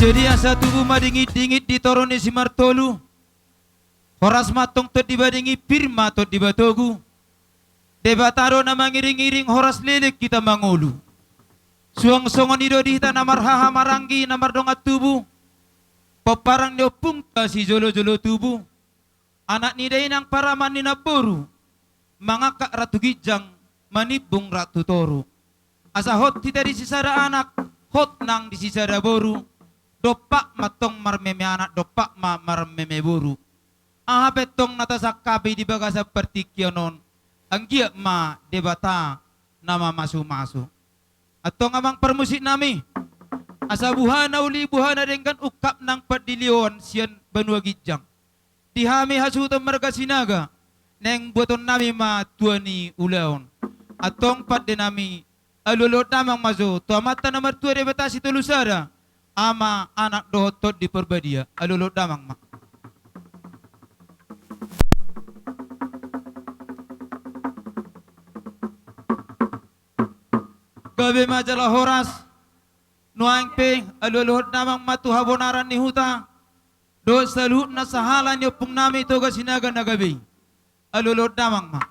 Jadi asa tubuh madingit-dingit ditoroni si martolu. Horas matong tot dibadingi pirma tot dibatogu. Debataro na mangiring-iring horas lilik kita mangulu. Suang-songon ido dihita namar haha maranggi namar dongat tubuh. Peparang nyopung si jolo-jolo tubuh. Anak nidai nang paraman ni naburu. Mangakak ratu gijang manibung ratu toru. Asa hot tita di sisara anak, hot nang di sisara boru. Dopak matong marmeme anak, dopak marmeme boru. Aha petong natasak kabe di baga seperti kionon. Anggia ma debata nama masu-masu. Atau ngamang permusik nami. Asa buhana uli buhana dengan ukap nang padilion sian banua gijang. Dihami hasuto marga sinaga. Neng buaton nami ma tuani ulaon. Atong pad de nami alulot namang mazo. Tuamata namar tua debata si tulusara. Ama anak dohotot di perbadia. Alulot namang ma. Gabi majalah horas. Nuang peng aluluhut namang matu habonaran ni huta. Do saluhut na sahalan yo pung nami toga sinaga na gabi. Aluluhut namang ma.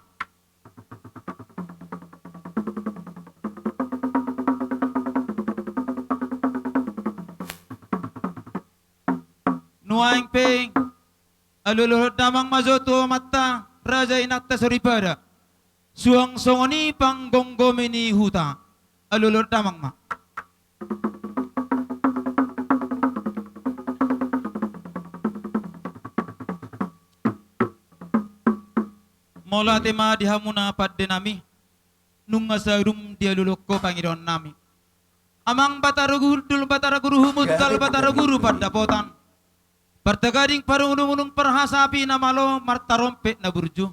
Nuang peng aluluhut namang mazoto mata raja inakta suripada. Suang songoni panggonggomi ni huta. Aluluhut namang ma. Mola tema dihamuna padde nami nunga sarum dia lulukko pangiron nami amang batarugul dul bataraguruhu mutal bataraguru pada potan pertegading parunung-unung perhasapi namalo martarompe na burju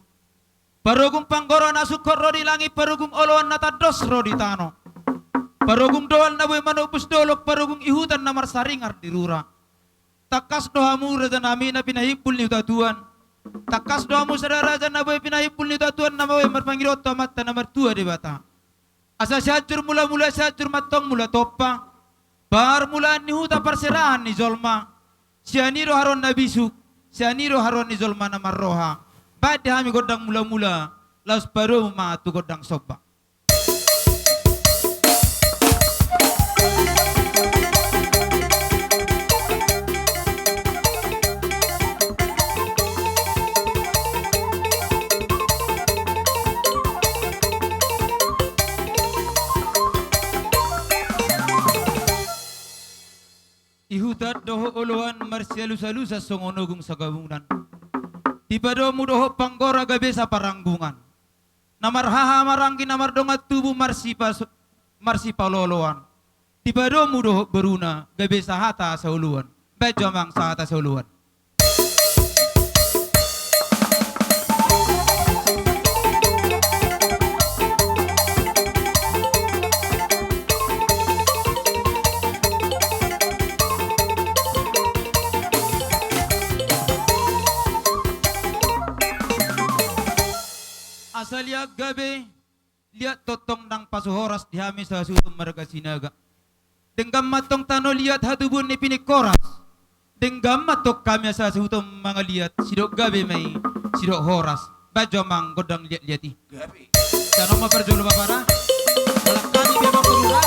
parugum panggoro na sukor rodi langi parugum oloan na tados rodi tano parugum doal na boy manubus dolok parugum ihutan na marsaringar dirura takas dohamu raja nami na pinahimpul ni utatuan takas doamu saudara raja naboy pinahipul ni tuan namawe marpanggirot mata nomor 2 di bata. Asa syajur mula-mula syajur matong mula topa. Bar mula ni huta perserahan ni zolma. Sianiro haron nabisuk, sianiro haron ni zolma namar roha. Bade hami godang mula-mula, laus baru ma tu godang soba. Ihutat doho oloan marsialusalusa songonogong sa gabungan. Tipado mo doho panggora gabi sa paranggungan. Namarhaha maranggi namar dongat tubuh marsipaloloan. Tipado mo doho beruna gabi sa hata sa uluan. Bajamang sa hata sa uluan. Asal lihat gabe, lihat totong nang pasuhoras dihami sa sutum marga sinaga. Denggam matong tano lihat hatubun ni pinikoras. Denggam matok kami sa sutum mga lihat sidok gabe may sidok horas. Bajo mang godang lihat-lihati. Gabe. Tano maperjolo papara. Walang kami bebang perura.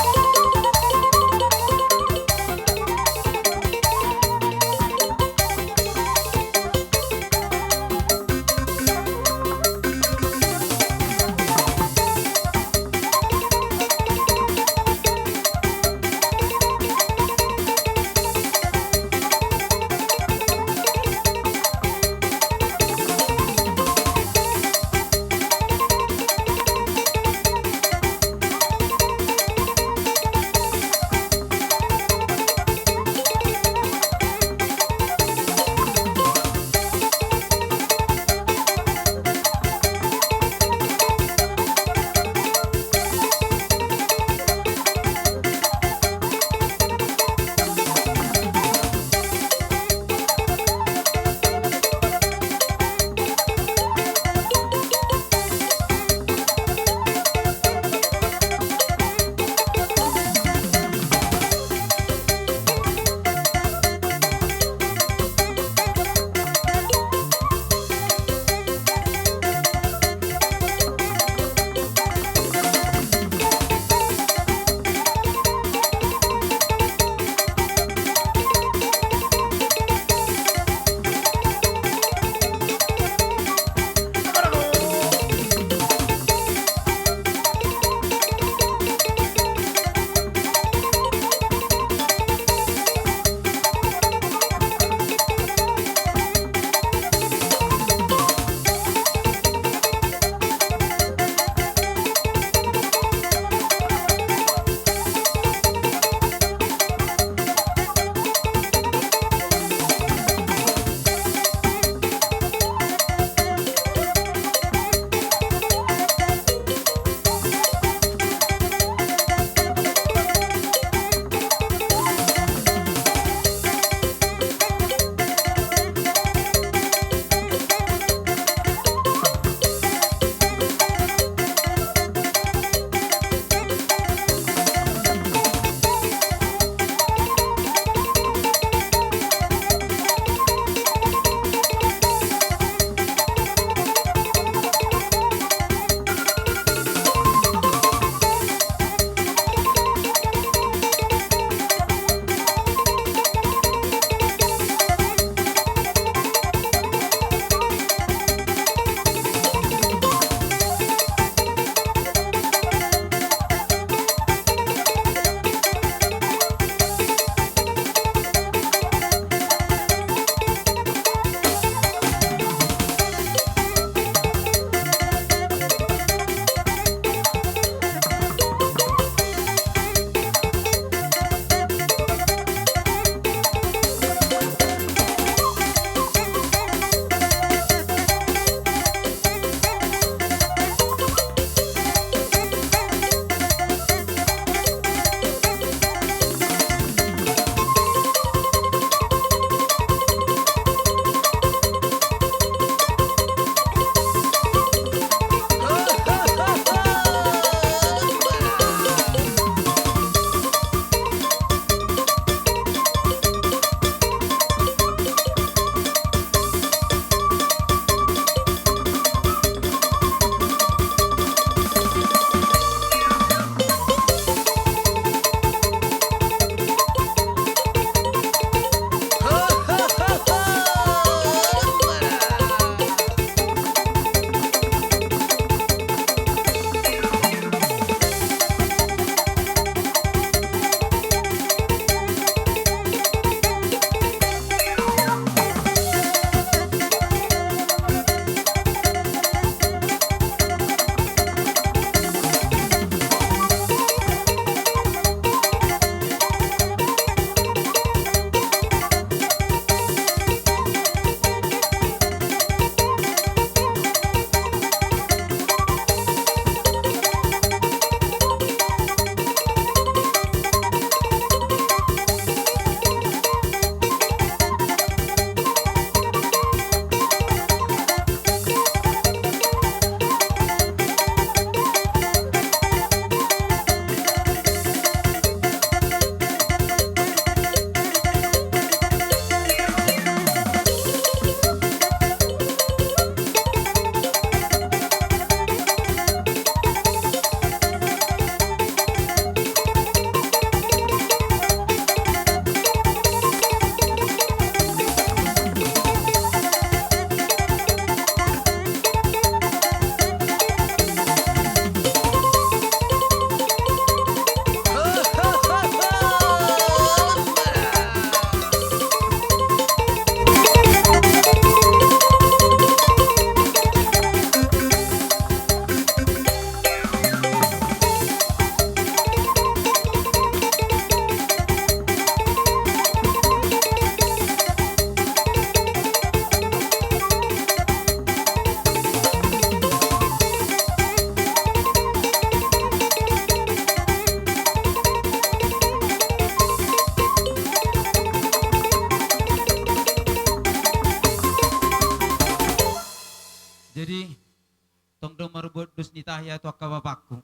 tahya tu akababaku.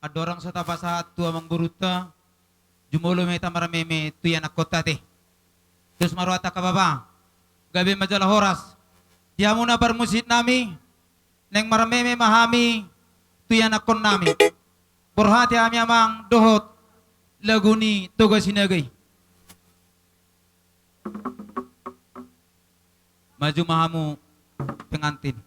Ada orang sa tapasahat tu amang guruta, jumulo meta marameme tu yan akota te. Terus marwata kababa, gabi majalah horas, dia muna bermusit nami, neng marameme mahami, tu yan akon nami. Burhati ami amang dohot, laguni tugas sinagay. Maju mahamu pengantin.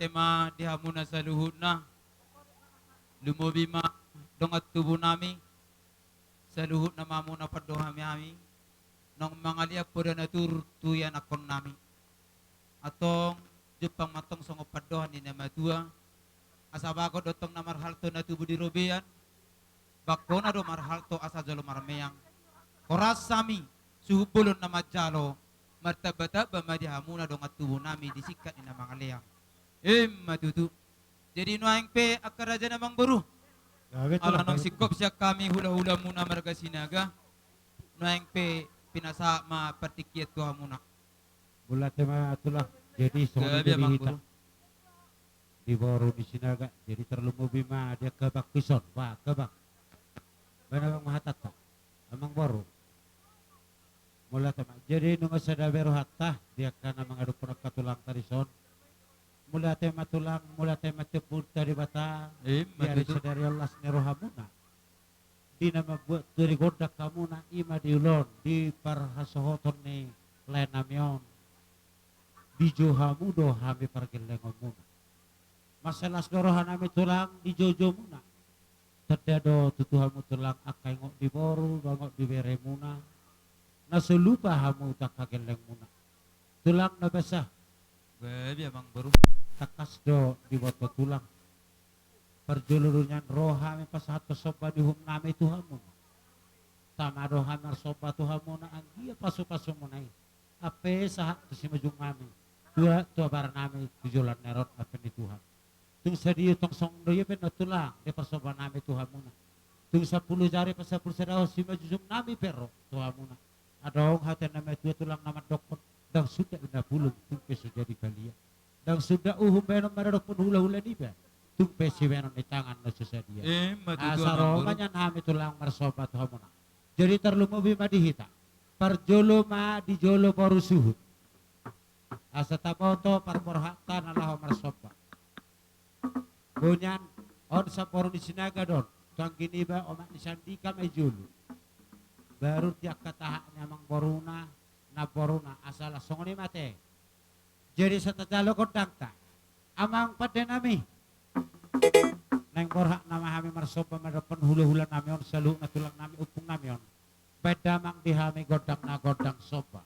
tema dihamuna sa luhut na. Lumobi ma dongat tubuh nami. Sa luhut na mamuna padohami ami. Nang mga liap po na tuyan akon nami. Atong Jepang matong songo padohan ni nama tua. Asabako dotong na marhalto na tubuh di robean. Bako na do marhalto asa jalo marmeyang. Koras sami suhubulon na majalo. Martabata ba madihamuna dongat tubuh nami disikat ni nama ngaliang. Matutu. Jadi nuaing pe akaraja namang baru. Ala nang sikop siya kami hula-hula muna marga sinaga. Nuaing pe pinasa ma partikiat tuha muna. Bulat tema itulah. Jadi soalnya dari hitam di baru di sinaga. Jadi terlalu bima dia kebak pison. Wah kebak. Benar bang mahatat tak. Amang baru. Mula tema. Jadi nunga sada beru hatta dia kana mangadu punak katulang tarison. Mula tema tulang, mula tema tepun dari bata. Dari sadari Allah nerohamuna. Di nama buat dari godak kamu na ima diulon di parhasohoton ni lain namion. Di johamu do hami pargelengon muna. Masalah dorohan nami tulang di jojo muna. Terdado tutuhamu tulang akai ngok di boru, bangok di bere muna. Nasulupa hamu tak kageleng muna. Tulang na basah. Babi amang baru. Takas do di botol tulang. Perjulurunyan roha mi pasahat pasoba di hum nami tuhamu. Tama roha marsoba tuhamu na anggia pasu-pasu munai. Ape sahat tu si majung nami. Tua barang nami tujulan nerot apa ni Tuhan. Tung sadiu tong song doye pen tulang de pasoba nami Tuhan muna. Tung 10 jari pas 10 sedao si majung nami pero Tuhan muna. Adong hati nami tua tulang nama dokon dan sudah ina pulung tung pesu jadi kalia. Dan sudah benon merero pun hula-hula ni ba. Tung pesi benon di tangan na susadia. Asaromanya nami tulang marsoba Tuhan muna. Jadi terlumu bima dihita. Parjolo ma di jolo baru suhut. Asa taboto parporhata nalah marsoba. Bunyan on sa poro di sinaga don. Tuang gini ba omak ni sandika may julu. Baru tiak katahaknya mang boruna na boruna asala songoni mate. Jadi sa tatalo kodang ta. Amang pade nami. Nang borhak nama hami marsoba madapan hula-hula nami on salu na tulang nami upung nami on. Beda mang dihami godang na godang soba.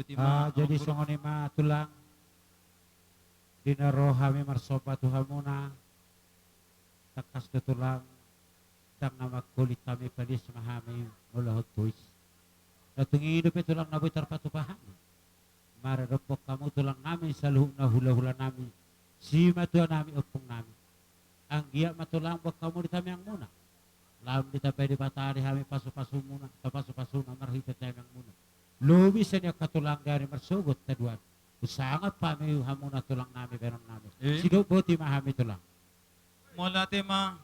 Jadi songoni ma tulang dina rohami marsopa tuhamuna takas tulang tang nama kulit kami padis mahami mulahut tuis natungi hidup tulang naboy tarpatu pahami maradopok kamu tulang nami saluh na hula-hula nami si matua nami opong nami ang giya matulang buat kamu di tamyang muna lam di tapay di batari hami pasu-pasu muna pasu-pasu na marhita tamyang muna lubi sa niya katulang dari marsugot taduan sangat pami hamuna tulang nami beron nami sido boti mahami tulang Mula tema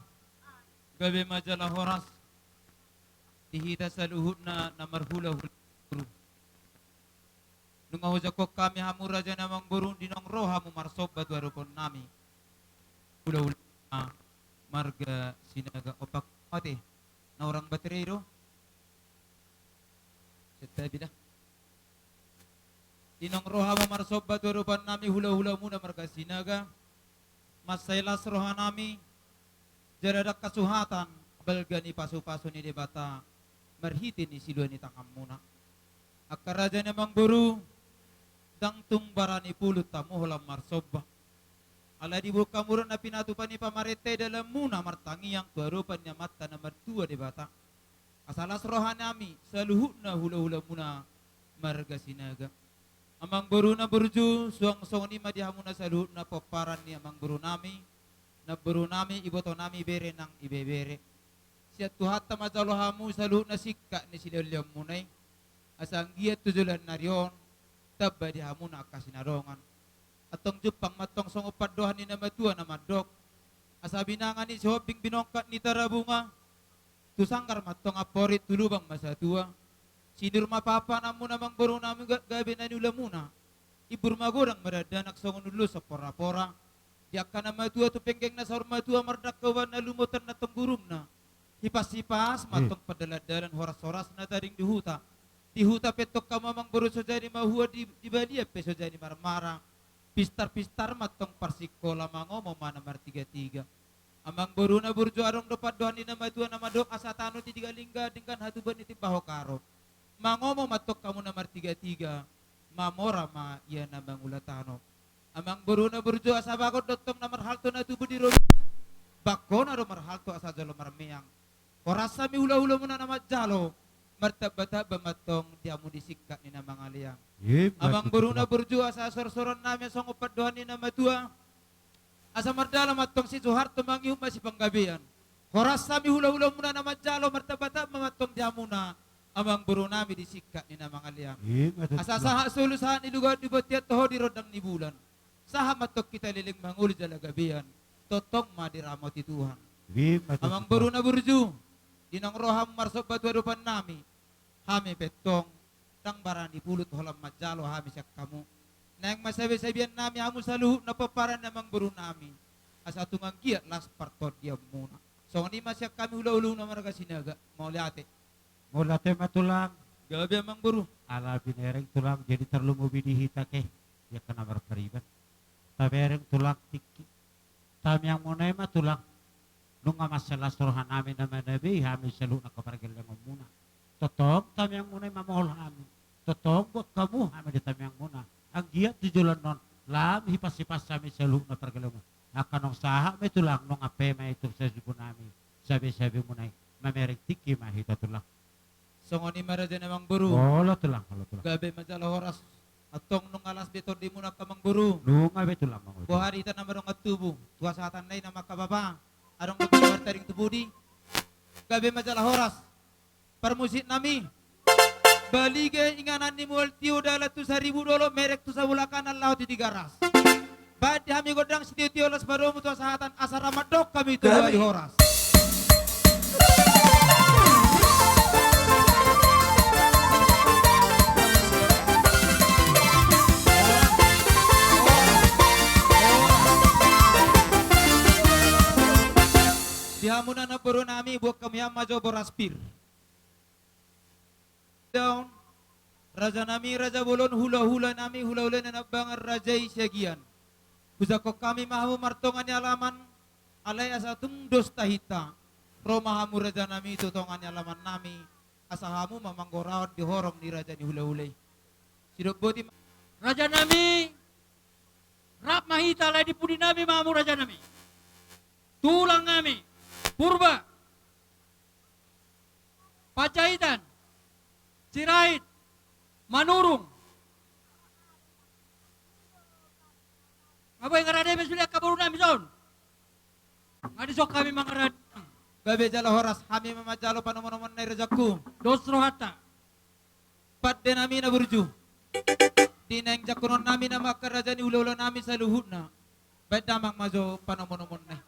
gabi majalah horas dihita sa luhut na marhula-hula guru. Nung ahujako kami hamu raja namang burung dinong roha mu marsob batu arupon nami. Hula-hula marga sinaga opak mati na orang baterero. Setabi dah. Dinong roha mu marsob batu arupon nami hula-hula muna marga sinaga. Masailas roha nami jaradak kasuhatan balgani pasu-pasu ni debata marhiti ni silua ni takam muna akaraja namang buru dang tumbarani pulut tamu holam marsoba ala dibuka murun na pinatupan ni pamarete dalam muna martangi yang kerupan niya mata na mertua debata asalas roha nami saluhut na hula-hula muna marga sinaga amang buru na burju suang-suang ni madihamu na saluhut na paparan ni amang buru nami na buru nami iboto nami bere nang ibebere siya tuhat tamazalohamu saluhut na sikka ni silalyam munay asang giat tujulan na riyon tabba dihamu na kasinarongan atong jupang matong song upadohan ni namatua na madok asabi na nga ni si hobing binongkat ni tarabunga tusangkar matong aporit tulubang masatua sinur mapapa namu namang buru nami gabi na nula muna ibur magurang maradanak songon ulo sa pora-pora diakan na matua tu penggeng na saur matua mardak kawan na lumutan na tenggurum na hipas-hipas matong padaladalan horas-horas na taring di huta petok kamamang buru sojani mahua di badia pe sojani marmara pistar-pistar matong parsikola mangomo mana martiga-tiga amang buru na burjo arong dopat dohan ni na matua na madok asatano ti digalingga dengan hatuban iti bahokaro mangomo matok kamu na martiga-tiga mamora ma iya na mangulatano amang buru na burjo asabakot dotong na marhalto na tubo di robi bako na ro marhalto asa jalo marmeyang orasa mi hula-hula mo na jalo martabata bamatong diamu disikka ni na mga liyang amang buru na burjo asa sorsoron namin song upadohan ni na matua asa mardala matong si Suharto mangyum si panggabian orasa mi hula-hula mo na jalo martabata bamatong diamu na amang buru nami disikka ni na mga liyang asa saha sulusahan ni lugar di batiat toho di rodang ni bulan saha matok kita liling manguli jala gabian totong madiramo ti Tuhan amang buru na burju dinang roham marsok batu adupan nami hami petong tang barani pulut holam majalo hami siyak kamu nang masabi-sabian nami hamu saluhu na paparan namang buru nami asa tungang kiat las partot dia muna so ni masyak kami hula-hula na marga sinaga mauliate matulang gabi amang buru ala binereng tulang jadi terlumubi di hitake ya kena berkeribat tabereng tulang tiki tam yang munay matulang nung masalah suruhan namin na manabi kami salu na kaparagil yang muna totong tam yang munay mamohol kami totong buat kamu kami di tam yang muna ang giat tujulan non lam hipas-hipas kami salu na paragil mo akanong saha may tulang nung ape may ito sa subo namin sabi-sabi munay mamereng tiki mahita tulang songoni maraja namang buru holo tulang gabi majala horas atong nung alas beton di muna kamang buru nunga betul lang mga buhari ita na marong at tubo tuwa sa atanay na makababa arong nagkabar taring tubudi gabi majala horas parmusit nami baligay inganan ni mual tiyo dala tu sa ribu dolo merek tu sa wulakan Allah ti digaras bad hami godang si tiyo las baromu tuwa sa atan asaramadok kami tu di horas dihamunan na buru nami buat kami yang majo boraspir down raja nami raja bolon hula-hula nami hula-hula na nabangar raja isyagian huzako kami mahamu martongan ni alaman alay asa tungdos tahita romahamu raja nami tutongan ni alaman nami asahamu mamanggorawan di horong ni raja ni hula-hulay Hidup boti Raja nami rap mahita lai di pudi nami mamu raja nami. Tulang nami purba Pajaitan Sirait Manurung. Apa yang ngarade mesulia kaburu nami son? Ngadi sok kami mangarad gabe jalo horas kami mamajalo panomonomon na rejakku. dosro hatta. Padde nami na burju. Dineng jakunon nami na makaraja ni ulo-ulo nami sa luhut na. Ba't damang majo panomonomon na.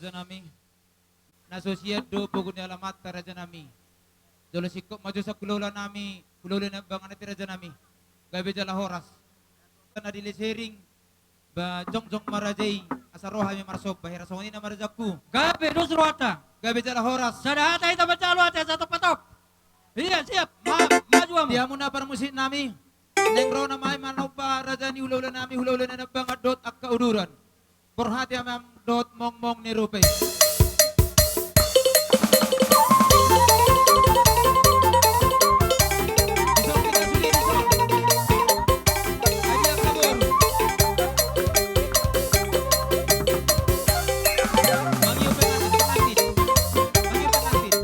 raja nami. Nasosiat do pogun alamat raja nami. Dolo sikop maju sa kulola nami, kulola na bangan na raja nami. Gabi jala horas. Na dilisering ba jongjong marajay asaroha mi marsop bahira songni na marajaku. Gabi nusruata. Gabi jala horas. Sa lahat ay tabacalo at sa patok. Iya, siap. Maju mo. Dia muna para musik nami. Nengro na may manaw pa raja ni hulawla nami hulawla na nabangat dot at kauduran. Porhati amam dot mong mong ni rupe. Isok kita suli isok. Adia kabur. Mangiu pengantin. Mangiu pengantin.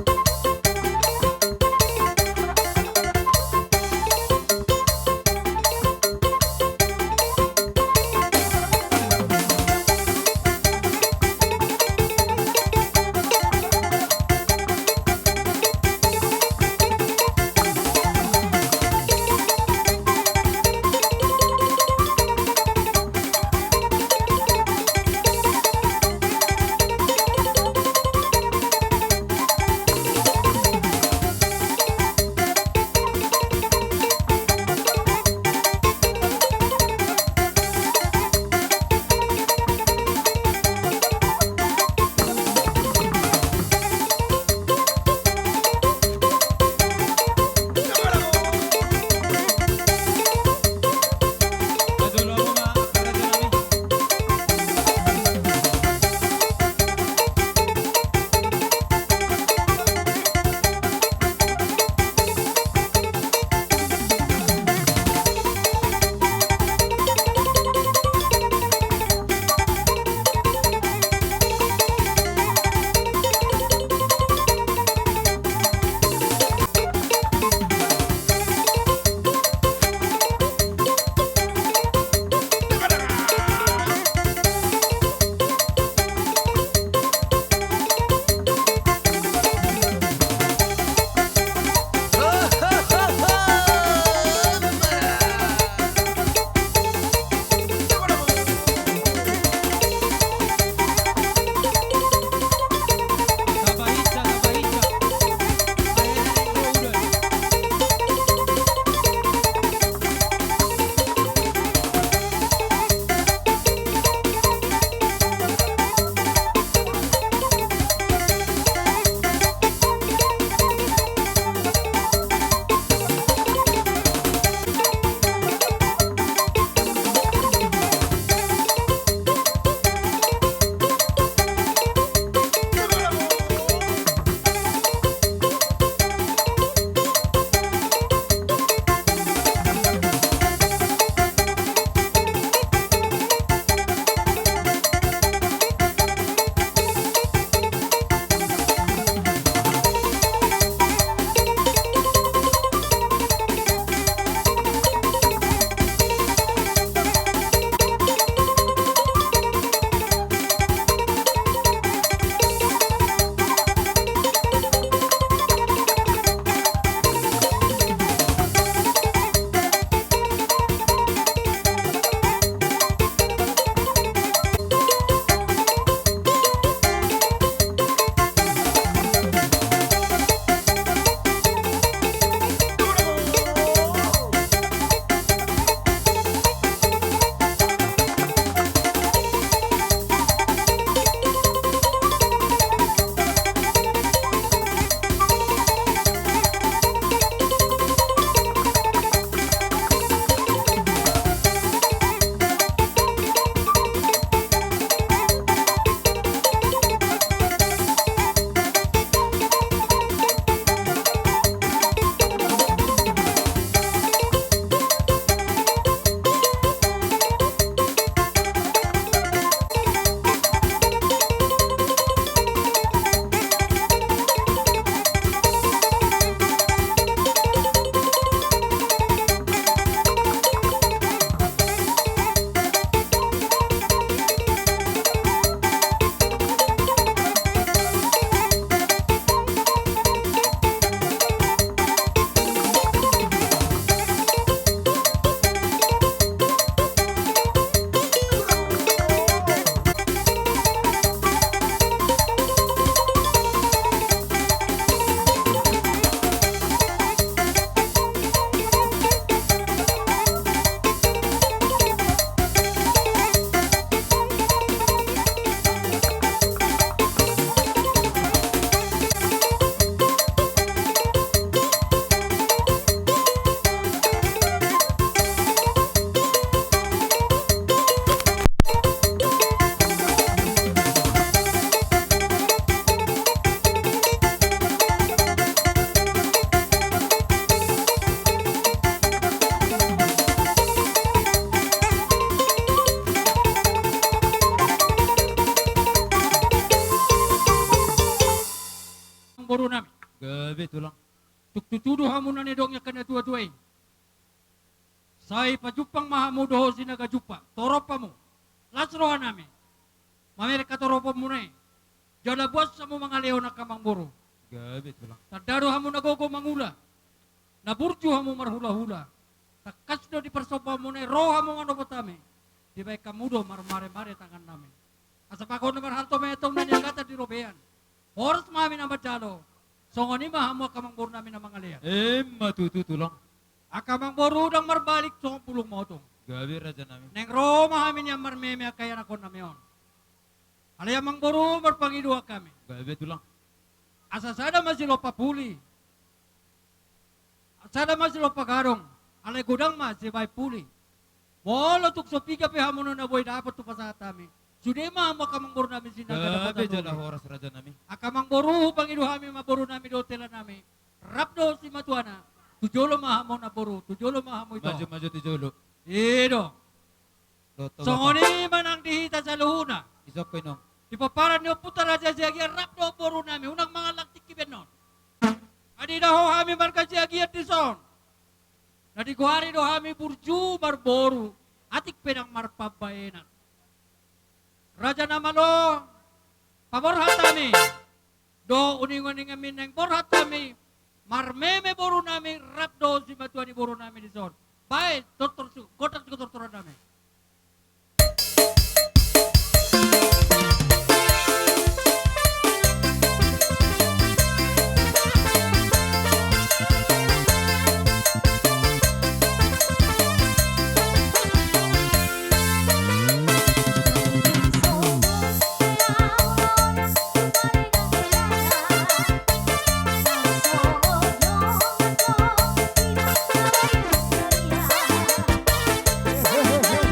boro nami. Gabi tulang. Tuktutudo hamo na ni dong ya kana tua-tuay. Say pajupang mahamudo ho sinagajupa. Toropa mo. Lasrohan nami. Mamerika toropa mo na eh. Diyan buwas sa mo mga leo na kamang boro. Gabi tulang. Tadaro hamo nagogo mangula. Naburju hamo marhula-hula. Takas do di persopa mo na roh hamo ano patami. Di bay kamudo marmare-mare tangan namin. Asa pa ko naman halto may itong nanyagata di robean. Oras mami na madyalo. So ngani mahamo kamang boro namin na mga lea. Matutu tulang. Akamang boro dang marbalik so pulong mo itong. Gabi raja namin. Neng Roma kami niya marmeme kaya na kon namin. Alayamang boro marpangidua kami. Gabi tulang. Asa sada masilo papuli. Sada masilo pagarong. Alay gudang mas si bay puli. Wala tuk so piga pe hamuno na boy dapat tu pasatami. Sude ma kamang boro namin sinaga Gabi jala horas raja namin. Akamang boro pangidu kami maboro namin do tela namin. Rapdo si matuana. Tujolo mahamo na boro. Tujolo mahamo ito. Maju tijolo. Ido. Toto. So ngoni man ang dihita sa luhuna. Isok ko no. Ipaparan niyo puta raja siya rap do boro namin. Unang mga laktik kiben nun. Adi na ho kami marka siya at dison. Nadiguari do kami burju marboru. Atik pinang marpabaenan. Raja namalo. Paborhat kami. Do uning-uning amin ng borhat kami. Marmeme boro namin. Rap do si matuani boro namin dison. Baik, kotak torturan namin. Hehehe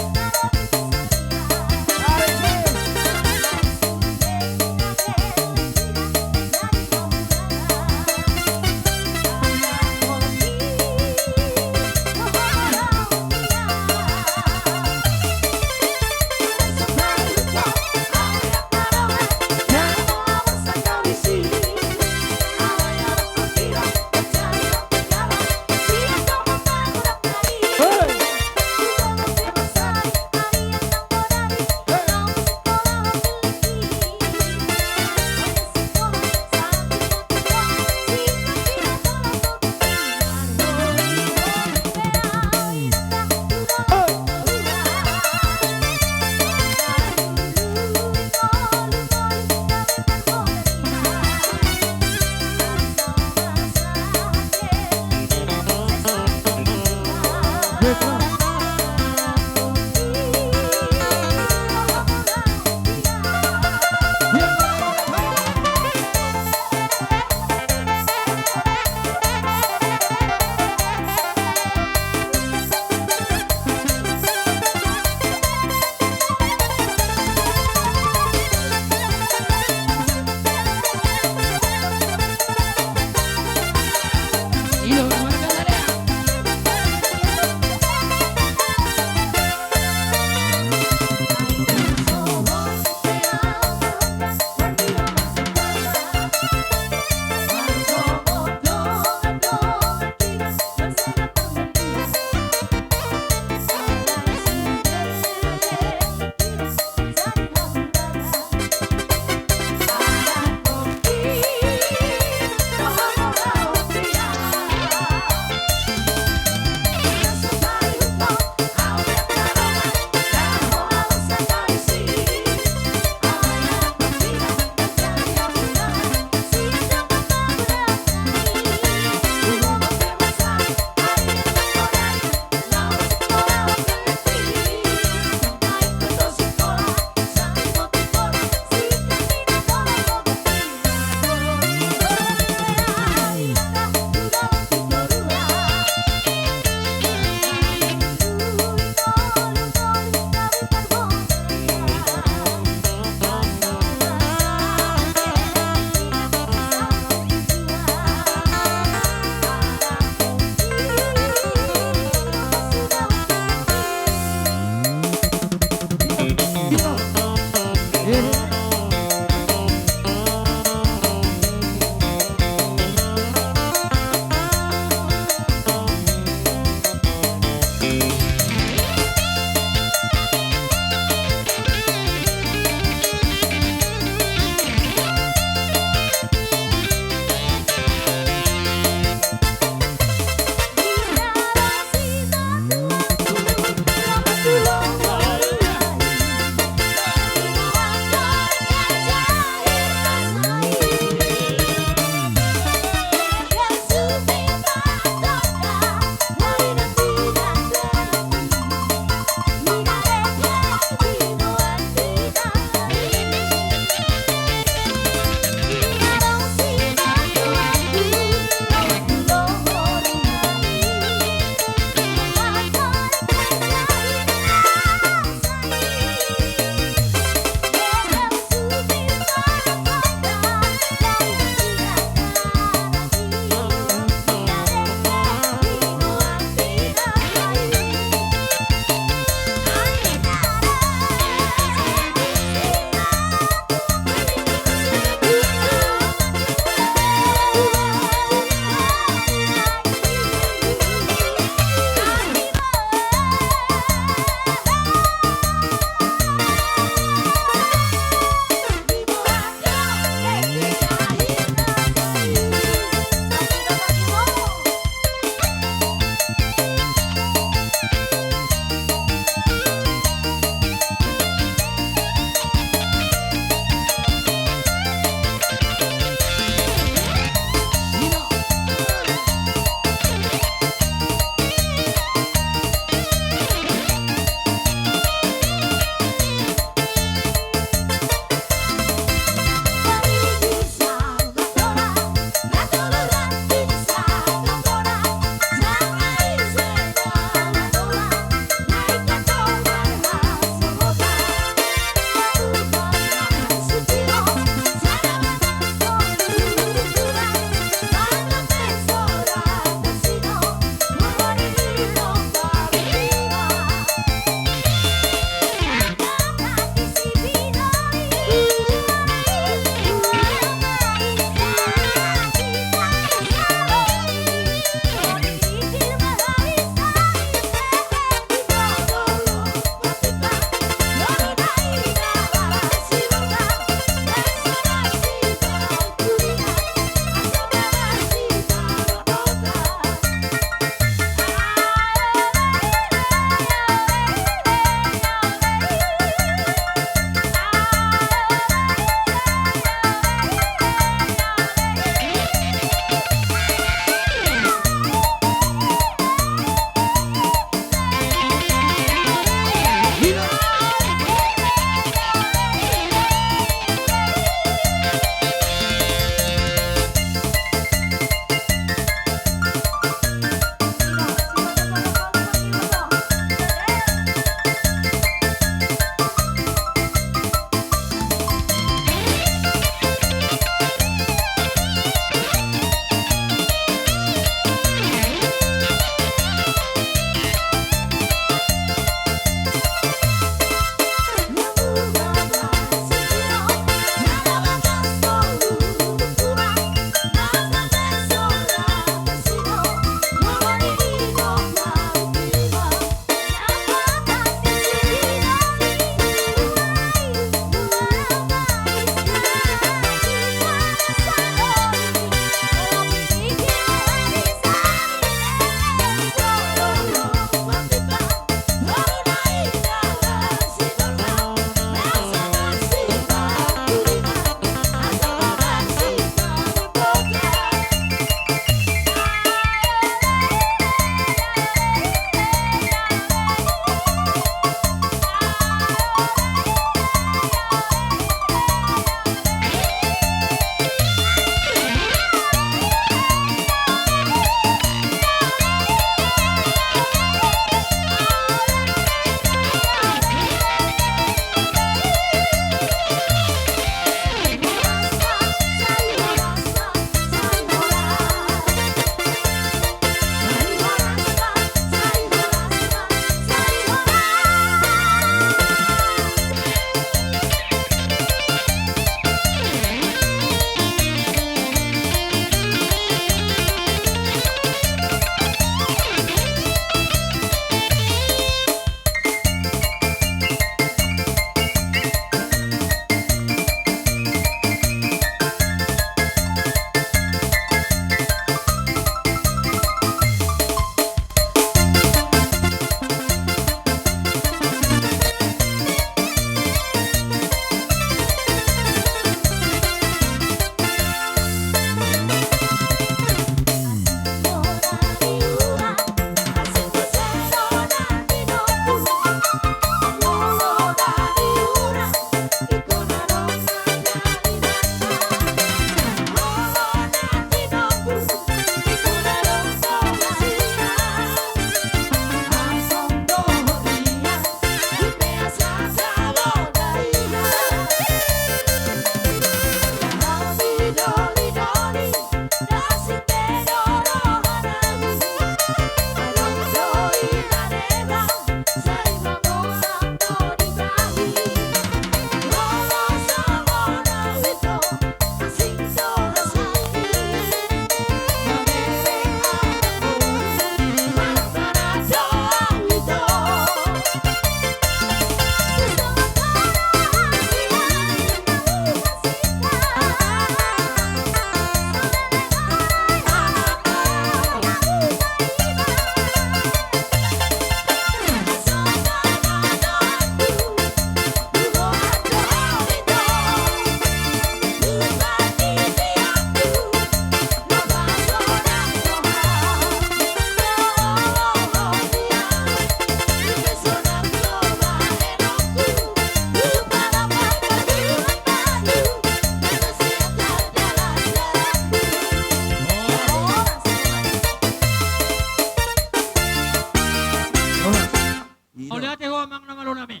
na malo nami.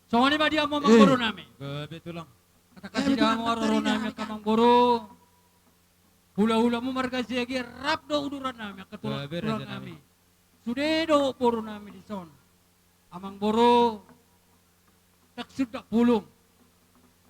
So ani ba dia mo mangboro nami? Gabi ito lang. Kata kasi dia mo aroro nami ka mangboro. Hula-hula mo marga siya rap do uduran nami katulad Gabi, tulang raja nami. nami. Sudedo puro nami di son. Amang boro taksud da pulong.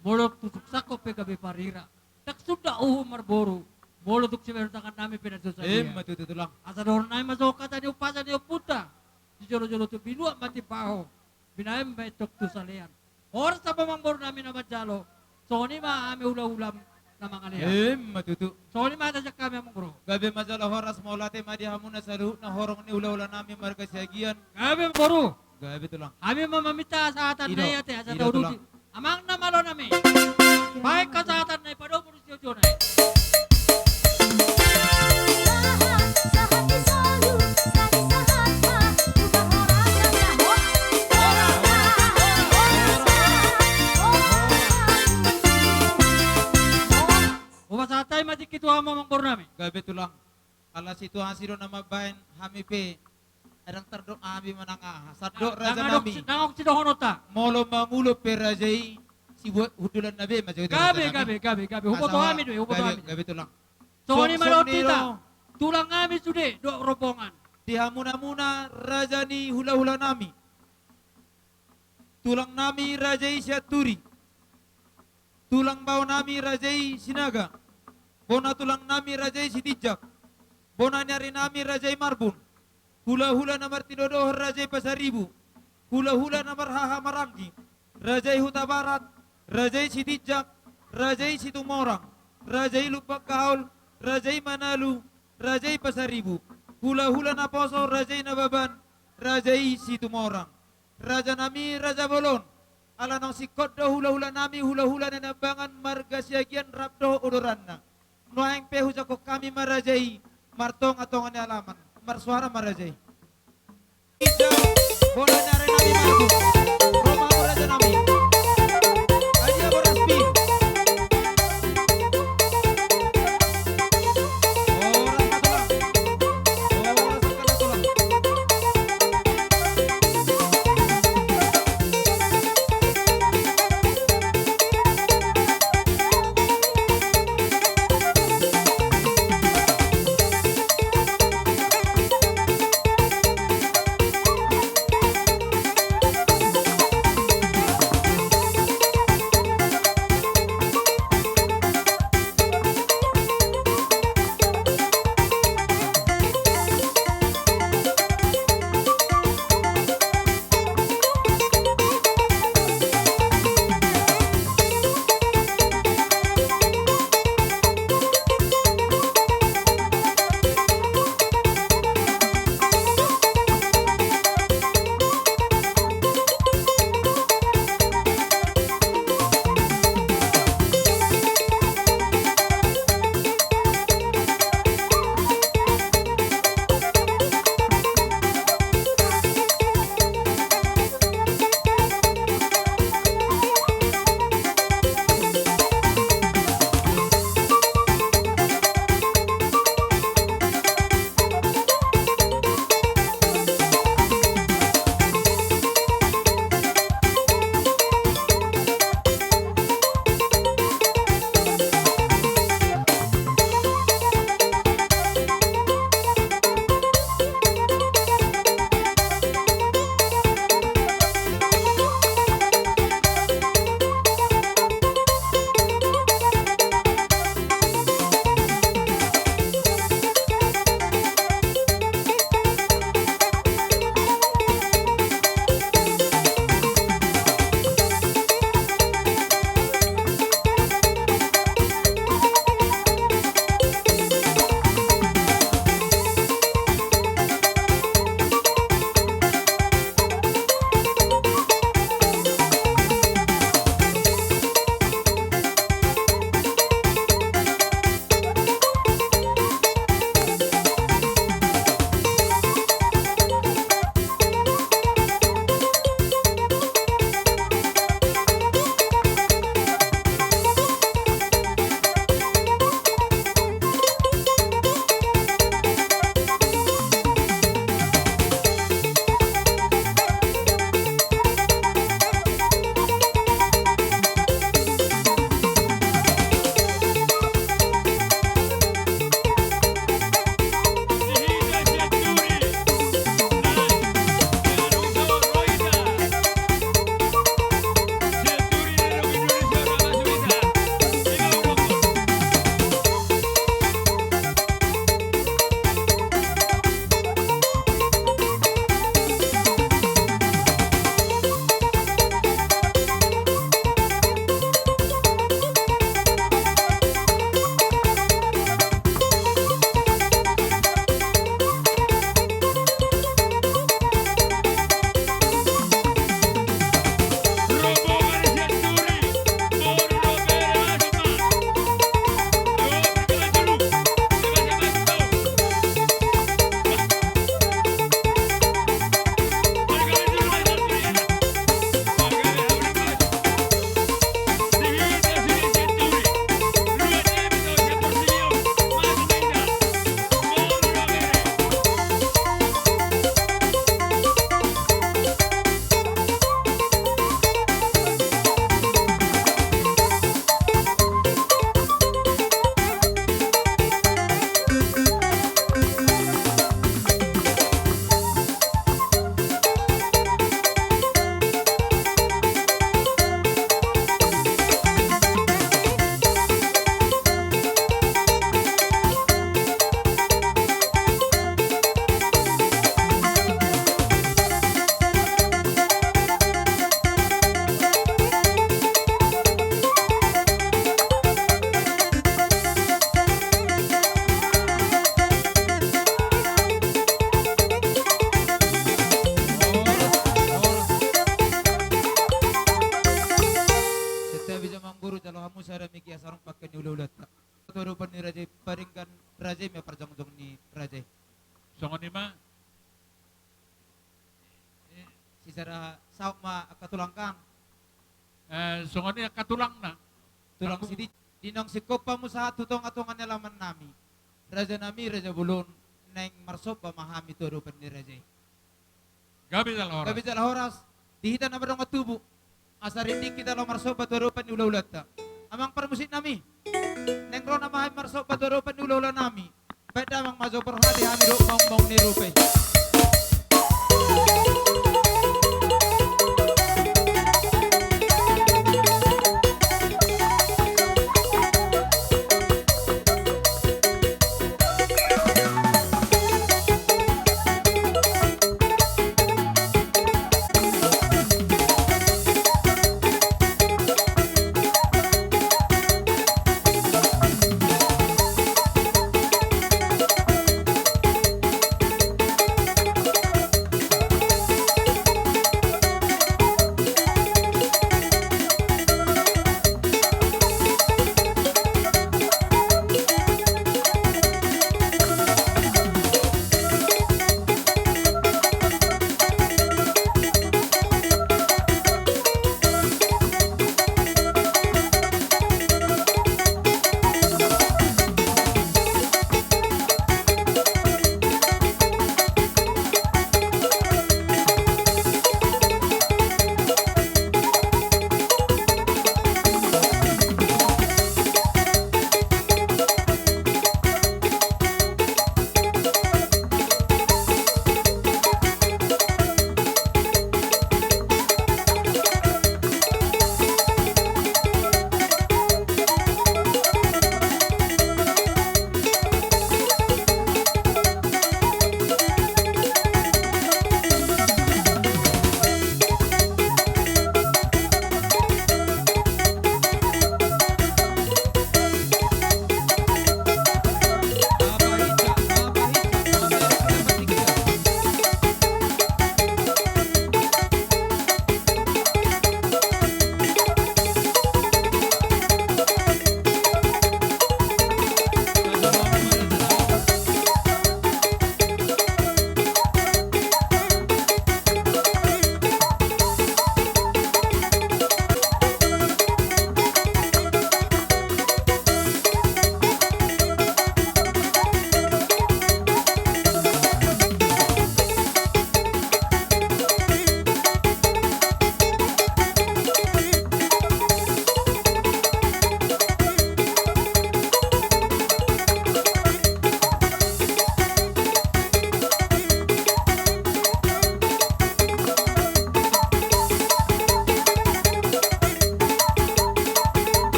Molok tusuk sakop pe gabi parira. Taksud da marboro. Molok tuk siya tangan nami pinagsusaya. Matuto ito lang. Asa doon na masok kata ni upasa ni puta. Di jolo-jolo tu binua mati paho. Binayam may tok tu salian. Oras sa pamangbor namin na madyalo. So ni maami ula-ulam na mga liyan. Matuto. So ni matasyak kami ang bro. Gabi masalah horas maulate madihamu na sa luhut na horong ni ula-ula namin marga siyagian. Kami ang bro. Gabi ito lang. Kami mamamita sa atan Ino, na yate. Asa ino daw tulang. duti. Amang namalo namin. Baik ka sa atan na ipadaw mo siya dyan eh. Umasatay madikito ang mamangbor namin. Gabi ito lang. Alas ito hasiro na mabayan hami pe. Adang tardok ami mananga. Sadok raja nami. Nangok sinuhonota. Molo mangulo pe rajai. Si hudulan nabi. Gabi. Hubo to amin we, hubo to amin. Gabi ito lang. So ni malot niro, tita. Tulang amin sude, do rombongan. Dihamuna-muna raja ni hula-hula nami. Tulang nami rajai siaturi. Tulang bau nami rajai sinaga. Bona tulang nami rajai sitijak. Bona nyari nami rajai marbun. Hula-hula namar tidodo rajai pasaribu. Hula-hula namar haha maranggi. Rajai huta barat. Rajai sitijak. Rajai situmorang. Rajai lupak kaul. Rajai manalu. Rajai pasaribu. Hula-hula na poso rajai nababan. Rajai situmorang. Raja nami raja bolon. Ala nang sikot do hula-hula nami hula-hula na nabangan marga siagian rapdo uduran na. Nuaing pehu jako kami marajai. Martong atongan ni alaman. Marsuara marajai. Isa bola nyare nami magu. Roma raja nami. Adia boraspi. Orang matulang. Orang sakala tulang. miki asarong pakai ni ulat. Turupan ni Raja paringkan Raja may parjangjong ni Raja. Songon ni ma, Si Sara saok ma katulangkang. songon ni katulang na. Tulang si dinong si kopa mo sa tutong atungan nalaman nami. Raja nami Raja Bulon neng marsop pamahami turupan ni Raja. Gabi dal oras. Gabi sa horas, dihita na barong atubo. Asarindik kita lo marsop turupan ni ulat ta. Amang permusit nami. Neng ro na mahay marsop turupan ni ulat nami. Baik damang mazo perhati hami ro mong ni rupe.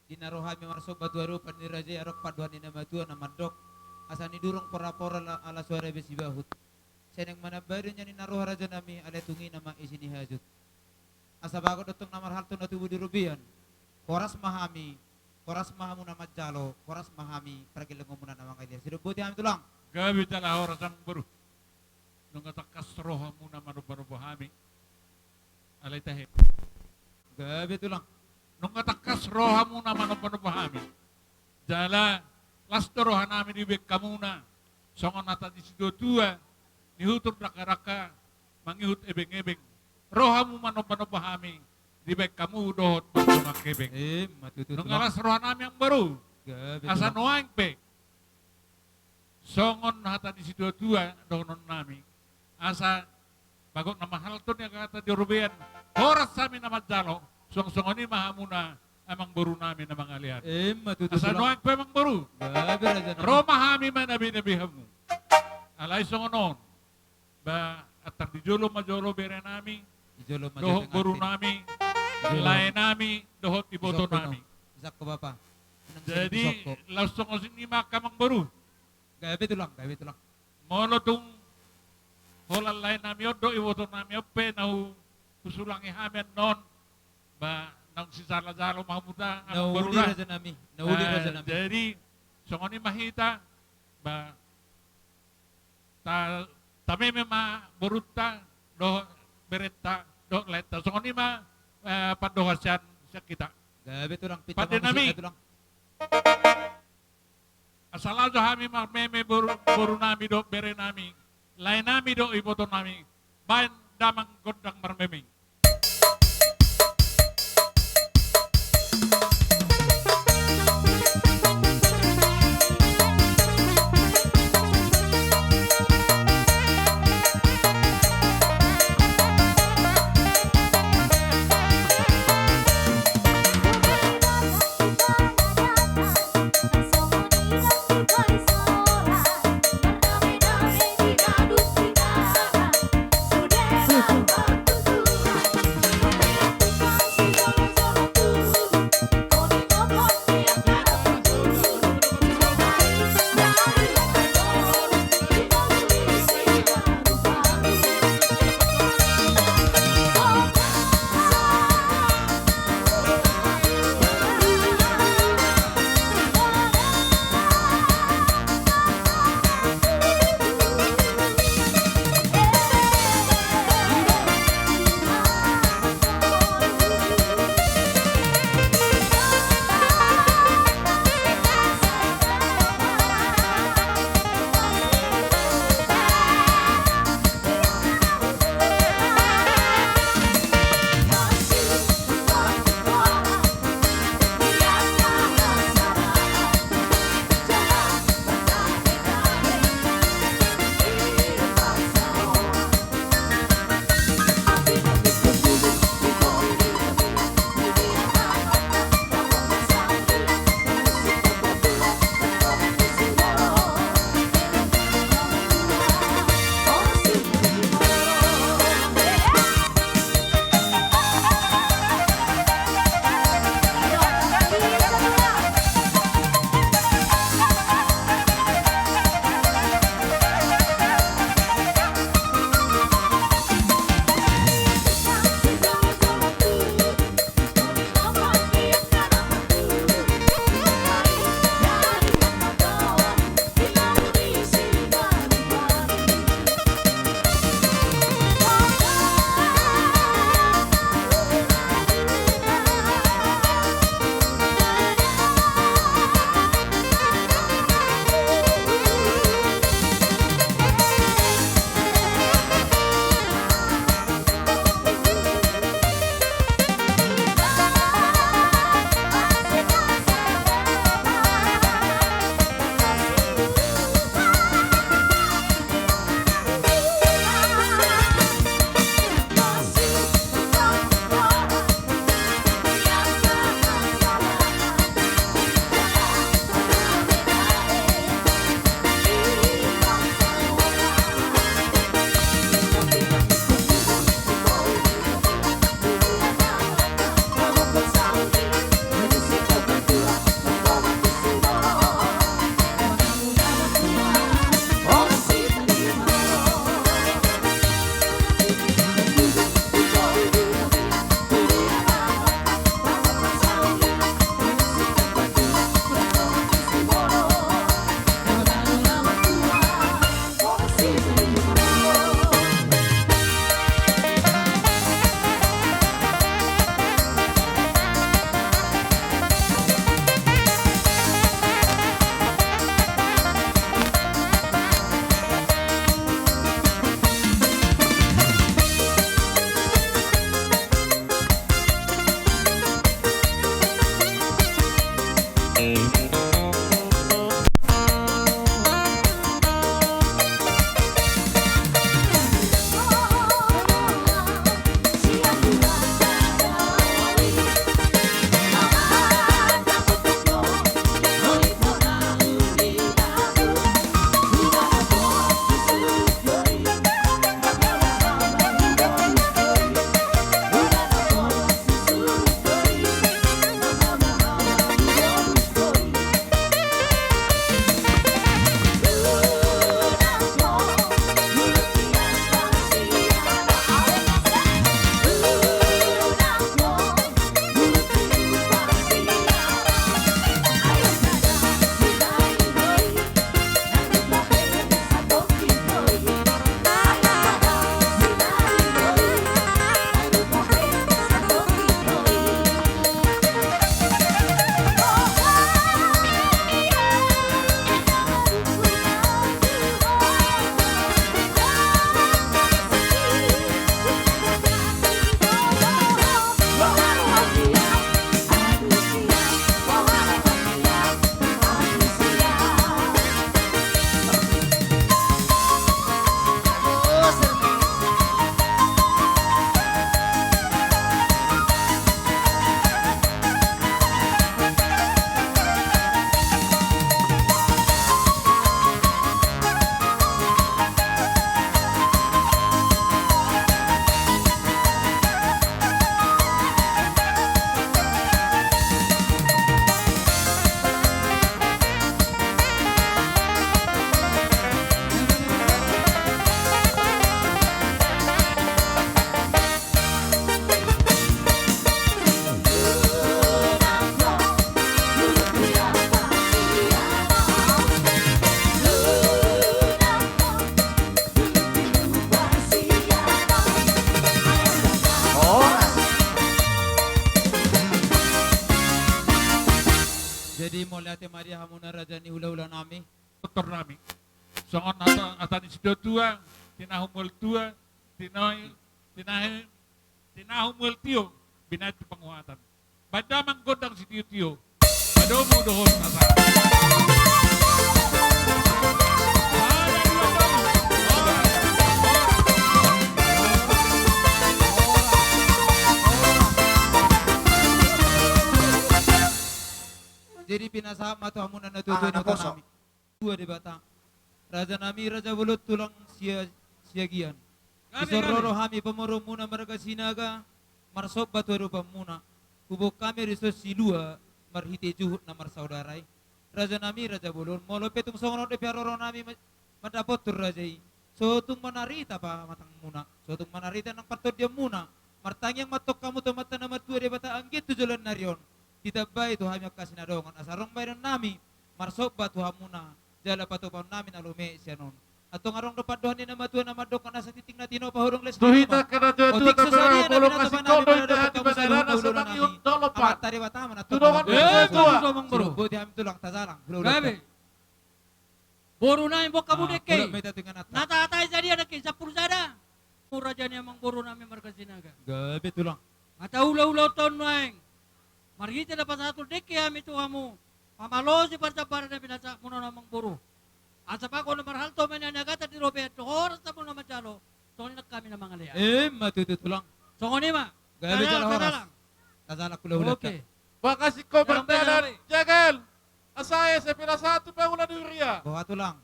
Dinarohami marso batuaru pani raja arok paduan ni nama tua nama dok asani durung pora-pora ala suara besi bahut seneng mana baru nyani naroh raja nami ale tungi nama isini hajut asa bago dotong namar halto na tubuh dirubian koras mahami koras mahamu nama jalo koras mahami pergi lengomuna nama kalian sirup buti ami tulang Gabi tala orasan baru nung atakas rohamu nama rupa-rupa hami alay tahe gabi tulang nung atakas rohamu nama rupa-rupa hami jala las rohan nami di bek kamuna songon nata di sido tua nihutur raka-raka mangihut ebeng-ebeng rohamu manopa-nopa hami di bek kamu dohot mga kebeng matutu nung tulang alas rohan nami yang baru gabi asa tulang noang pe songon hata di sido tua dohonon nami asa bagok na mahal to niya kata di Rubian horas sami na madjalo song-songoni mahamuna amang baru namin na mga alihan matutu asa tulang noang pe mang baru gabi raja nami Roma hami man nabi-nabihamu alay songonon ba atar di jolo majolo bere nami, Ijolo doho majapeng boru artin. nami, Ijolo. lain nami, doho tiboto Isok ko, no? nami. Isak ko bapa. Anong Jadi isok ko? langsung ko sini makamang baru. Gabi tulang, gabi tulang. Mono tung holan lain nami odo iwoto nami ope nahu usulangi hamen non ba nang sisala jalo mamuta ang baru Nauli raja nami. Nauli raja nami. Jadi songoni mahita ba tami mema buruta do beretta do leta songoni ma padohasyan sa kita. Gabi tulang. Pita Pati mamusik nami. na tulang. Asalajo hami meme boru nami do bere nami. Lain nami do iboto nami. Bayan damang gondang marmeming. Sudah Binate Maria hamuna raja ni hula-hula nami. Dokter nami. Songon atan isido tua, tinahumul tua, tinahumul tio, binati penguatan. Bada manggodang si tio-tio. Badomu dohon nasa. Jadi pinasama tu hamuna na tutuin na nami. Dua di Batang. Raja nami raja bulut tulang siagian. Isororo hami pemoro muna marga sinaga. Marsop batu rupa muna. Kubuk kami risos silua marhite juhut na marsaudarai. Raja nami raja bulun. Molo petung songon de piaroro nami madapot tur rajai. So tung manarita pa matang muna. So tung manarita nang patod dia muna. Martangyang matok kamu to mata na matua de bata anggit tu jalan narion. Ditabay tu hami kasih nadongan asarong bayran nami marsok batu hamuna jala patu pam nami nalume sianon atau ngarong dapat dohan ni nama tuan nama dok kana sa titing na tino pahurong les Tuhita kada o tuwa tik susari na polo binato kasi pa kodo nami ita hati basaran sa tangi dolopan. amat tari batama na Tudongan bro. buti hami tulang tazalang Gabi. Boru na yung kamu deke. may tatingan at Natatay sa diya nake sa pursada. Raja niya mang boru namin marga sinaga. gabi tulang Mata ulaw-ulaw ton noeng. Margita na pa sa atul deke kami tu kamu. Pamalo si para na binasa mo na namang boru. At sa pa ko na marhal to mananagata di Roberto. Horas na mo na masyalo. So kami na mga liya. matutulang So ni ma. gabi jala horas Kadalang. tazalak kulah Okay. Baka si ko Dalam bertalan bayan, jagal. Asaya sa pinasatu pangulan duria. bawa tulang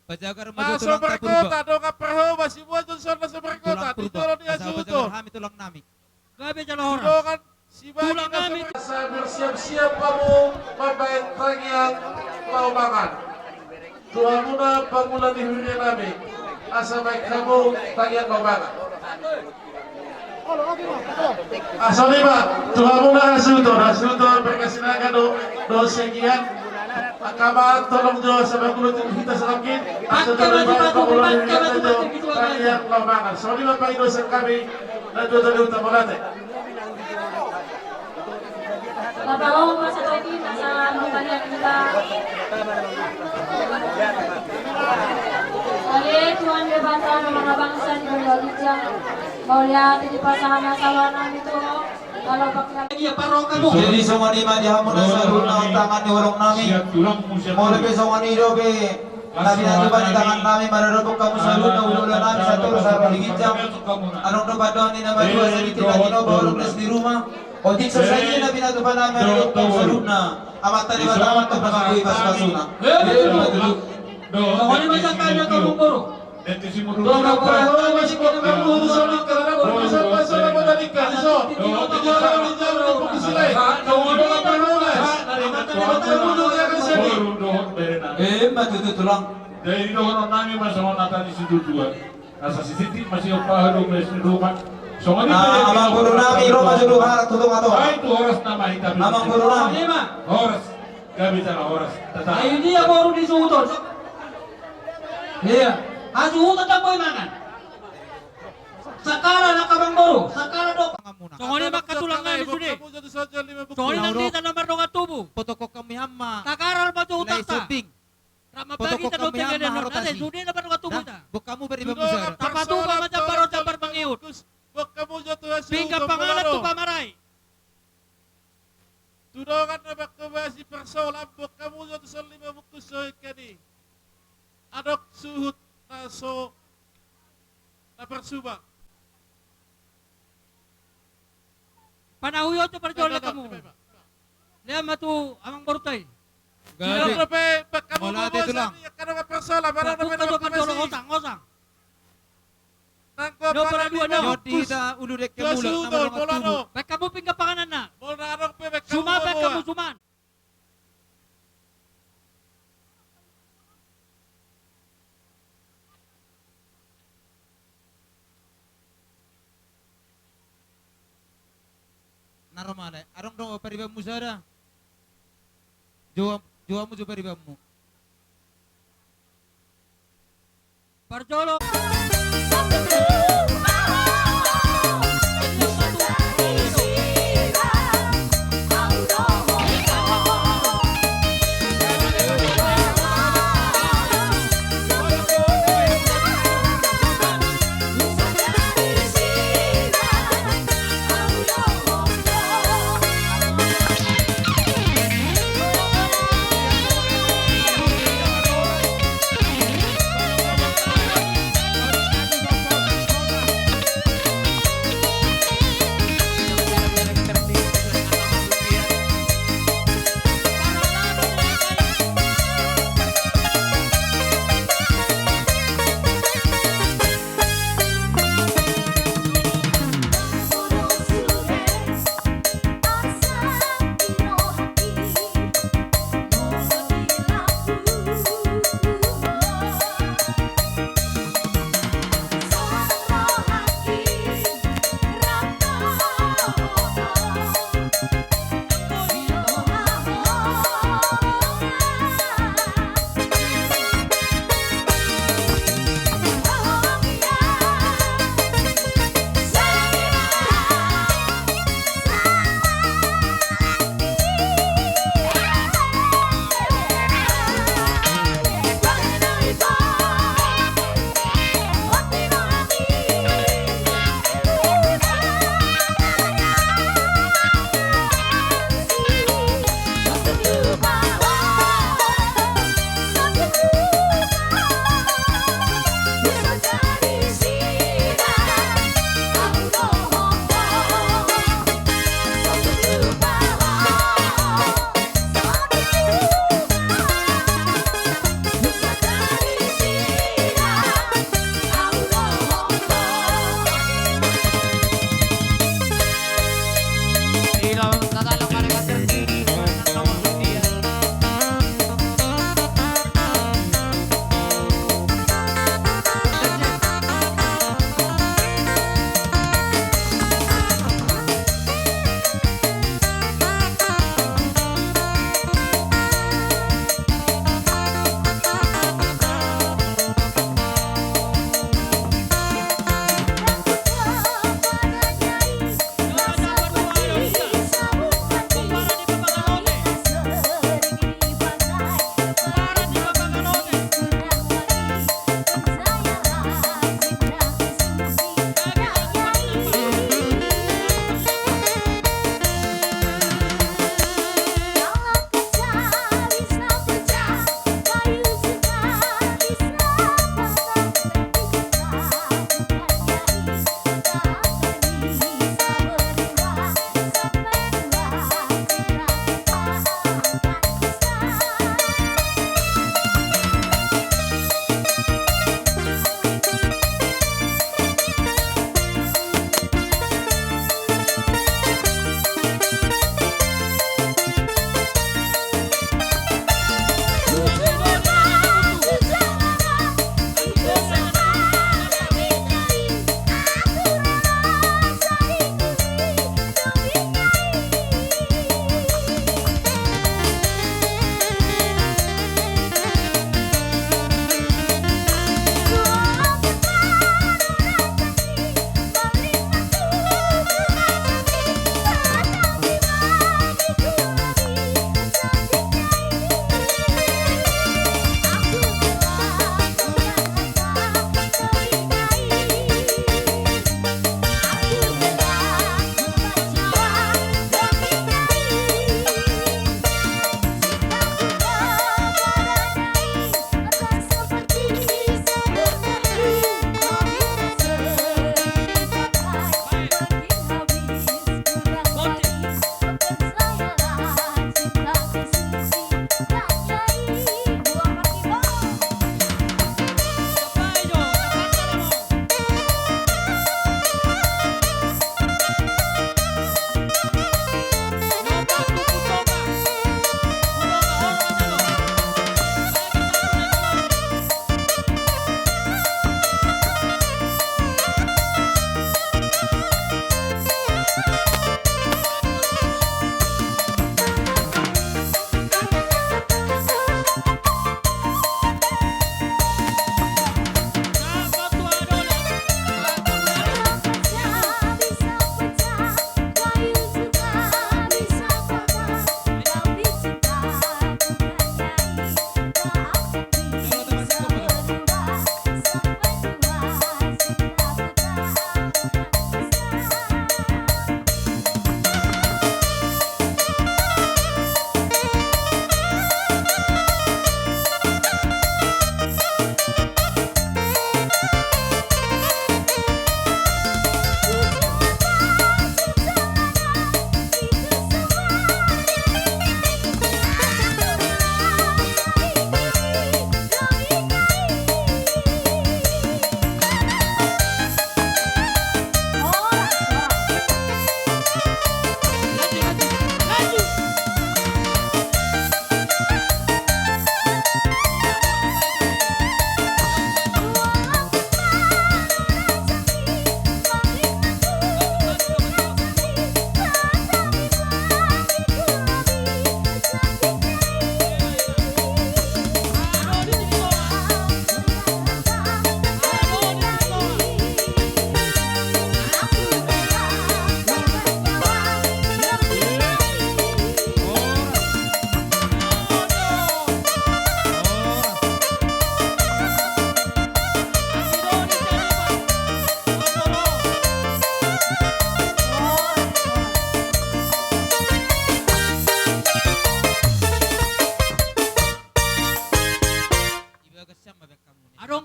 pajagar Na maju so tulang berkota tapurba do ka perho masih buat Johnson na sa berkota. tulang Dito purba dia asa pajagar suto. hami tulang nami Gabi jala horas. Tudongan si bagi Tulang na namin. sa bersiap-siap kamu mabayat tangyang laubangan. Tuhan muna pangulan duria namin. Asa baik kamu tangyang laubangan. Asa lima, Tuhan muna hasuto berkasinaga do segian. Akamaan tolong jo sa magulo kita sa langit. Asa do pangulan duria do tangyang laubangan. So lima pa sa kami na do utama natin. Mabaho pa sa tawid sa mga kita. Kali Tuhan berbantah ng mga bangsa di Indonesia. Maulia titipasahan na sawa namin ito. Kalau bakla Iya paro kamu. jadi semua ni mah dihamun saruna tangan ni warung nami Siap tulang musia. mau lebih semua ni dobe nabi nanti bani tangan nami mararobok kamu saruna ulo nami satu sarwa ligijam anong do badon ni nama dua sedikit lagi no baru les di rumah otik selesai nabi nanti bani nami mararobok kamu saruna amat tadi bataman to pangakui pas kasuna Kau ni macam kaya kamu boru. Dona Praho masih kamu sana karena berpisah pasal modalika so. Dijara di pukisile. Dona Praho mas. Kamu dunia kan sini. matutu tulang Dari doon namin masama natin si Dudua. Nasa si Titi masih pahalo mes di rumah. So amang guru nami roma julu harak tutung ato Ay, itu oras na mahita. amang guru Kau nami ni ma. Oras. Gabi tala oras. Tata. Ayo dia boru di suton. Iya. Aju utot ang boy mangan. Sakara na kabang boru. Sakara do. muna So ni makatulang nga ni sudi. Kamu jadi saja 5 buku. So ni nandita nomor do tubo. potoko kami hamma Takaral pa do lai utak ta. subing Rama Potoko bagi ta do kami tinggal hamma na. harotasi. Nade sudi na pa do tubo ta. buk kamu beri Tudongan bamusar Tapatu ka macam baro-jabar mangiut. Kamu jatuh hasil. Pingka pangalat tu pamaray. Tudongan na bakabasi persoalan kamu jatuh sa 5 buku sohit kani. Adok suhut na so na persuba. Panahuyot to parjol kamu. Dia matu amang borutay. Sino na pa kamu Wala, mo dito lang. sa kana persoalan para na Bukan to parjol osang. Nangko No, para dua na. Yodi ta ulurek ke Dia mulut suhut nama bola no. Baik kamu pingka panganan na. Bola adok pe kamu. Suma baik kamu suman. naromale arong do paribam musara juamu jo paribammu Parjolo.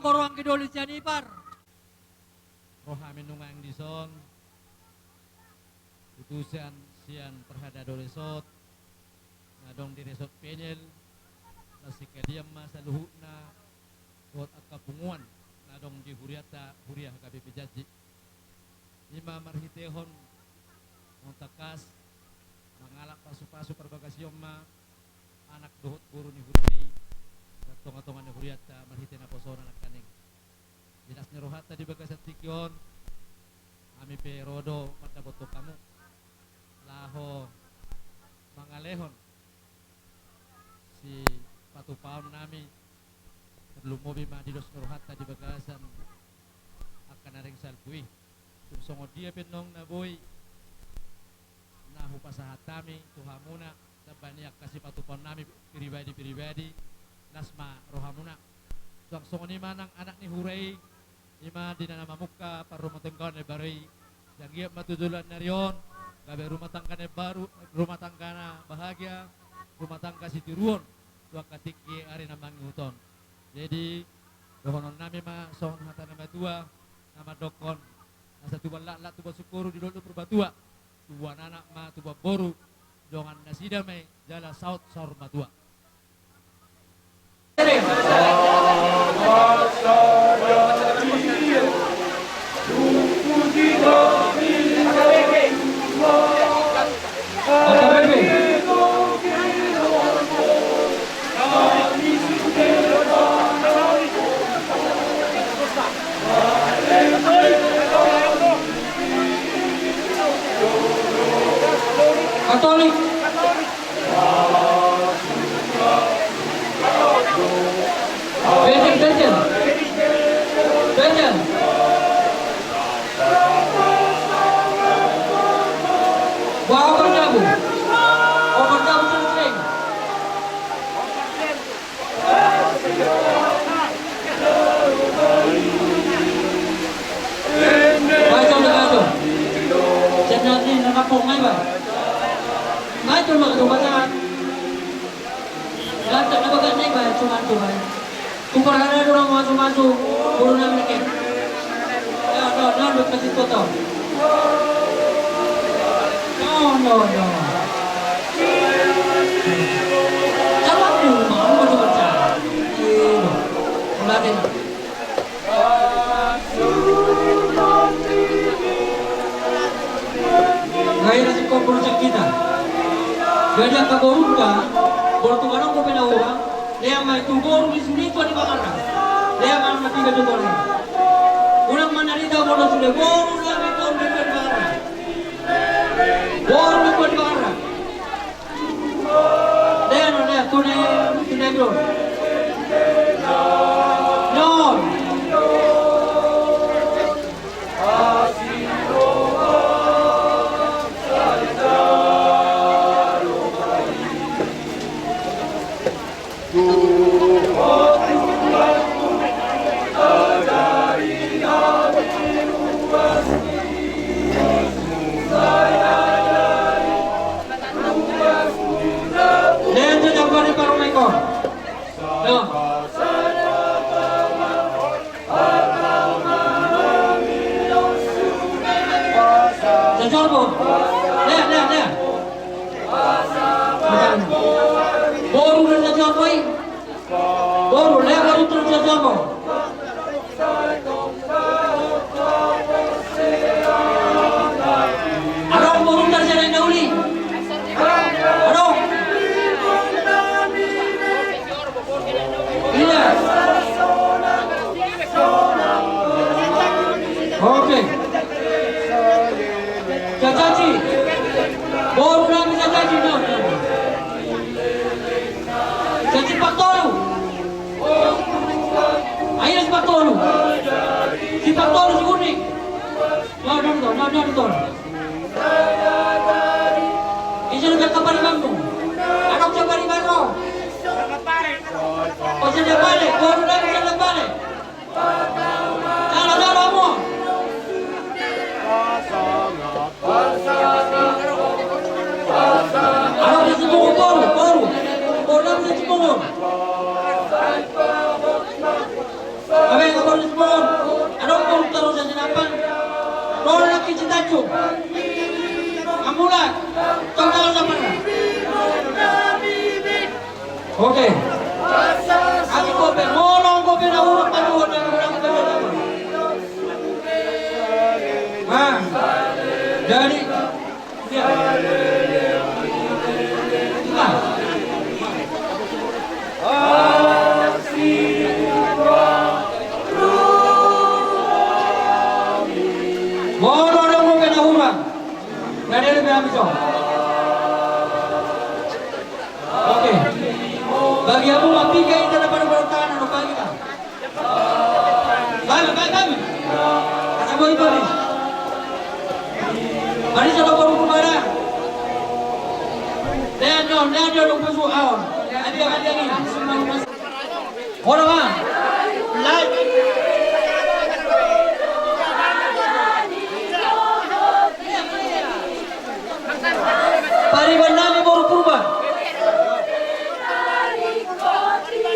Borong Kidoli Janipar. Rohami nungang dison utusan sian perhada do resort ngadong di resort penyel nasi kadiam masa luhukna buat akapunguan ngadong di huriata huriah KBP Jaji lima marhitehon montakas mangalak pasu-pasu perbagasi yomma anak dohot guru ni hurei tonga-tonga ni huriata marhitena posona anak kaning dinas nerohata di bagasat tikyon kami perodo pada boto kamu laho mangalehon si patupaon nami perlu mobi madidos nerohata di bagasan akan aring salpui songo dia penong na boy nahu pasahatami tuhamuna tabaniak kasih patupaon nami pribadi nasma rohamuna songo ni manang anak ni hurai ima di nama muka par rumah tangga ne barai yang ia matujulan narion gabe rumah tangga ne baru rumah tangga na bahagia rumah tangga sitiruon tua katiki ari namang huton jadi dohonon nami ma son hata nama tua nama dokon asa tuba la tuba sukuru di dulu perbatua tua anak ma tuba boru dongan nasida me jala saut saur matua Katolik. Benjen. Bawa berdabu. Berdabu sering. Baca dengan tu. Jangan ni nak kapung mai ba. Mai tu mak tu baca. Lantak nak baca naik ba cuma tu ba. Kupar ada orang masuk burunan mereka. Ya, no, kasih foto. No. Jangan tu, mau tu baca. Mulai. Gaya nasi kopor kita. Gaya kaboru ka, boru tu kanong ko pinawa. Dia mai tu boru di sini tu di bakara. Dia mai mati ke boru. Urang manarita boru sudah boru lagi boru di bakara. Boru di bakara. Dia tu bro. No. Boru lebar itu terjadi. Ada boru terjadi dauli. Ada. Iya. Oke. Cacaci. Boru kami cacaci dong. Caci Paktolu. Ayo si Paktolu. Si Paktolu si unik. Nonton. Ijo na kapari mambo. Anong sa pari mambo? O sa labale, boru na sa labale. Dalo mo. Ano sa bungo boru? Boru na sa bungo. Abe, ulit mo. Anong pulong taro sa sinapan? Rola na kichitacho. Amula. Tunggal sa mana. Okay. Ako kope. Molong kope na urang panuhon na urang panuhon. Jadi. Mohon orang mau kena hurang. Dari lebih ambil. Oke. Bagi aku api kayak itu dapat bertahan atau bagi kan? Kami. Kata boy bari. Bari sudah baru kemana? Dia dong pesu awal. Ada ni. Orang mana? Live. Pariban namin baru purba.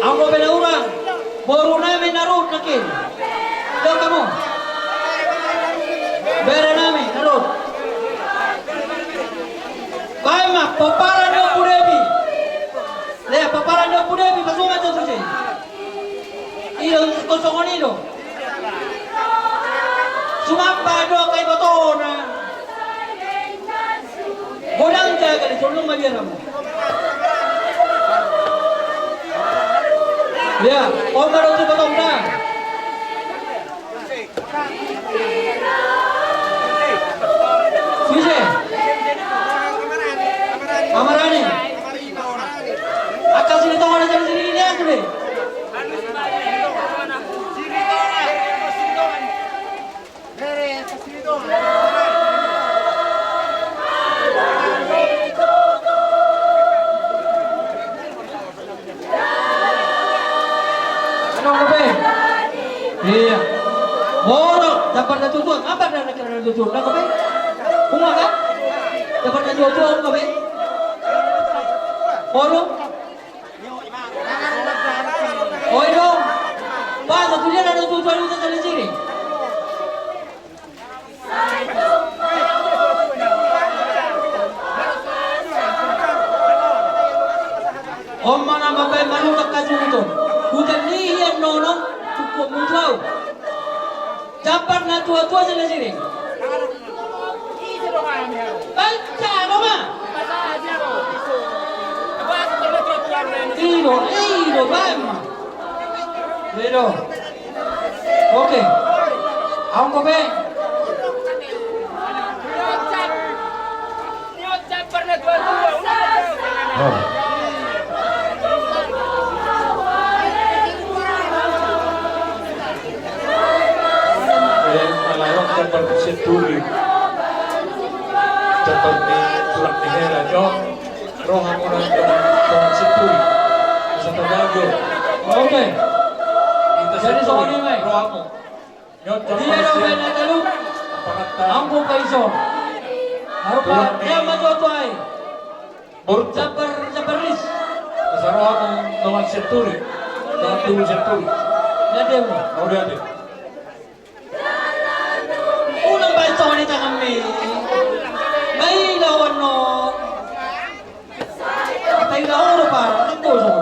Ako pinaurang. Baru namin narod nakin. Daw kamu. Bere namin narod. Kaya ma, paparan niyo purebi. Lea, paparan niyo purebi. Pasungan niyo susi. Iyo, kosongon niyo. Sumamba niyo kay Batona. Godang jaga di sulung mabiara mo. Ya, orang itu potong dah. Susi. Amarani. Akan sini tahu ada jalan sini ni aku deh. Iya. Borok dapat na tutuan. Apa na nakira na tutuan? Na kape? Kunga ka? Dapat na tutuan kape? Borok? Oy dong. Ba, natuloy na tutuan ulit sa sini. Om mana mabay manutak ka dito. Bukan lihat nonon cukup muncul. Dapat na tua-tua sila sini. Baca Roma. Tiro, bama. Tiro. Oke. Ang kope. Seperti setuli seperti tulang nihera nyok roha muna dengan setuli satu bago. Oke. Kita Jadi soal ini mai. rohamu nyok Dia dah main ada lu. Ambo kaiso. Harupa dia maju tuai. Buruk Sabar lis. rohamu dengan setuli dengan tubuh setuli. Ada mu. Oh dia ada. Unang baito ni kami. May lawan no. Tay lawan pa. Ito so.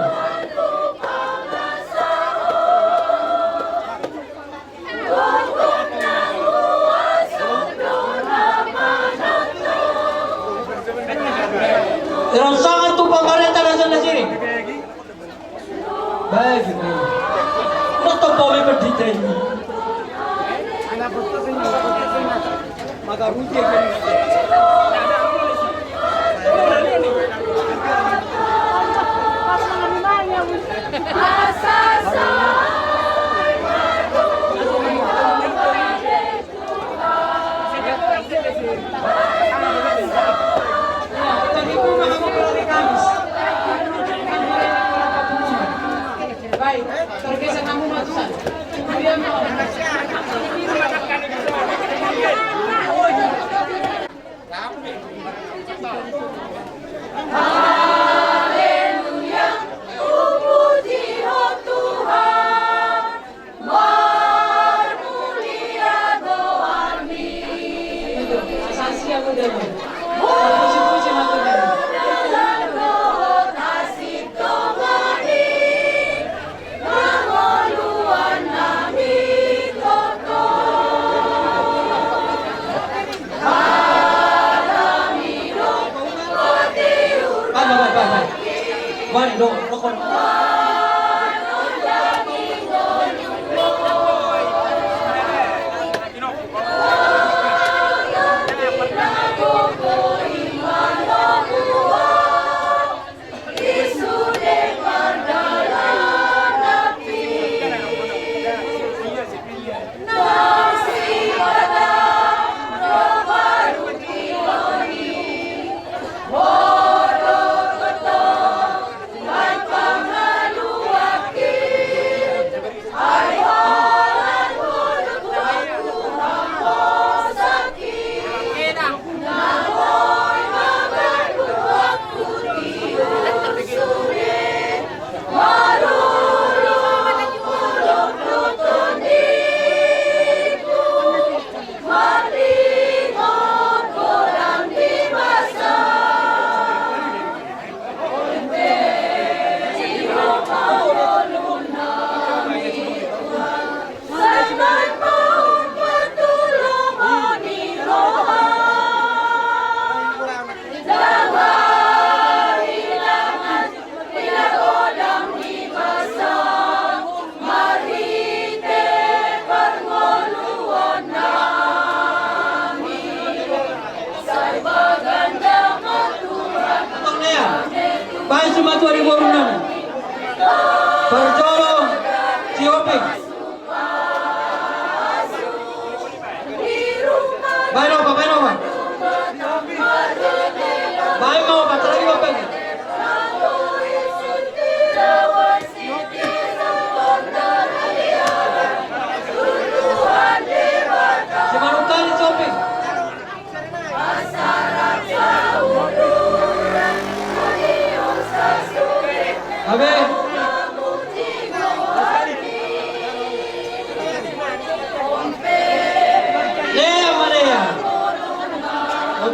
Terang sangat tu pemerintah nasional sini. Baik ini. Untuk kami berdiri ini. Baik, tergeser 600-an. Haleluya, puji Tuhan.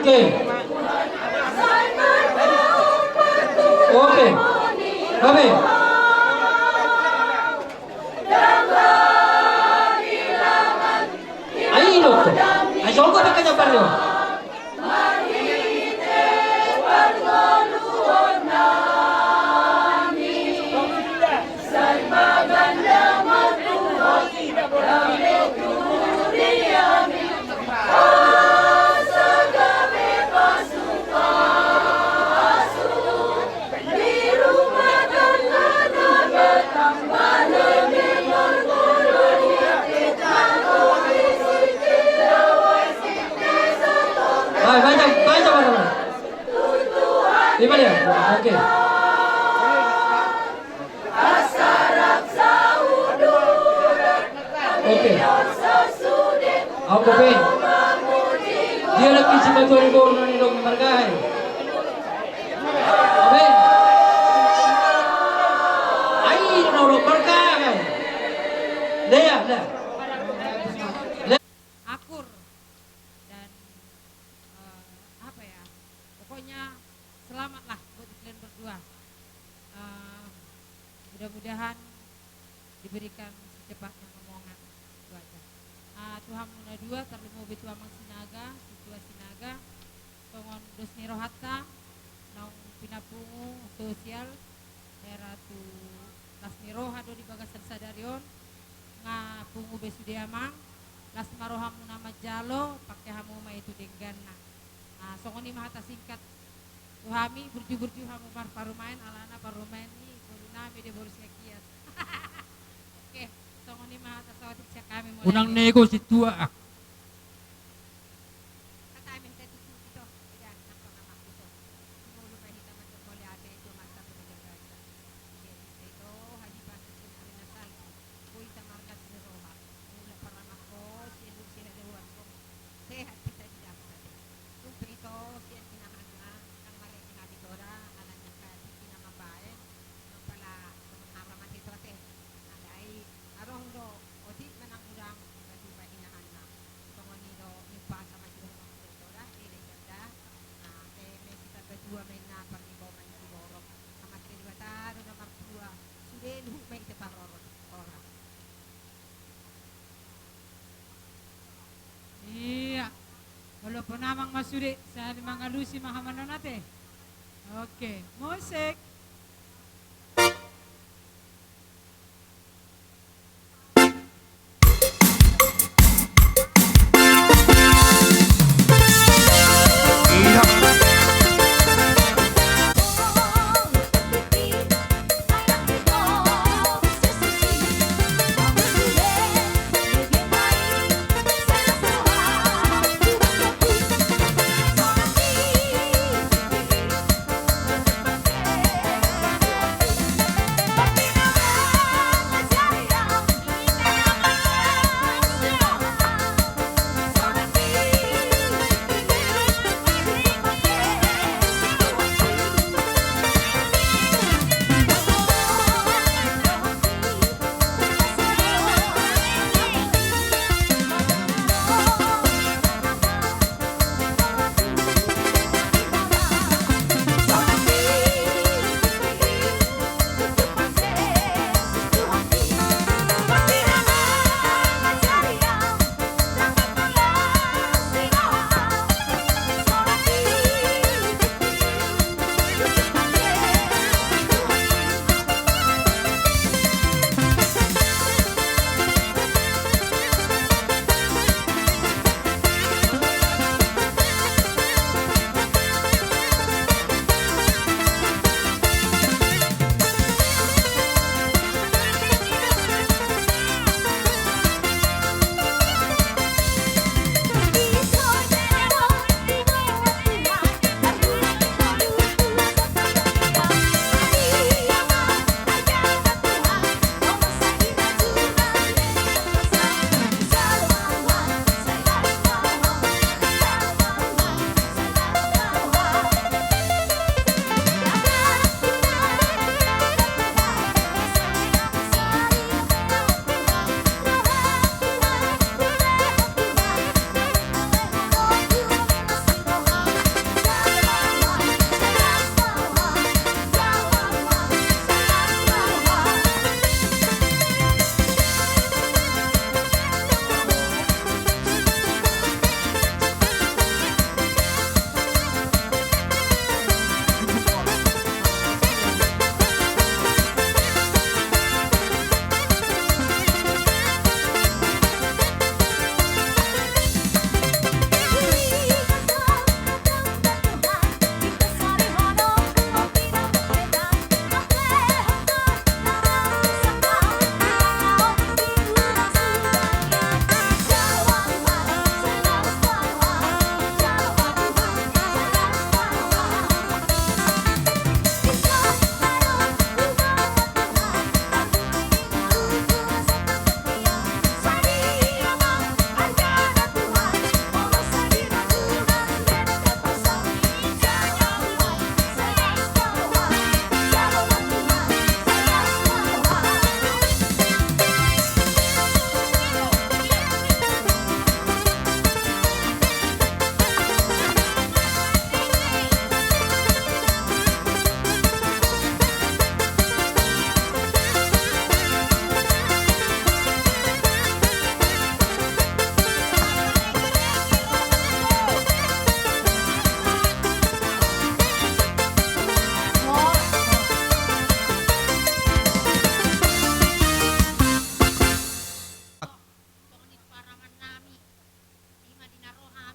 Oke. Oke. Kami. Ayo, ayo coba pakai jawabannya. Baca, baca mana? Di mana ya? Oke. Oke. Aku pin. Dia lagi cuma tuan gol nani dong margai. Oke. Ai nolo margai. Lea, lea. Akur dan apa ya, pokoknya selamatlah buat kalian berdua. Mudah-mudahan diberikan secepatnya ngomongan itu aja. Tuhan muna dua terlemu betua mang sinaga situa sinaga tongon dosni rohatta naung pinapungu sosial era tu lasni roha do di bagasan sadarion nga pungu besudiamang las maroham nama jalo pakai hamu ma itu denggana. Songoni mahata singkat tuhami burju hamu par parumain alana parumain ni nami de boris kiat. Oke, songoni mahata sawatik sia kami mulai. Unang nego si tua. Kata amin tetu itu tidak nampak nama itu. Mulu pa hita macam boleh ate itu mata penjaga. Itu haji pasir sinari nasal. Kui tamarkat ni roha. Mula para mako silu sila dewan ko. Sehat kita di dapat. Tumpe ito siya kinahangna ang mali kinabitora alam niya ka kinamabayan. Nung pala haraman ito ate. Alay arong do odit manang urang kasi pa hinahangna. Tungoni do yung pasa masih ng doktora dili ganda. May kita berdua may na pangibaw man siguro. Amat kiniwataro na martua. Sudin may itaparoro. Ora. Iya. Walaupun namang masuri sa mga lusi mahamano natin. Okay. Musik. Thank you.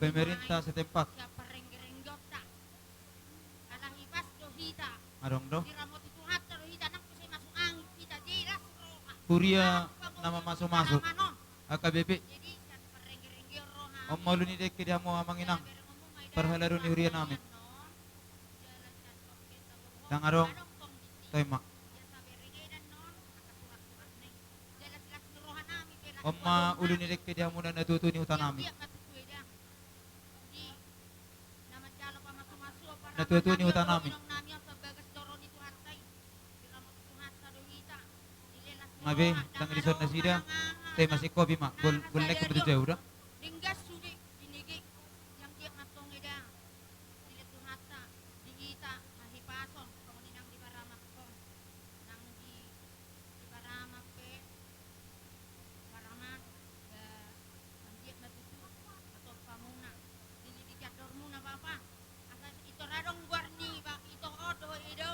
pemerintah setempat. Siapa renggerenggot tak? Alah ibas dohita. Arong do. Diramot itu hatta dohita nak kusay masuk angin kita jelas roha. Kuria nama masuk-masuk. AKBP. Jadi siapa renggerenggot roha. Om malu ni dek dia mau amang inang. Perhalaru ni huria namin. Tang arong. Toy mak. Om ma ulu ni dek dia muna natutu ni utan namin. Natutu ni utan namin. Mabe, tang rison na sida. Tay masih kopi mak. Gol lek betul jauh dah. Linggas sudah dinigi yang dia matong eda. Dili tuhata digita mahipason kamunin ang di baramak ko. Nang di baramak pe. Baramak ang dia matutu atau pamuna. Dili dicator muna papa. Asal itu radong warni ba itu odo edo.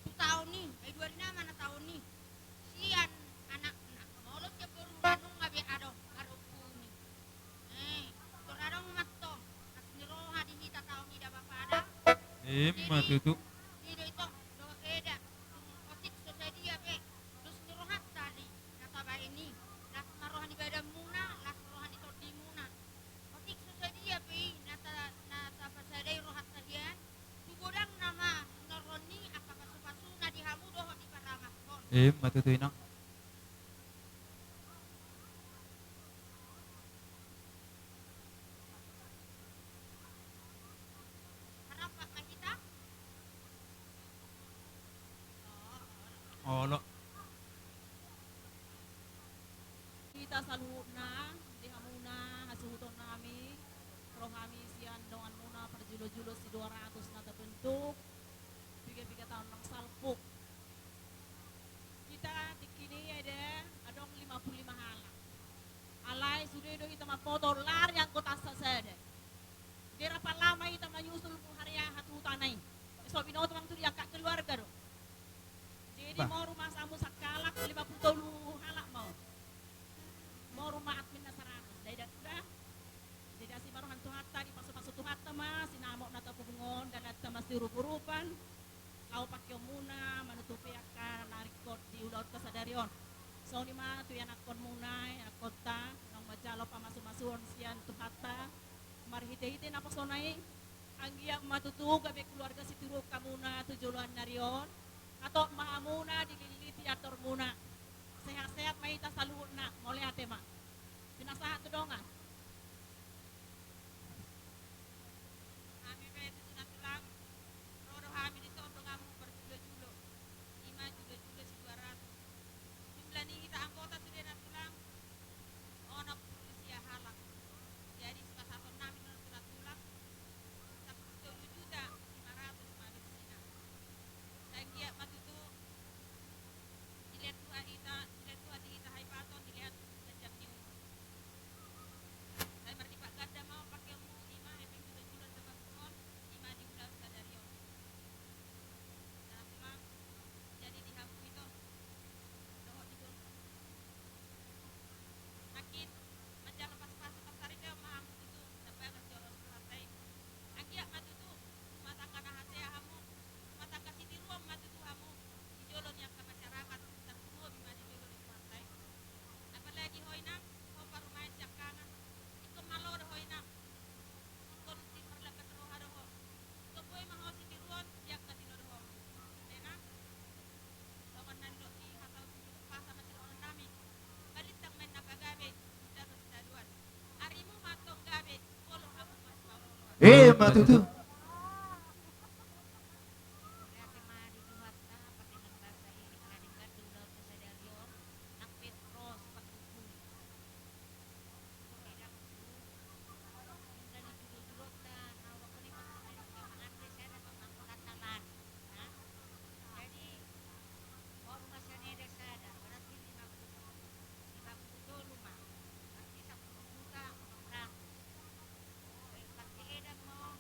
2 tahun ni, ay 2 rin naman na taon ni. Sian anak molot ya berulang ngabe ado ado kuni. Torarong matto as niroha di hita taon ni da bapada. Matutu. Dito ito do eda. Otik so sa dia pe. Terus nirohat tadi kata ba ini. Las marohan di badan muna, las rohan di todi muna. Otik so sa dia pe nata pasaday rohat tadian. Tugodang nama noroni akapasu-pasu na dihamu doho di paramak kon. Matutu inang. Harap pak kita. Olo. Kita saluna di hamuna hasuhuton nami rohami sian dongan muna perjulo-julo si 200 na terbentuk 3 tahun nang salpuk kita dikini ada adong 55 halang alai sudah do kita mapoto lar yang kota sasada dera lama kita menyusul hariya hatu tanai so binoto mang tu diangkat keluarga do jadi Bah. mau rumah samu sakalak 50 halak mau rumah admin nasaranas daidak sudah daidak si maruhan tuhata di pasuk-pasuk tuhata mas sinamok na tapubungon dan at mas dirup-urupan lau pakyo muna manutupi akan narikot di ulot kasadarion so ni ma tu yan akon muna akota nang majalo pa masuk-masuon siyan tuhata marhite-hite na pasonay ang iya matutu gabi keluarga si turuk kamuna tujuluan narion atau mahamuna dililiti ator muna sehat-sehat maita saluhut na mole ate ma pinasahat to dongan kami pe itu natulang rodo kami di soto ngamu berjulo-julo 5 julo-julo si 200 jumlah ni kita anggota sudah natulang ono polisi ya halak jadi satu nami natulang 10 juta 500 manusia saya kia matutu dilihat tua kita dilihat tua di kita hai paton dilihat sejak ni saya merdi pak gada mau pakai mu 5 efek jual depan pohon 5 di udah sadario dalam pulang jadi di kampung itu doh di gun makin menjalan pas-pas pasar itu mah itu sampai ke joros partai akia matutu rumah tangga nahase hamu rumah tangga siti ruam matutu hamu di jolon yang ke masyarakat terkumpul di mana jolon di partai apalagi hoinang hopa rumah cakanan itu malo do hoinang kon si perlakat roha do so boy maho siti ruam yak ka tino do dena lawan nan do di hatau pasa masih orang nami balit tak main nagagabe dapat daduan arimu matong gabe polo hamu mas bawo Matutu. Berarti mah di Juhata pakai bahasa ini kadang udah kesadarion nak petros pakukui. Tidak dan itu dulu dan awak ini masih kemangan saya dapat pengetahuan. Nah, jadi mau rumah sana ada sada berarti 50 rumah. Berarti 10 juta orang. Pasti ada mau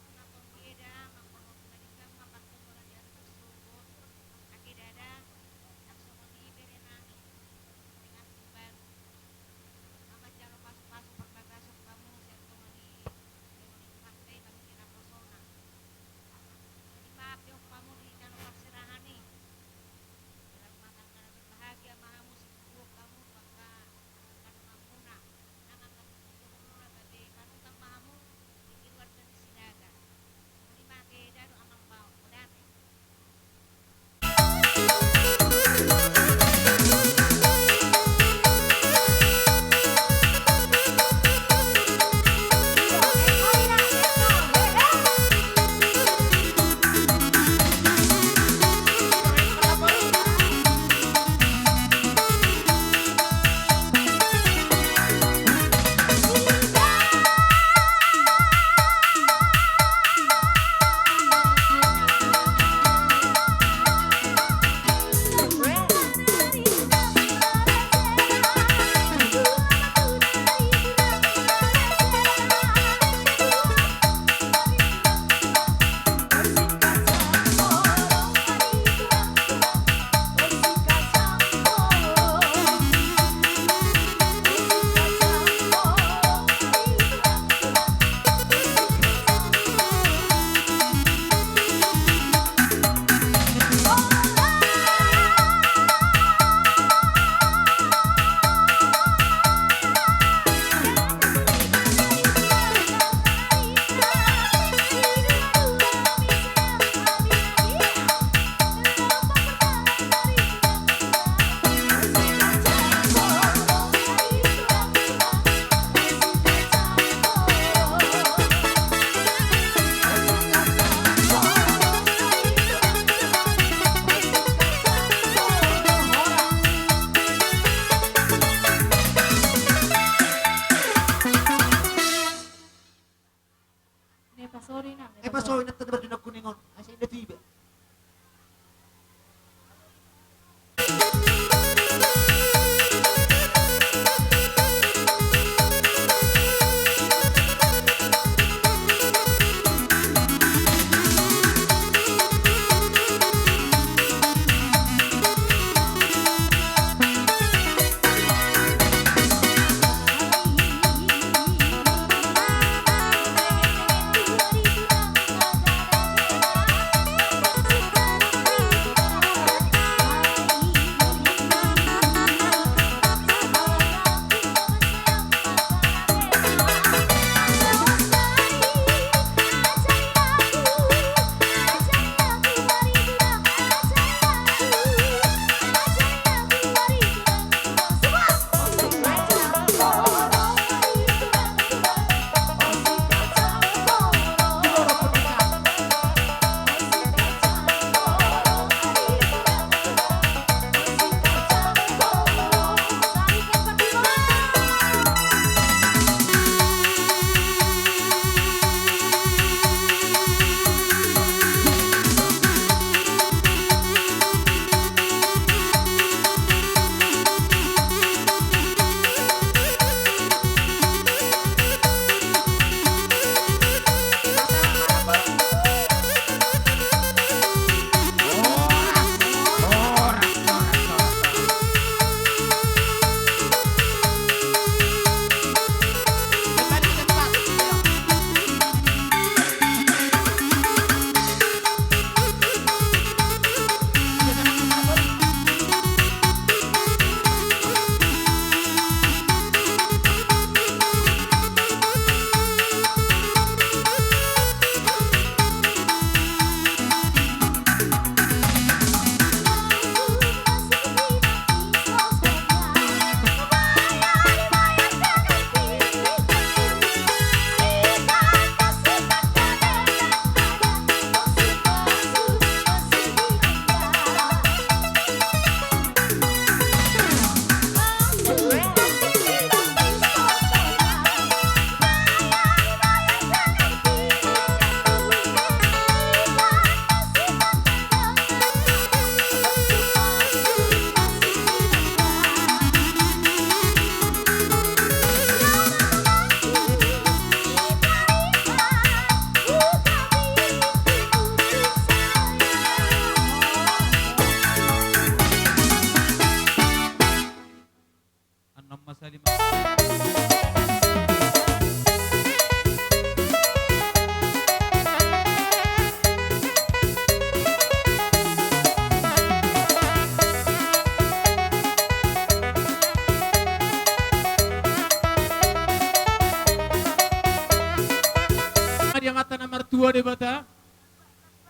tua de bata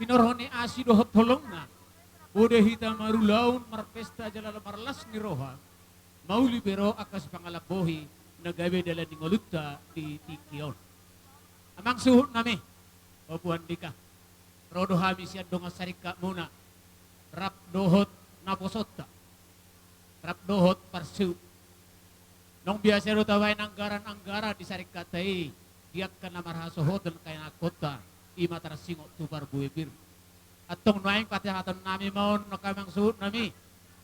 pinorhone asi dohot tolongna ode hita marulaun marpesta jalala marlas ni roha mauli bero akas pangalabohi nagabe dala di ngolutta di tikion amang suhut nami opuan dika rodo hami siya donga sarika muna rap dohot naposotta rap dohot parsu nong biasa ro tawain anggaran di sarikatai diak kana marhasohot dan kaya kota ima tarasingo tubar buebir atong noaing patihatan nami maun nakamang suhut nami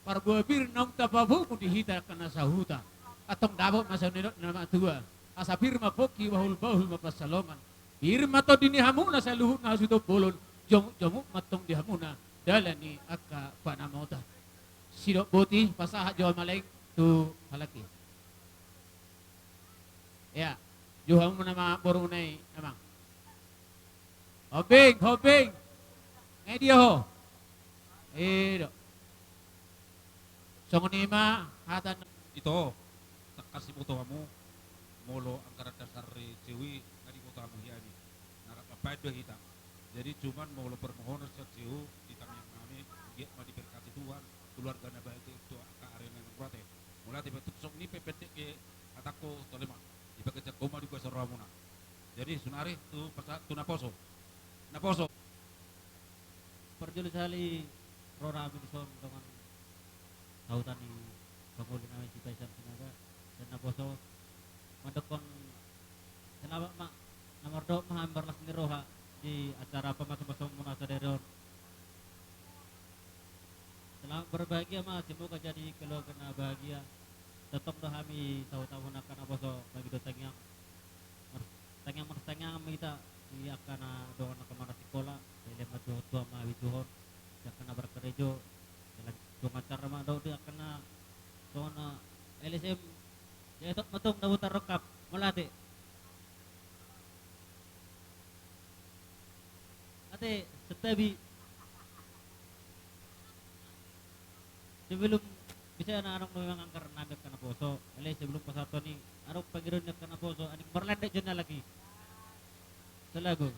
par buebir nong tababu kung dihita kana sahuta atong dabot masanidot nama tua asa firma poki wahul bahul mapasaloman firma to dini hamuna sa luhut na suto bolon jong matong di hamuna dalani akka panamota sidok boti pasahat jawa malaik tu halaki ya juhang mo nama borunay namang hobing ngay dia ho do songonima hatan ito kasih foto kamu molo anggaran dasar cewi ngadi foto kamu ya ini nakapapado kita jadi cuman molo permohonan sa cewi kita yang kami dia mau diberkati Tuhan keluarga na baik itu ke arena ng kurate mula tiba tuksok ni PPT ke atako tolema ibaga koma di kuasa ramuna jadi sunari tu pasat tu naposo perjuli sali Rora Minson dengan tautan di Pangulo namin si Paisan Sinaga dan naposo mandekon selamat mak nomor 2 mahambarlas ni Roha di acara pemasok-masok muna sa deron. Selamat berbahagia mas, semoga jadi keluarga na bahagia. Tetap dah kami tahu-tahu nak kana boso bagi do tangyang kita iya kana do na kamana sekolah dele matu tua ma wijuhon ya kana berkerejo dalam tungacar ma do dia kana do na LSM ya tok matong na utar rekap malate ate setabi sebelum bisa anak memang angker naga kana poso ale sebelum pasato ni arok pagiron na kana poso aning berlanda dyan na lagi salago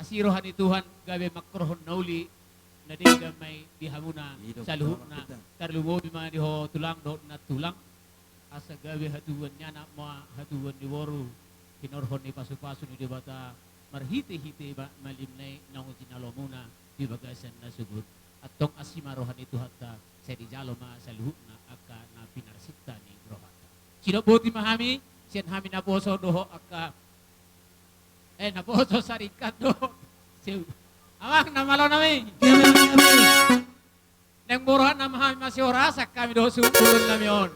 asirohan Tuhan gabe makrohon nauli na di gamay dihamuna sa luhuna tarlubo bima diho tulang do na tulang asa gabe hatuan nya na mga hatuan di woro kinorhon ni pasu-pasu ni dibata marhite-hite ba malimnay nang sinalomuna di bagasan na sugod at tong asimarohan ito hatta sa di jaloma sa luhuna aka na pinarsita ni rohata sinabuti mahami siyan hami na poso doho aka naposo sa rikat do amang namalo nami nang buruhan na mahami masiorasak kami do sumulun nami on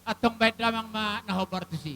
at tong bait damang nahobartusi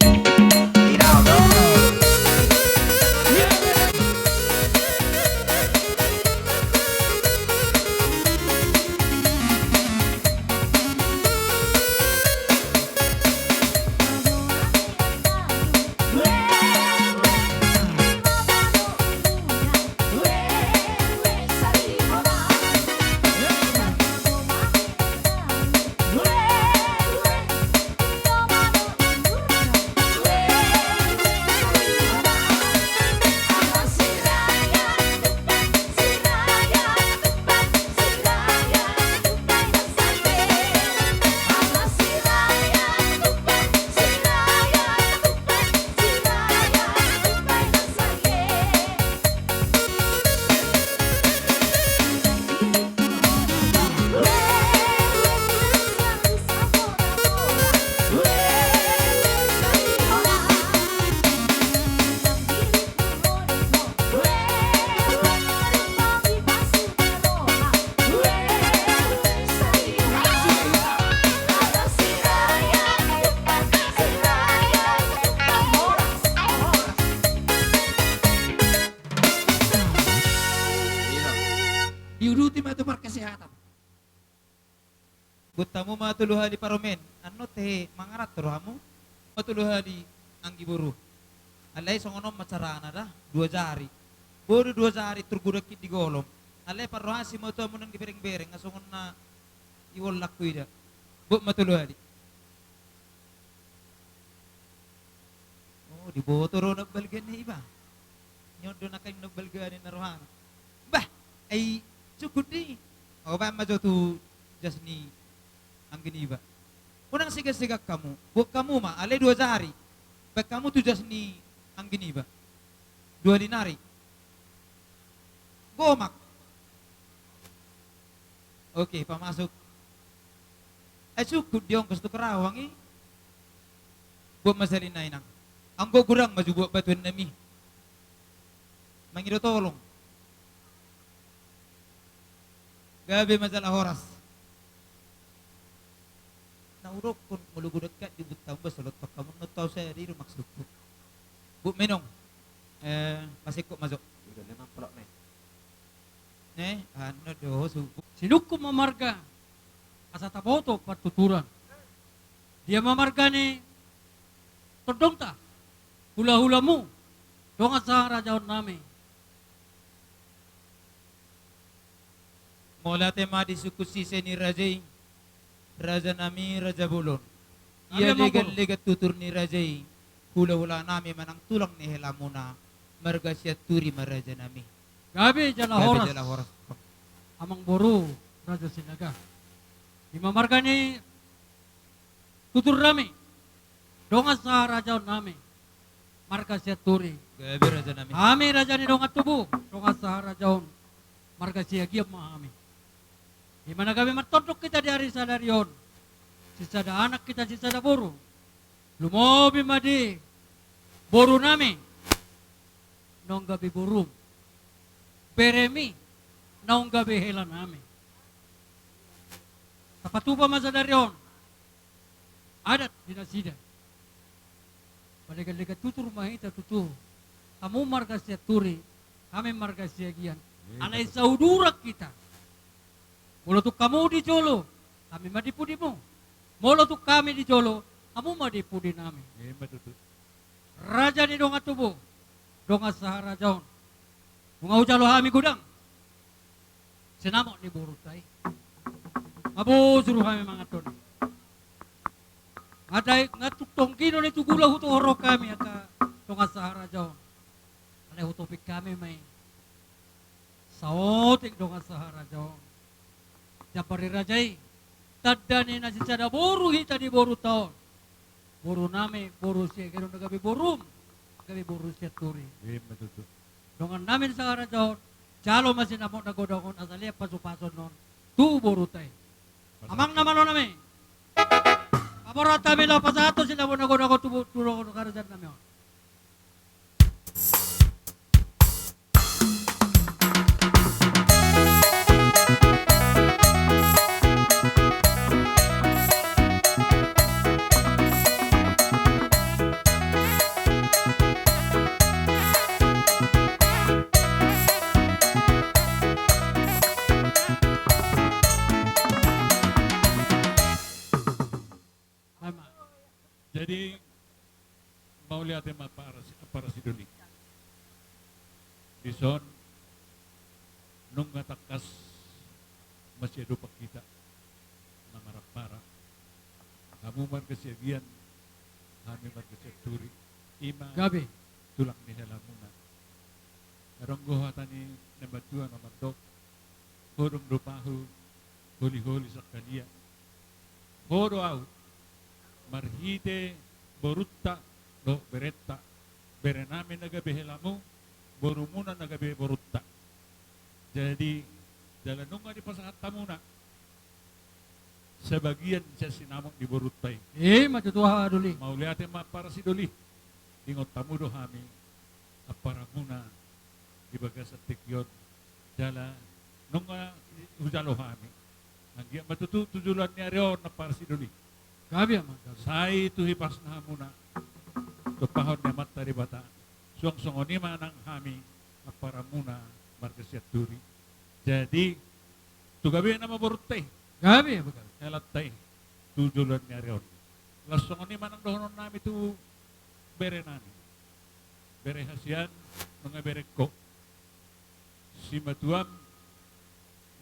Diuruti matumar kesehatan. Gutamu matuluhali paromen. Ano te mangarat rohamu? Matuluhali ang giburu. Alay songonom macarana dah 2 jari. Bodo 2 jari turgudakit di golom. Alay parrohasi mo to mo nang dibereng-bereng asongon na iwolak ko ida. Bu matuluhali. Oh, di botoro nagbalgan na iba. Nyondo na kayong nagbalgan na rohan. Bah, ay cukup ni. O ba majo tu jasni ang giniba. Unang sigag-sigag kamu, buat kamu ma, alay 2 jari. Bak kamu tu jasni ang giniba. 2 dinari. Gomak. Oke, pamasok. Ay cukup diong gusto karawang eh. Buat masalin na inang. Ang gugurang majubuat batuan nami. Mangido tolong. Gabi masalah horas. Naurok kung mulugudat ka, di butang ba, salot pa kamu nataw sa diri maksud ko. Bu menong, masik ko masuk. Udah lemang pelok nih. Nih, ano do subu. Sinuko mamarga asa taboto patuturan. Dia mamarga ni todong ta. Hula-hula mo. Dong at sa rajaon namin. Mola tema disukusi seni rajai. Raja nami Raja Bulon. Ia legat tutur ni rajai. Hula-hula nami manang tulang ni helamuna. Marga siya turi maraja nami. Gabi jala horas. horas. Amang boru Raja Sinaga. Imamarga ni tutur rami. Dongas sa rajaon nami. Marga siya turi. Gabi raja nami. Ami raja ni dongat tubo. Dongas sa rajaon. Marga siya giap mahami. Di mana kami matodok kita di hari sadarion. Sisa ada anak kita, sisa ada boru. Lumobi madi. Boru nami. Nong gabi borum. Beremi. Nong gabi hela nami. Tapatupa masadarion. Adat dinasida. Balikan-likat tutur mahita tutur. Kamu marga siya turi. Kami marga siya gian. Alay saudurak kita. Mula tu kamu di Jolo, kami madipudi mo. Mula tu kami di Jolo, kamu madipudi namin. Raja ni donga tubo, donga sa rajaon. Mga ujalo hami gudang. Sinamok ni burutay. Mabusuro kami mga ton. Ngaday ngatuktong kino ni tugula huto horo kami aka donga sa rajaon. Alay hutopik kami may Sautik dong sahara jong. Japari rajai. Tadani nasi cada boru hita di boru tahun. Boru nami, boru siya, kaya nung gabi borum. Gabi boru siya turi. Dongan namin sahara jong. Jalo masin amok nagodokon asali paso-paso non. Tu boru tay. Amang naman no nami. Paborata mi lo pasato sila mo nagodokon turo ko karajan nami. Jadi mau lihat tema para sidoli. Dison nung ngatakas masih hidup kita nangarap para. Kamu man kesiagian, kami man kesiaturi. Ima Gabi. tulang ni helamuna. Karong gohatan ni nabatuan na mandok. Hurong rupahu, huli-huli sa kanya. Horo out. Marhide borutta do beretta berename nagabehelamu borumuna nagabe borutta. Jadi dalam nunga di pasangat tamuna sebagian saya sinamok di boruttai. Matutuha duli. Mau lihat ma para sidoli ingot tamu do hami apara muna di bagas tikyon dala nunga hujalo hami. Nanggia matutu tujulan ni areo na para sidoli. Gabi amang gabi. Sai tu hipas na muna. Tupahon na mata di bata. Song-song ni manang hami para muna markasiat turi. Jadi tu gabi na maborte. Gabi amang gabi. Elatay tujulan ni arion. Lasong ni manang dohonon nami tu bere nami. Bere hasian mga bere ko. Si matuam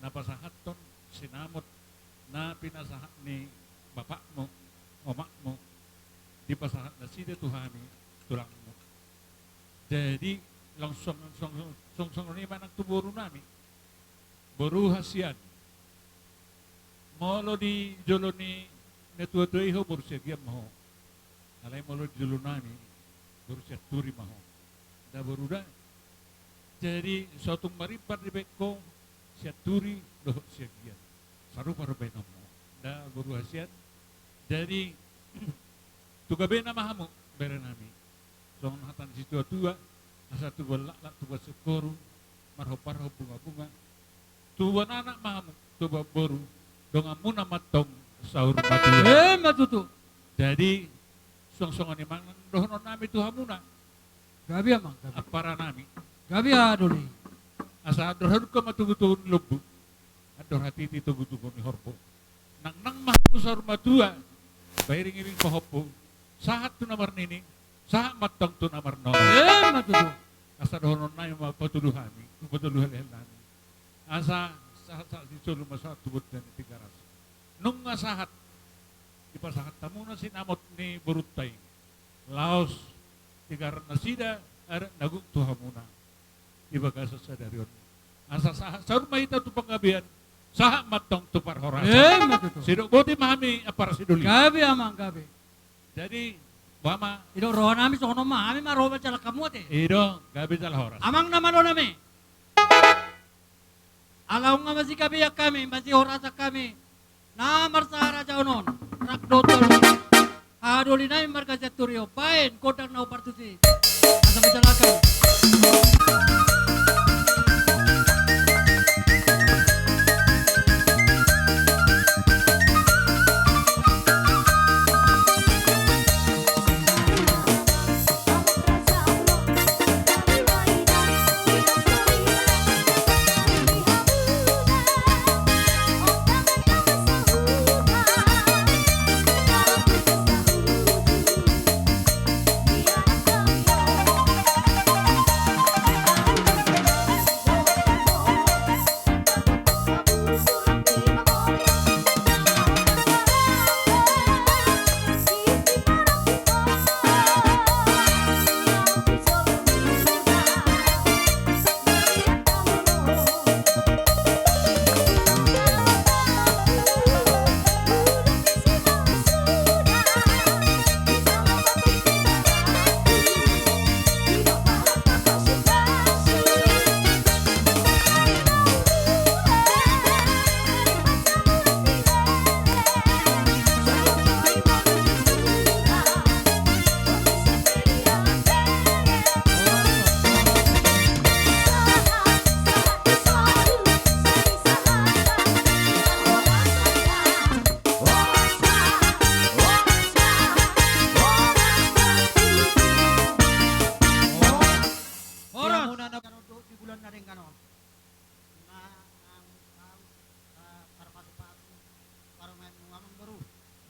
napasahaton sinamot na pinasahat ni bapak mo, omak mo, di pasahat na sida tuhami, tulang mo. Jadi, langsung ni manang tuburo nami. Boru hasian. Molo di jolo ni netua-tua iho, boru siya giam mo. Alay molo di jolo nami, boru siya turi mo. Da boru da. Jadi, suatong maripat di beko, siya turi, doh siya giam. Sarupa-rupa mo. Da boru hasian. Jadi tugabe na mahamu bere nami. So hatan si tua-tua asa tu lak tu syukuru marho-parho bunga-bunga. Tuwa anak mahamu tuba boru donga muna matong sahur matua. Matutu. Jadi song-songan ni mangan dohonon nami tuhamuna. Gabi amang gabi. Apara nami. Gabi aduli. Asa adorhan ko matugutuhon lubu. Ador hati tugutuhon ni horpo. Nang mahamu sahur matua. Bairing-iring pahopo, sahat tu namar nini, sahat matang tu namar no. Matutu. Asa dohonon na yung mga patuluhami, patuluhal nami. Asa sahat di solo masahat tubot dan tigaras. Nung nga sahat, ipasahat tamu na sinamot ni Burutay. Laos, tigaran na sida, nagug tuhamuna. Ibagasa sa daryon. Asa sahat, sa rumahita tu panggabihan, sahat matong tupar horasa. Sidok buti mahami para siduli. Gabi amang gabi. Jadi wama Ido roh nami sono mahami maroba cala kamu ate. ido gabi dal horas. Amang naman lo nami. Alaw nga masih kabiyak kami, masih horasa kami. Namar sa raja onon. Rakdotol. Aduli na yung markasya turio. Pain, kodang na upartusi. Asa macalakan.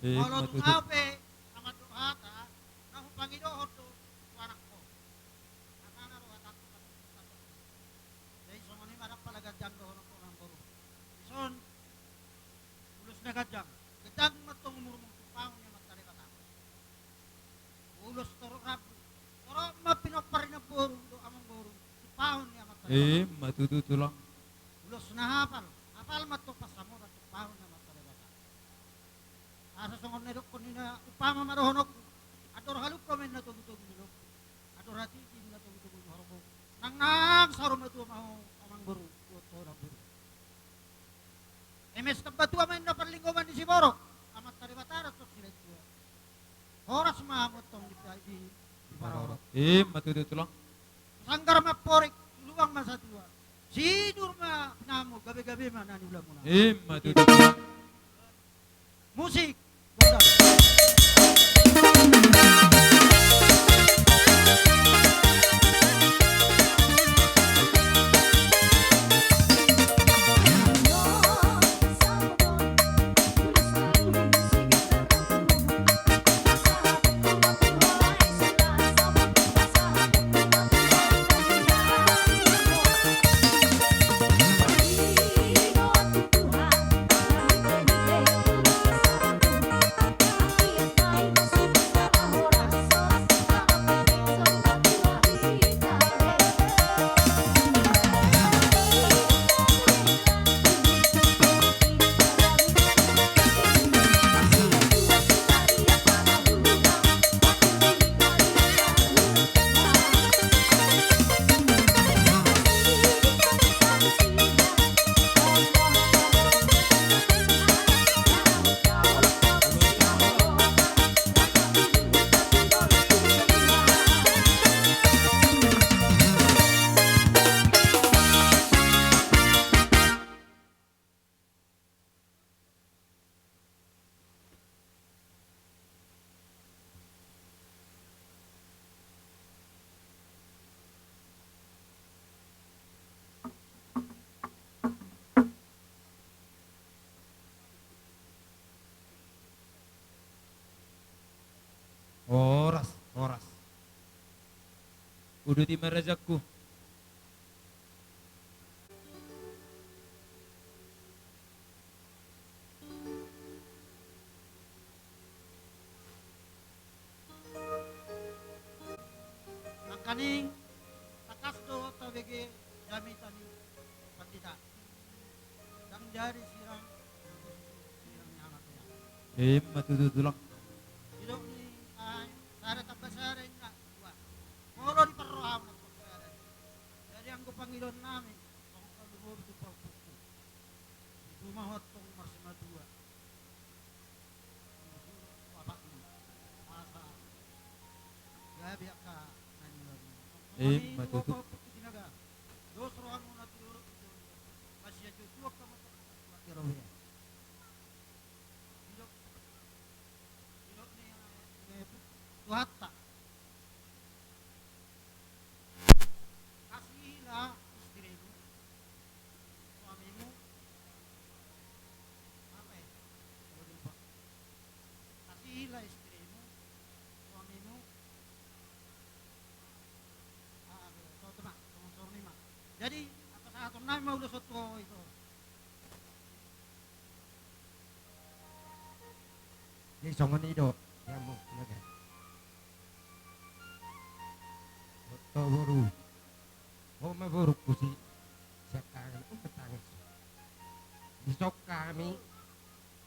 Kalau tu ngape amat tu hata, nahu Panginoon tu anak ko. Akana ro atak ko. Jadi songo ni marak pala gadyang do ko ng boro. Ison ulos na gadyang. Gadyang matong murmong tupang niya matari bata. Ulos toro rap. Toro mapinopar na boro do among boro. Tupang niya matari. Matututulang. Ulos na hapal. Hapal matupas mo at tupang niya matari bata. Asa songon na ko nina upama marohonok. Ador haluk komen na tugutog nilo. Ador hati tim na tugutog nilo horbo. Nang sarum na tu mau amang boro. Tuto na boro. MS kabatu aman na perlinggoman di Siborok. Amat tari batara tok sila tua. Horas mahamot tong di Parorok. Matututulang. Sanggar maporik luang masa tua. Sidur ma namo gabi-gabi ma nani ulam mo na. Matututulang. Musik. Gondang. Horas. Udah di merejakku. Kaning takas do tabege jamitani pandita. Dang jari sirang nyamat ya. Matututulang. Hidok ni ay sare tabasare nga dua. Moro di perroham na pagkara. Jadi ang Panginoon namin kung kalumor do pagpupo. Dumahot tong marsima dua. Bapak ni masa gabi ka matutup. Dos rohan mo na tulurot ito. Masya Joshua ka mo ito. Hilok ni Tuhata. Kasihila istri mo. Suami mo. Apa eh? Kasihila istri mo. Suami mo. Jadi apa saat namin maulusot ko ito. Di songon ido, ya mo, naga. Oto boru, maburuk kusi, sekarang ketangis. Bisok kami,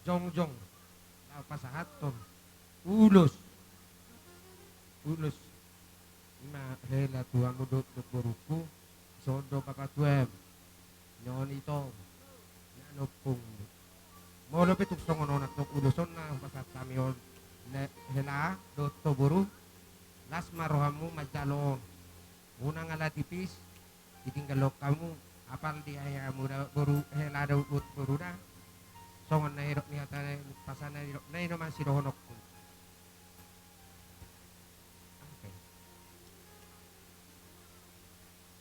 jong, pasahaton, ulus, na hela tuang udut boruku. Sondo papatuem nyon ito nanupung molo pituk songon onak tok uluson na pasat kami on hela dotto buru las marohamu majalon unang ala tipis itinggalok kamu apal di ayamu buru hela da buru da songon na irok ni atane pasana irok na ino masih rohonok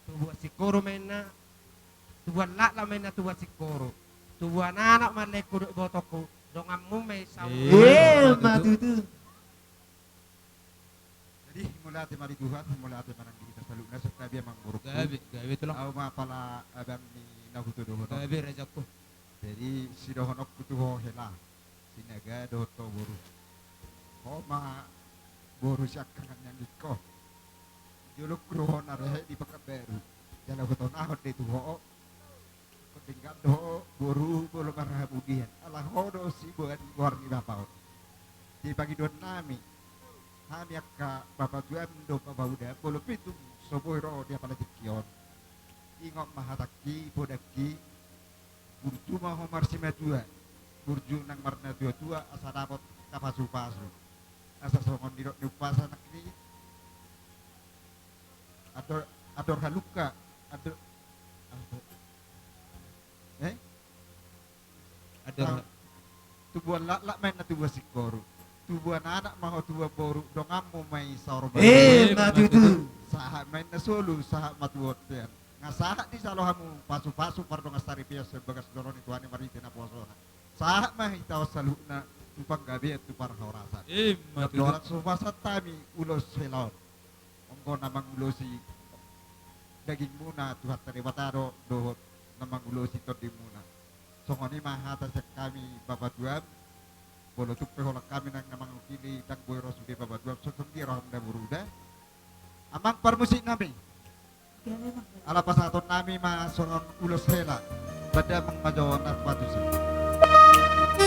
tuwa sikoro mena tuwa la mena tuwa sikoro tuwa anak malek kudu botoko dongamu may sawo. Matutu. Jadi mula ati mari Tuhan, mula ati manang kita saluna serta dia manguruk. Gabi tulang. Au ma pala abang ni nahuto dohono. Gabi rejakku. Jadi si dohonok kutuho hela. Sinaga dohoto buru. Ko ma buru siak kangan yang iko. Juluk ruhon arehe di pakaberu. Jala ko nahon de tuho. Ko tinggal do buru bolo marah budian. Ala hodo si buat warni bapau. Di pagi don nami. Kami akka bapak juam do babauda bolo pitu soboiro dia pala tikion. Ingok mahataki podaki. Burju mah homar si medua. Burju nang marna tua asa dapat kapasu-pasu. Asa songon dirok di upasa nak ni. Ador haluka, ador tubuan lak main na tubuan sikoru. Tubuan anak maho tubuan boru dongamu may sorba. Matutu. Saha main na solo saha matuot yan. Nga saha di salohamu pasu-pasu pardo nga staripia sebagas doron itu ani mariti na puasona. Saha mah itaw saluna tupang gabi at tupang haurasan. Matutu. Dorat sumasa tami ulos helon. Ongko namang ulosi daging muna tuhat tariwataro dohot namang ulosi todi muna. Songoni mahata sa kami babaduam. Bolo tupe holak kami nang namang ukili dang boyro sude babaduam. Sotong di roham na buruda. Amang parmusik nami. Ala pasaton nami masongon ulos hela. Bada mang majawan at patusi. Rahasia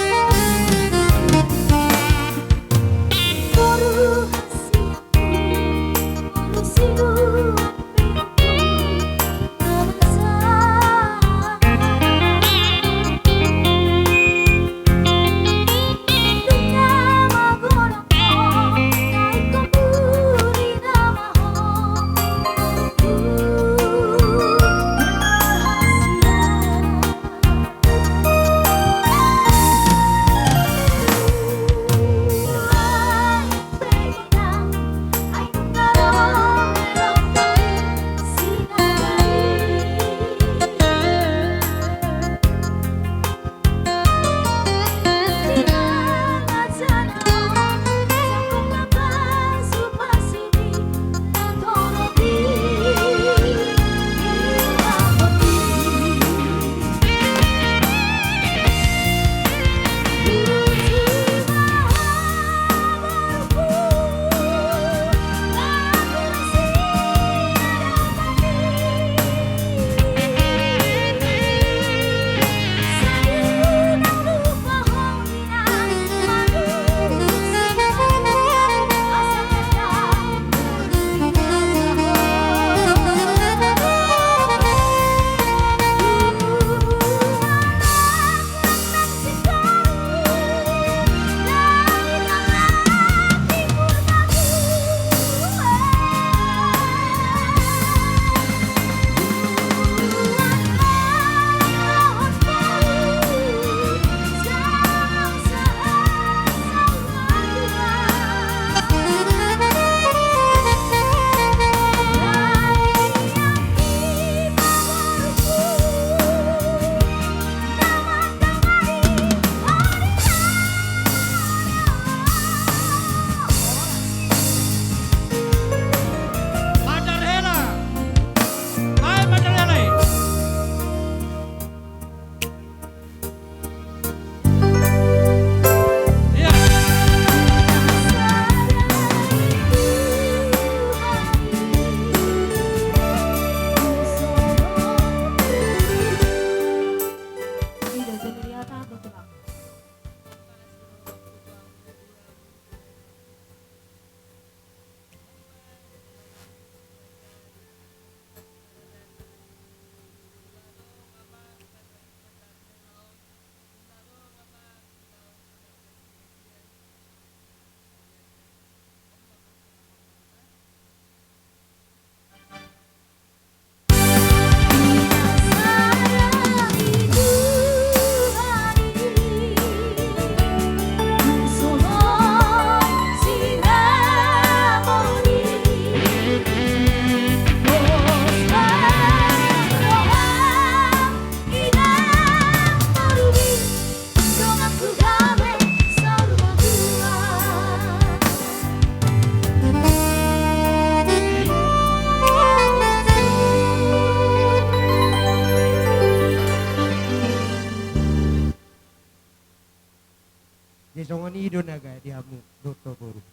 isong anido na ga di hamu doto boru.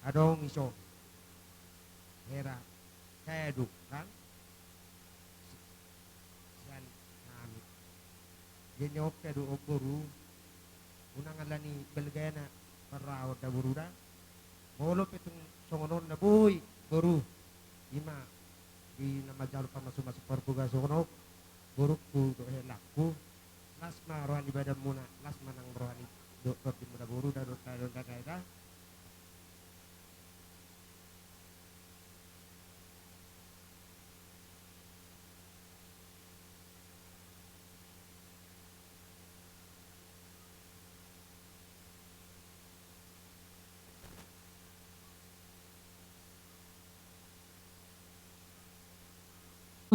Adong isong. Hera kaya kan. Sian nami. Genyok kaya do boru. Unang alani belgana parawat da boru da. Molo pitong songonon na buhay boru. Ima di nama jalur masuk perbuga songono. Burukku do helakku. Lasma rohani badan muna. Lasma nang rohani dokter di muda boru da dokter kaya.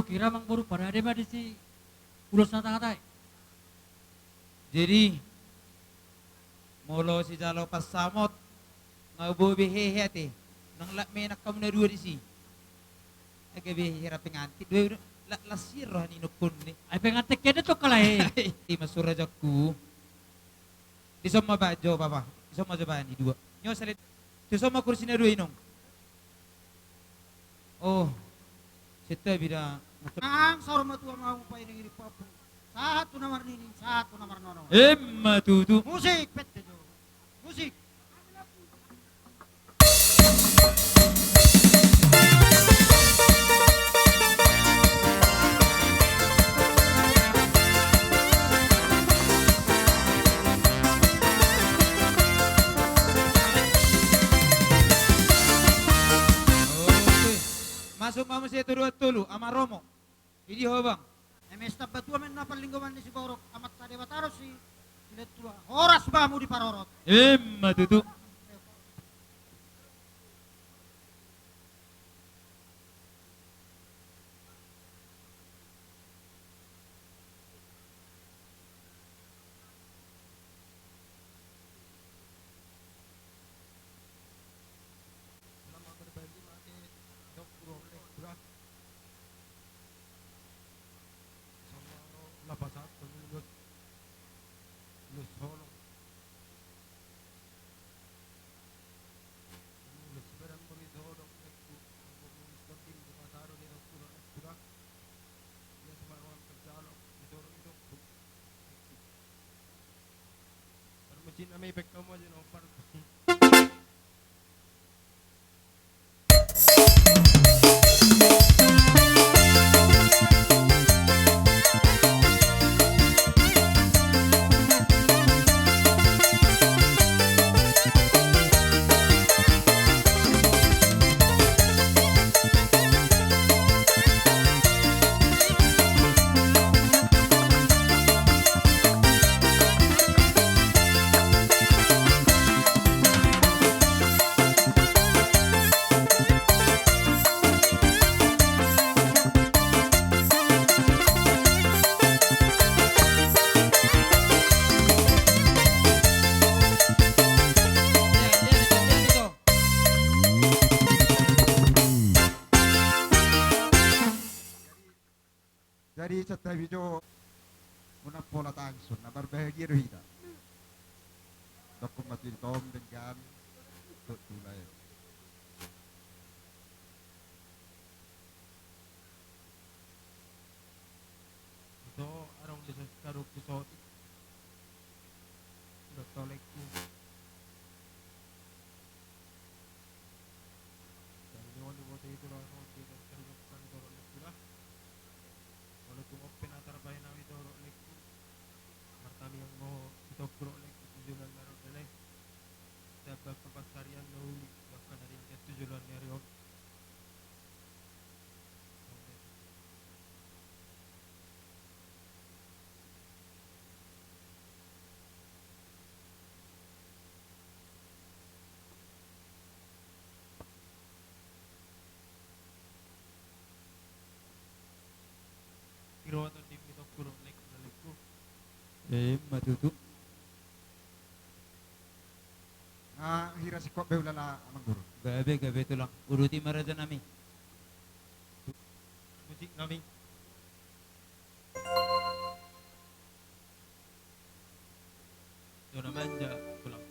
Kira mang baru pada ada mah di si ulos na tangatay. Jadi molo si jalo pas samot ngabo behehe te nang lak menak kamu na dua di si. Aga behehe ra penganti dua lasir rohani nukun ni. Ay pengantik kena to kalay. Di masura jakku. Di soma bajo papa. Di soma jabani dua. Nyo salit. Di soma kursi na dua inong. Oh. Sita bida. Ang sorma tua mau pa ini papu. Satu nomor ini, satu nomor nono. Emma tutu. Musik pette jo. Musik. Masuk mamu saya turu tulu ama Romo. Ini ho bang. Emesta batua men napal linggoman ni si Borok amat tade bataro si tua. Horas bamu di parorot. Emma tutu. Cina may epekto mo dyan, Opar. Jadi setelah itu una pola tangsun na berbahagia kita. Dokter mati tom dengan tulay. Ito arong lisas karuk kisot. Dokter lekku. Jadi wali wali itu lah nanti dan kerja kantor lekku lah. Kalau cuma penatar bayi nawi doro lekku. Martani yang mau kita kurang lekku tujuan naruh delay. Sebab kepasarian nauli bahkan dari tujuan naruh. Kiro atau di kita kurang lekku. Matutu. Nah, hira si kok beulala amang guru. Gabe tulang. Uruti maraja nami. Musik nami. Dona manja tulang.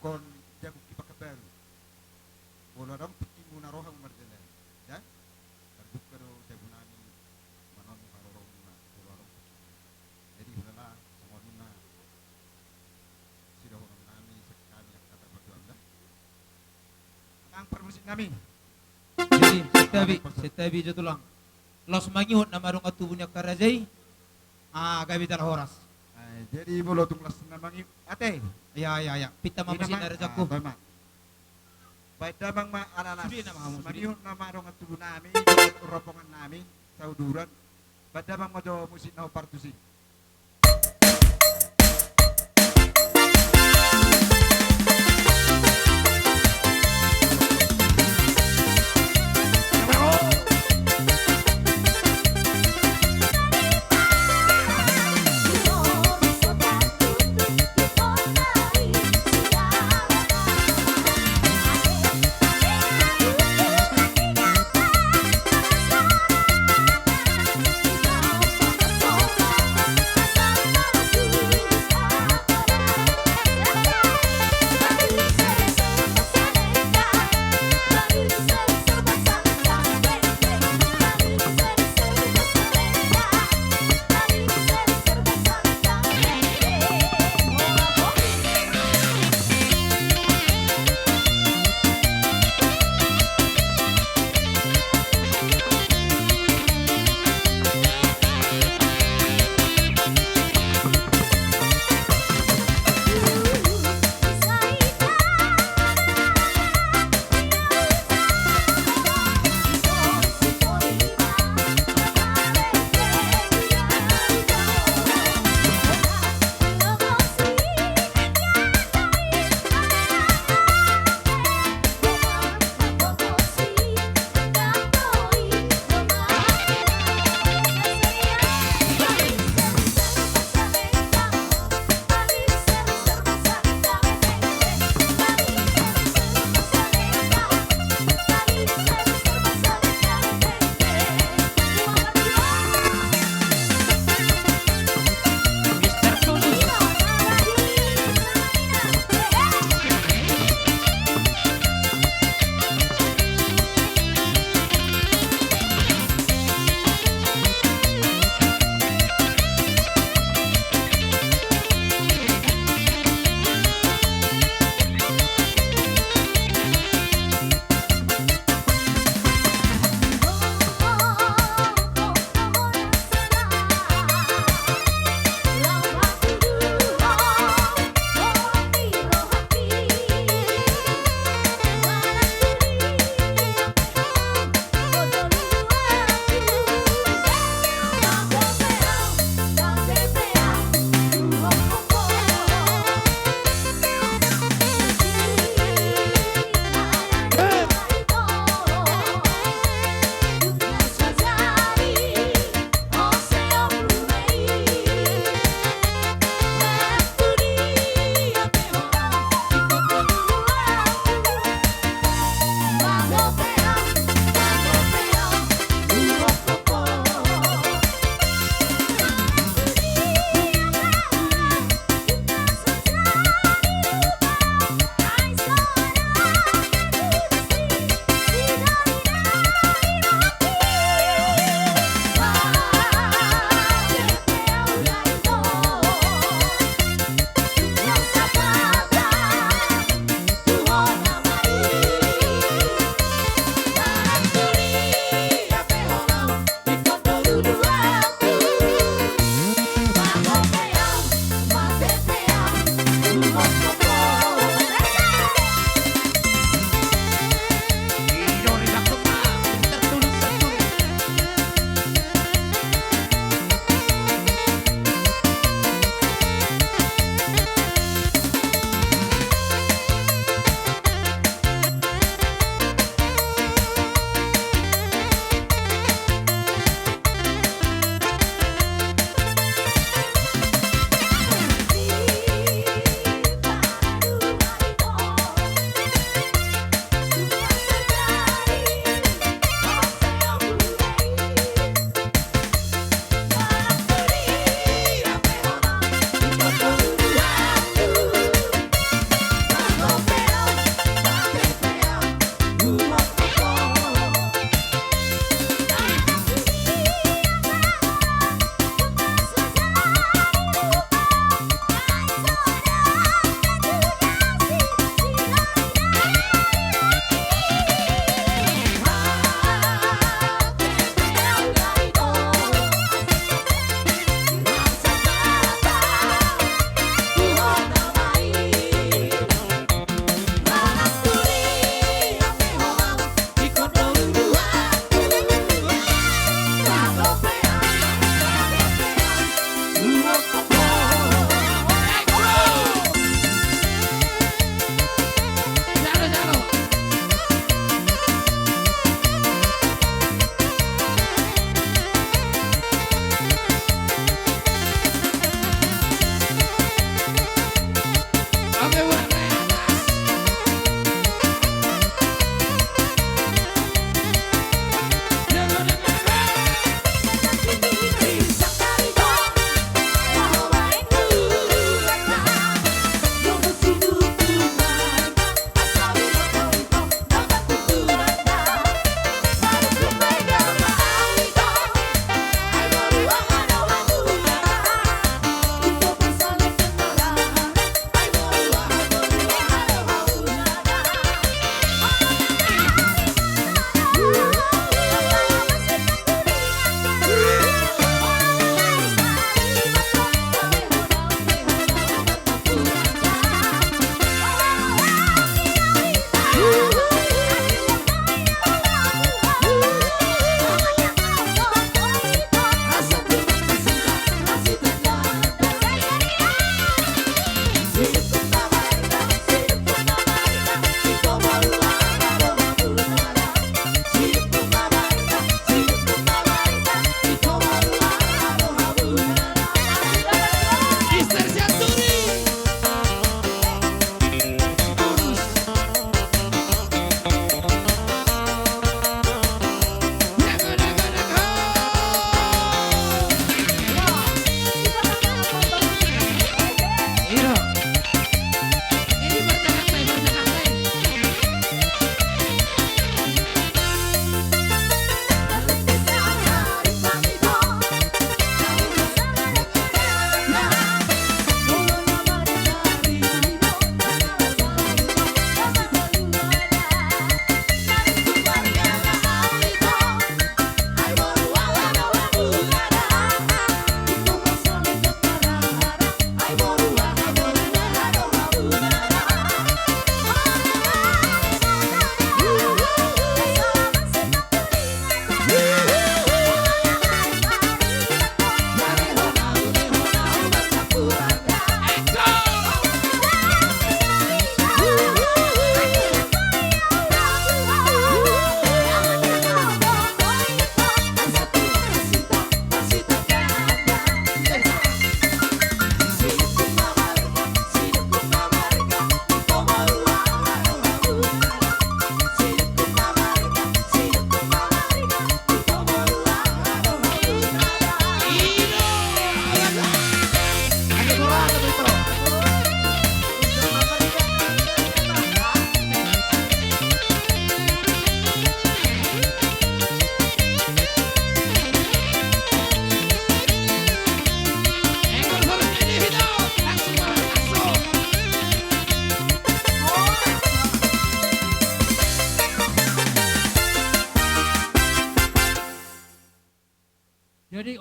kon jago ki pakabaru bola dong pikimu na rohang marjala ya terbuka do jago nani manon karorong na kurang jadi udahlah semua lima sido orang nami sekali yang kata berdua dah ang permusik nami Jadi setabi jo tulang los mangihut na marong atubunya karajay gabi tal horas jadi bolo tung las namangi ate ya pita mamasin na rajaku baik damang ma alalas Sudi na mga musudi. manihon na marong at tubo nami ropongan nami sa uduran baik damang mo do musik na partusi Thank you.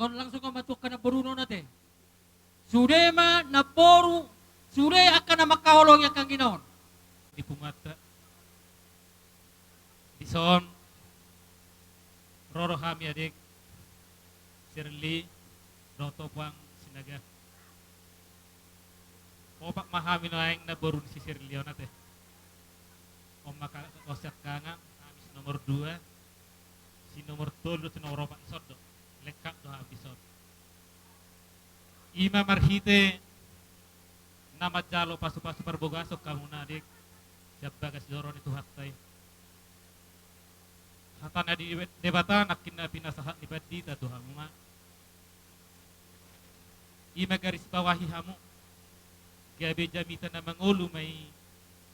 on langsung kau matuk kana boruno nate. Sudema na boru, sude akan na makaholong yang kang ginaon. Di pumata. Di son. Roro hami adik. Sirli. Roto puang sinaga. Opak mahami no aing na boru si Sirli nate. Om maka osyak kangang. Habis nomor 2. Si nomor 3 si nomor 4 sodo. Lengkap do habis sodo. Ima marhite nama jalo pasu-pasu perbogasok kamu nadik siapa kasih doron itu hatai hatana di debata nakin na pinasahat ni badita tuh hamu ima garis bawahi hamu gabe jamita na mangulu may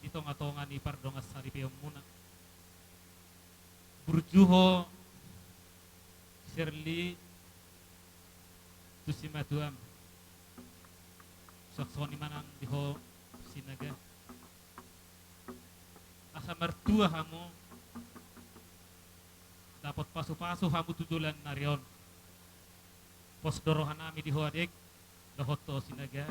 ditonga-tonga ni pardongas sari peyong muna burjuho Sirli tusimatuam saksoni manang diho sinaga asa mertua hamu dapat pasu-pasu hamu tujulan narion pos dorohan nami diho adik dohoto sinaga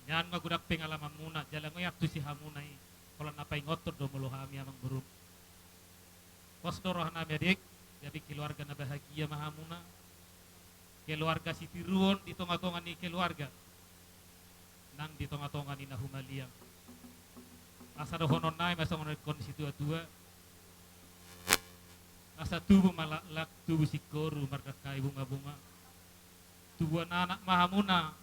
nyan magudak pengalaman muna jalan ngoyak tu si hamu nai kalau napai ngotor do mulu hami amang buruk pos dorohan nami adik jadi keluarga na bahagia mahamuna keluarga si Tiruon di tonga-tonga ni keluarga nang di tonga-tonga ni Nahumaliang asa dohonon nai masa ngono konstitua asa tubuh malak tubuh sikoru mardakai bunga-bunga tubuh anak mahamuna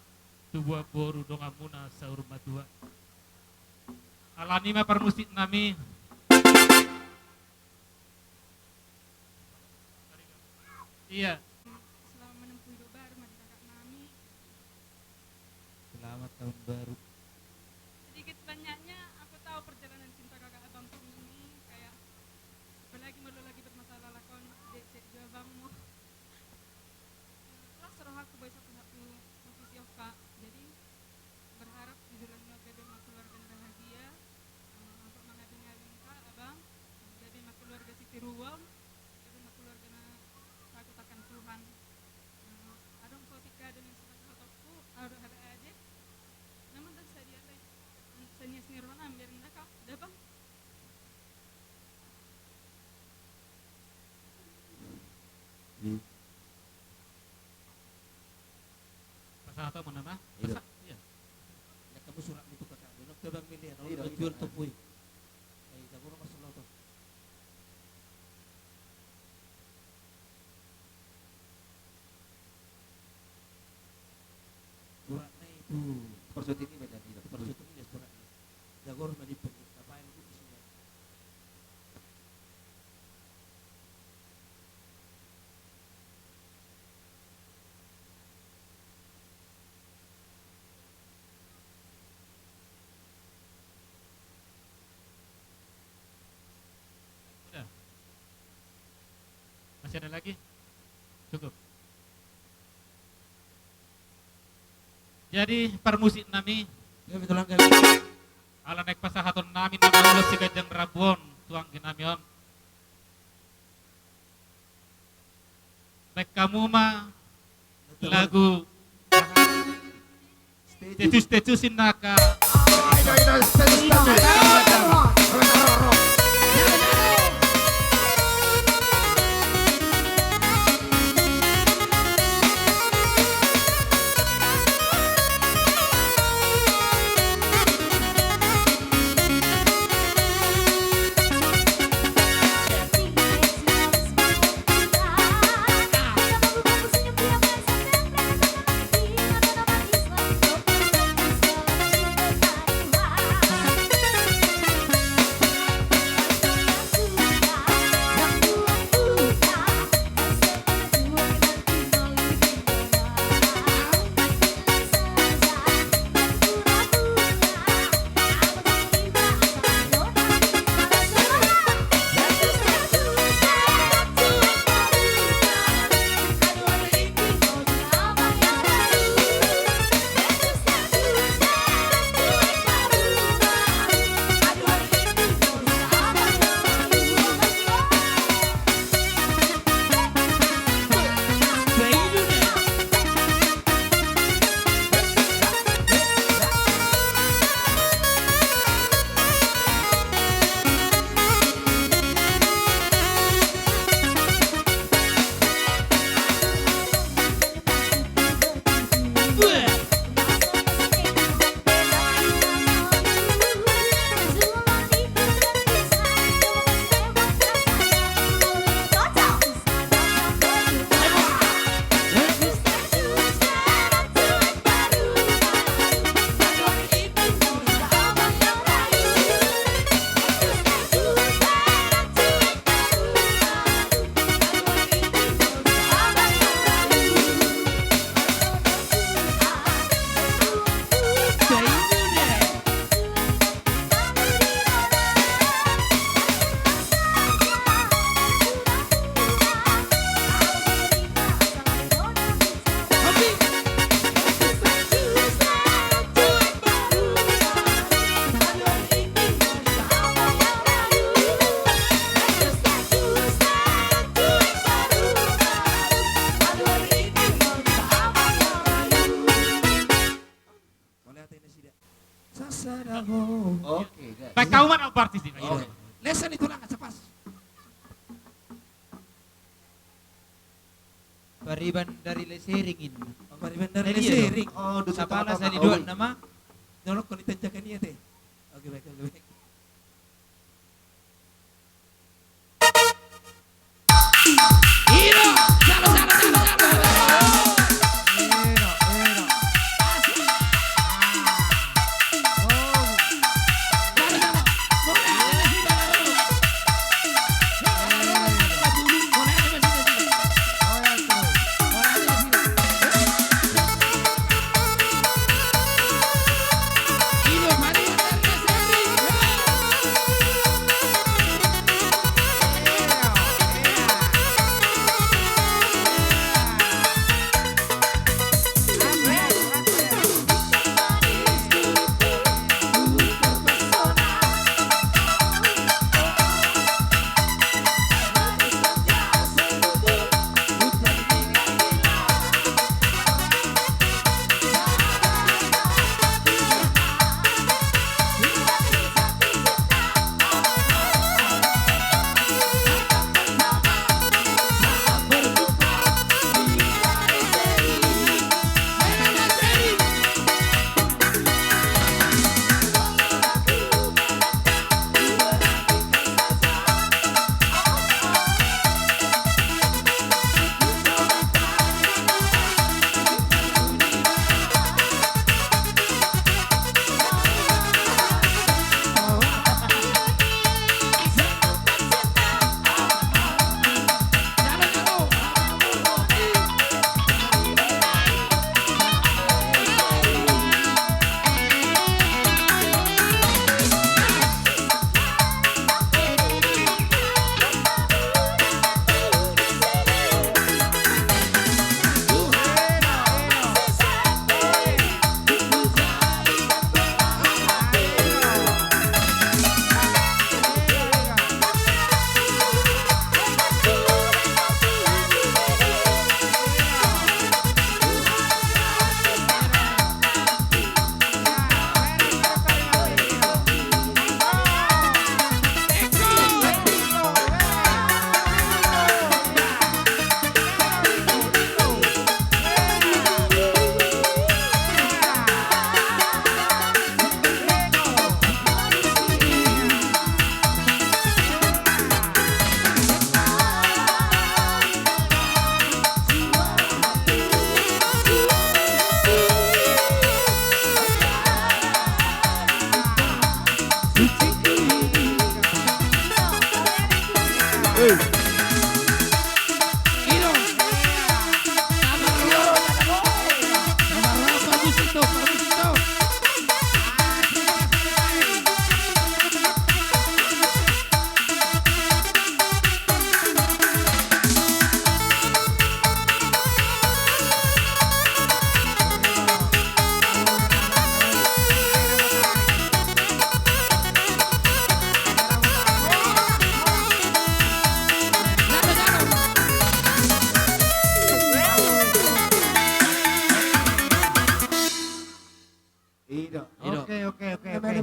tubuh boru dongamuna saur matua alani ma permusik nami iya. Selamat tahun baru. Sedikit banyaknya aku tahu perjalanan cinta kakak abangku ini kayak apalagi malu lagi bermasalah lakon dek abangmu. Lah seroh aku boy satu-satu posisi kak. Jadi berharap di bulan November mak keluarga bahagia untuk mengabing-abing kak abang. Jadi mak keluarga si Tiruang. Jadi mak keluarga takut akan Tuhan. Adong ketika dengan satu-satuku ada aja. Namun tak sadia teh senias nirwana ambil indah kak, dah bang. Pasal atau mana mah? Iya. Iya. Ya kamu surat itu kakak, benar ke bang miliar, kalau jual tepui. Kamu rumah selalu tuh. Suratnya itu persut ini beda tidak. Persut ini dia suratnya. Jagor menipun apa yang itu isinya. Udah. Masih ada lagi? Cukup. Jadi permusik nami ya betul kan ala naik pasahaton nami nama ulos si Gajang Rabuon tuang ginamion baik kamu mah lagu tetus-tetusin naka Sasadaho. Oke, guys. Baik kau mana partis ini? Oke. Lesson itu lang sa pas. Pariban dari leseringin. Pariban dari Iya lesering. dong. Oh, dosa Sapala apa-apa. sa liduan nama. Nolok ko nitanjakan niya, te. Oke, baik, baik. Hiro! Salo, salo, salo, salo! Oke.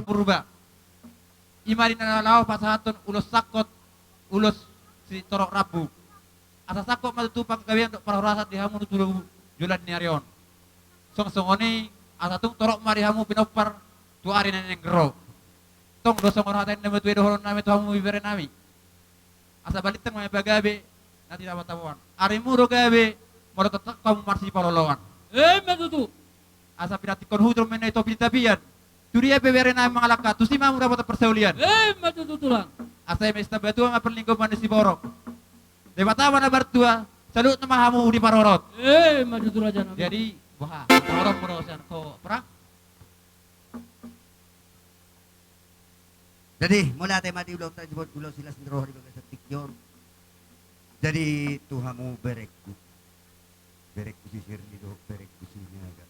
Purba. Imari na lao pasahaton ulos sakot ulos si torok rabu. Asa sakot matutupang kawian dok para rasat di hamu nutulu julan ni arion. Song-songoni asa tung torok mari hamu pinopar tu ari na nenggro. Tong do songor hatain na metu edohon nami tu hamu bibere nami. Asa balitang may bagabe na tidak matawan. Ari muro gabe moro tetak kamu marsi palolowan. Matutu. Asa pinatikon hudro menay to pintabian. Turia bebere na mga laka, tu si mamu dapat persaulian. Matututulang. Asa mes na batua nga perlingkuman ni si Borok. Debatawa na bartua, salut na mahamu di parorot. Matutulang dyan. Jadi, wah, parorot mo siya ko, pra? Jadi, mula tayo madiulaw tayo jebot ulaw sila sendroh di bagas tikyor. Jadi, tuhamu berekku. Berekku si sirni do, berekku si niaga.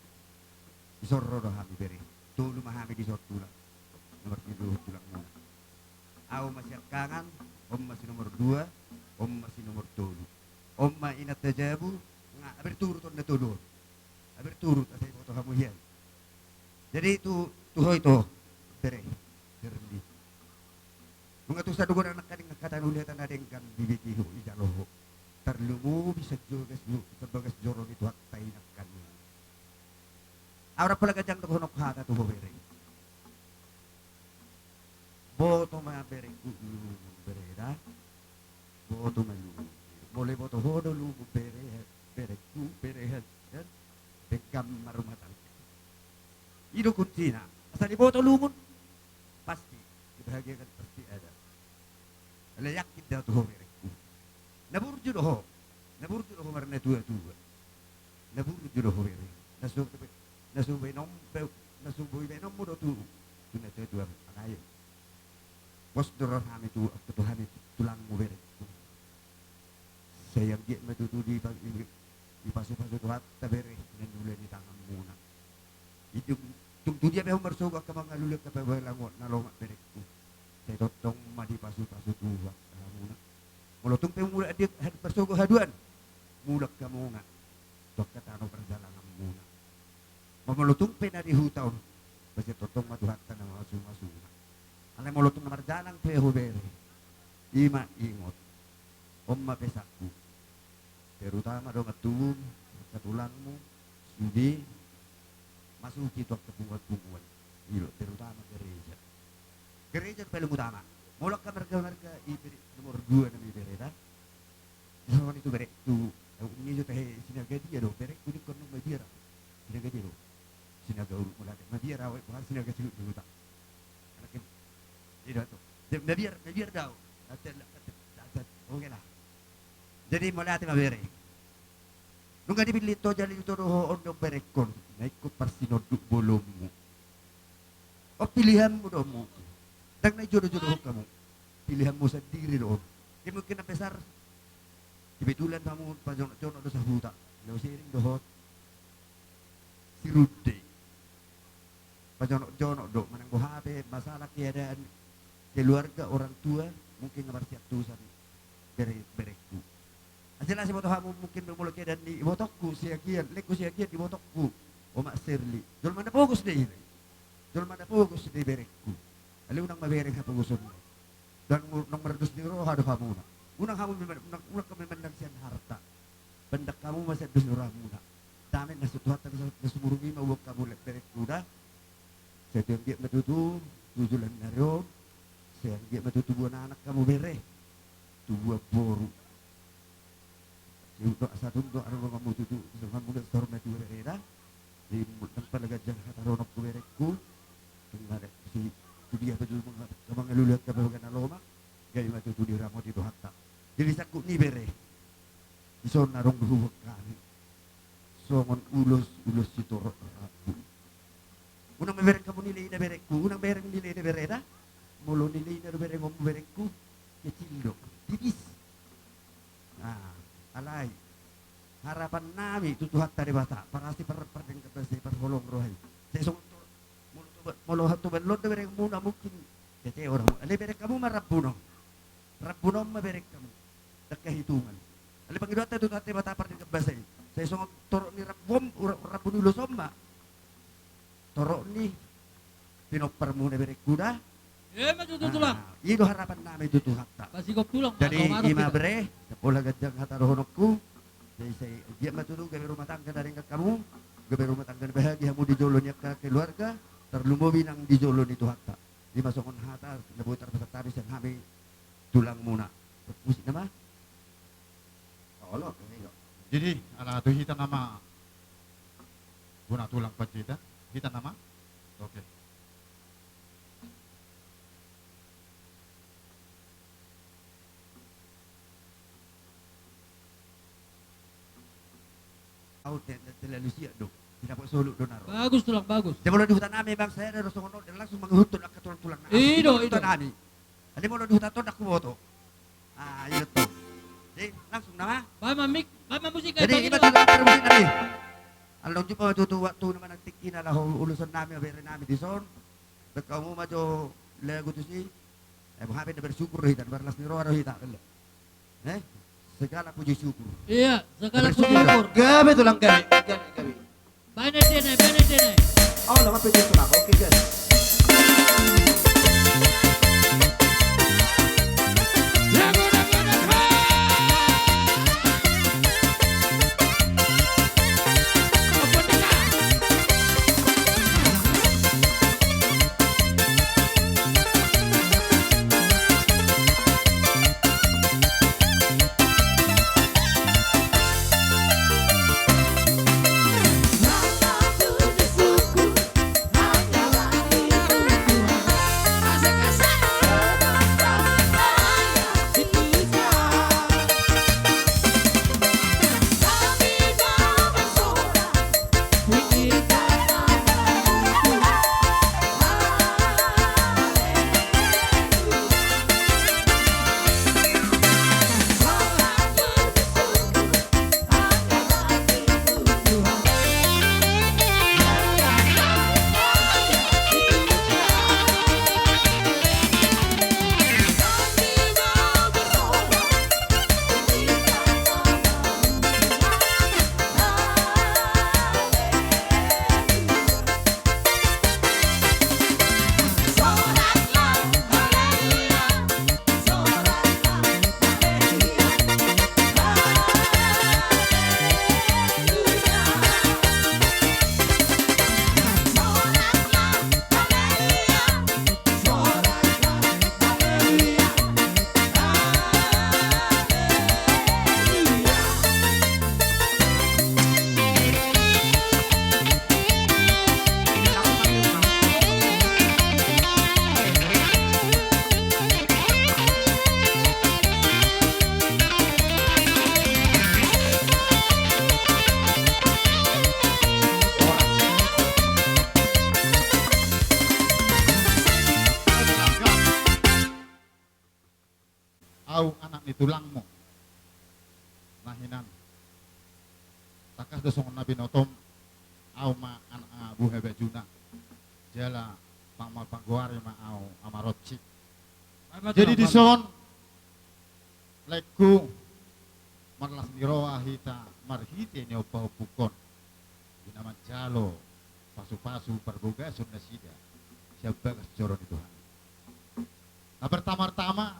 Isorro do hami berek. Tulu mahami di sort tulang. Nomor 7 tulang muna. Aku masih kangen, om masih nomor 2, om masih nomor 3. Om ma inat tajabu, berturut on natulur. Berturut asay foto kamu yan. Jadi itu Tuho ito, bere, Shirley. Mga to sa dugo na nakaling katanulitan na rin kan bibitiho, ijaloho. Tarlumo, bisag jogas, sabagas joro nito at tayo na kanina. Aura pala gadyang nakunok hata tuho bere. Boto mga bere, bere na. Boto malu. Boleh boto hodo lumu bere, bere ku, bere yan. Bekam marumatan. Ido kuntina. Asal di boto lumun, pasti. Dibahagiakan pasti ada. Layak kita tuh bereku. Naburju doho. Naburju doho marna tua-tua. Naburju doho bere. Nasubay nom mo do tu. Tuna tua angayo. Bos dorong kami tu ketuhan itu tulang mu bereku. Sayang dia metutu di pasu-pasu tuhat tabere nandulan di tangan muna. Itu tungtu dia memang bersoga ke mga lulak ke pabalangot na lomak berekku. Saya totong madi pasu-pasu tuhat muna. Mulotong pe mula dia bersoga haduan. Mulak ka muna. Tok katano perjalanan muna. Mamalutong pe na di hutaw. Basta totong matuhat ka na masuma-suma. Alay mulotong na marjalang pe hubere. Ima ingot. Omma pesakku. Terutama dong atun, katulangmu, sudi, masuk kita ke pungut-pungut. Ilo, terutama gereja. Gereja paling utama. Molok ka mereka iberi nomor 2 na ibereda. Sama itu berek tu. Ini juga sinaga dia do, berek kuning kono mabira. Sinaga dia do. Sinaga urut mulai. Mabira awak bukan sinaga silut dulu tak. Anak ini. Itu tu. Mabira dah. Oke lah. Jadi mulai hati mabere. Nung dipilih to jadi itu roh ondo berekon. Naikut parsinoduk bolommu. Oh pilihanmu domu. Dan naik jodoh-jodoh kamu. Pilihanmu sendiri doh. Ya mungkin besar. Kebetulan kamu pajono dosa huta. Lalu sering dohot. Sirude. Pajono do manang bohabe masalah keadaan keluarga orang tua mungkin ngabar siap tusan berekku. Jelas botoh kamu mungkin bermula keadaan di botokku siagian, leku siagian di botokku. Omak Shirley. Jol mana fokus deh ini. Jol mana fokus di berekku. Ali unang mabereng sa puguson mo. Dan nang merdus ni roh hado kamu na. Unang kamu unang kami mandang siyan harta. Bandak kamu masih dus roh muna. Dami na sutuhat na sumurungi mawag kamu berekku na. Sa tuyang di matutu, tujulan na ron. Sa di matutu buwan anak kamu bere. Tuwa boru. Untuk satu untuk arwah kamu tutu dengan muda storm itu bereda di tempat lagajang hataronok berekku dengan si dia betul mengelulat ke bagian aloma gaya macam tu di ramot itu hatta jadi sakut ni bere di sana rong dua kali songon ulus sitorok rabu unang berek kamu nilai ina berekku unang berek nilai ina bereda mulu nilai ina berek ngom berekku kecil dok tipis nah alay harapan nami tutuhat tadi bata parasi perperdeng kepesi perholong rohai sesong molo hatu belot de berek muna mungkin kete orang ale berek kamu marabuno maberek kamu tak kehitungan ale pangidot tu tate bata perdeng kepesi sesong torok ni rabun ulo somma torok ni pinoper muna berek kuda tulang. Itu harapan nami tutuhat tak Kasih kau tulang. jadi ima bre pola gajang hatarohonokku jadi saya dia matulog gabi rumah tangga dari kamu gabi rumah tangga bahagia mu dijolonnya ke keluarga terlumui nang dijolon itu hatta di masukon hata nabutar pasataris yang kami tulang muna musik nama Allah jadi ala tu hita nama guna tulang pacita hita nama oke. Terlalu siap dong. Tidak boleh soluk donaro. Bagus tulang bagus. Dia boleh di hutan nami bang saya ada songono dan langsung menghutun ke tulang nami. Ido. Hutan nami. Ada boleh di hutan ton aku foto. Ah iya tuh. Jadi langsung nama. Bama musik. Jadi kita tidak termusik nami. Along jumpa tutu waktu nama nanti kina lah ulusan nami abere nami di son. Kamu maju lagu tu sih. Mengapa dia bersyukur hitan berlas niro ada hitan. Segala puji syukur. Iya, segala puji syukur. Gabe tulang gabe. Bane dene. Oh, lama puji syukur. Oke, guys. au anak ni tulangmu. Nahinan. Takas dosong nabi notom au ma anak buhe bejuna. Jala pangmal pangguari ma au amarotsi. Jadi di son leku marlas niroa hita marhite ni opa opukon. Dinaman jalo pasu-pasu perboga sunna sida. Siapa kejoron itu. Nah pertama-tama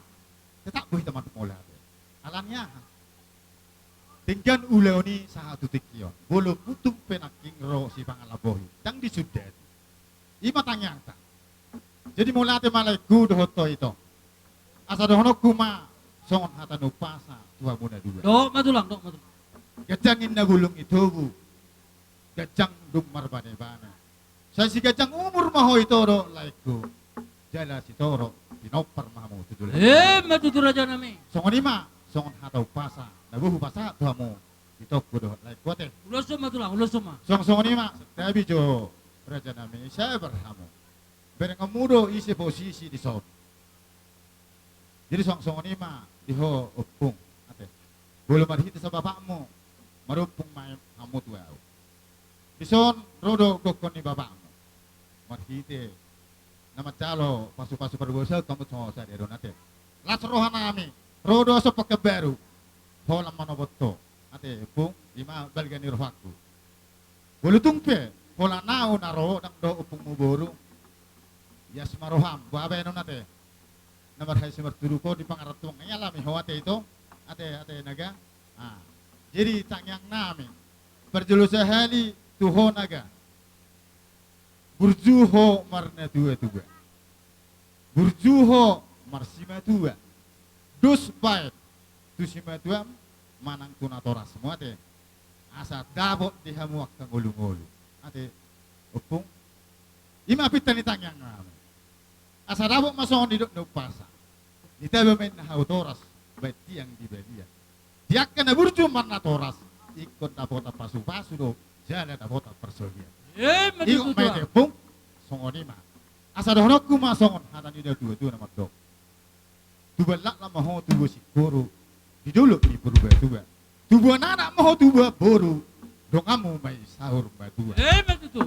tetap buih teman mola. Alannya tinggal uleoni sahatu tikion. Bolo putung penaking ro si pangalabohi. Tang disudet. Ima tanyang ta. Jadi mula te malaiku dohoto itu. Asa dohono kuma songon hata no pasa tua muna dua. Dok matulang. Gajangin na gulung itu bu. Gajang dung marbane-bane. Saya si gajang umur maho itu do laiku. Jala si toro pinopar mahamu tudul. Matutur aja nami. Songon ima songon hata upasa. Nabuhu pasa tuamu. Itokku do laiku te. Ulosum matulang, ulosum ma. Songon ima tapi jo raja nami saya berhamu. Berengamudo isi posisi di sot. Jadi songon ima diho opung ate. Belum marhiti sa bapakmu. Marupung main kamu tuau. Bison rodo kokon ni bapakmu. Marhiti nama calo pasu-pasu perbosa kamu semua saya di donate. Las rohana kami. Rodo so pakeberu. Holam manoboto. Ate pung lima balgani rohaku. Bulutung pe. Hola nao naro nang do upung muboru. Yas maroham. Babe no nate. Nomor hai semerturu ko di pangaratong ngayalami hoate itu. Ate naga. Ah. Jadi tangyang nami. Perjulus sehali tuho naga. Burjuho marna tua. Burjuho marsima tua. Dus bait. Tusima tua manang tunatora semua te. Asa dabot dihamuak kang ulung-ulung. Ate upung. Ima pitan tangyang nami. Asa dabot masong di no pasa. Kita bermain hautoras bait tiang di belia. Tiak kana burju marna toras. Ikut dapat pasu-pasu do. Jala dapat persoalan. Iyo may tepung songonima. Asa dohno kuma songon hatan ida dua nama dok. Tubalak la maho tuwa sikoro. Diduluk ni berubah tua. Tuba nana maho tuba boru. Dongamu may sahur batua.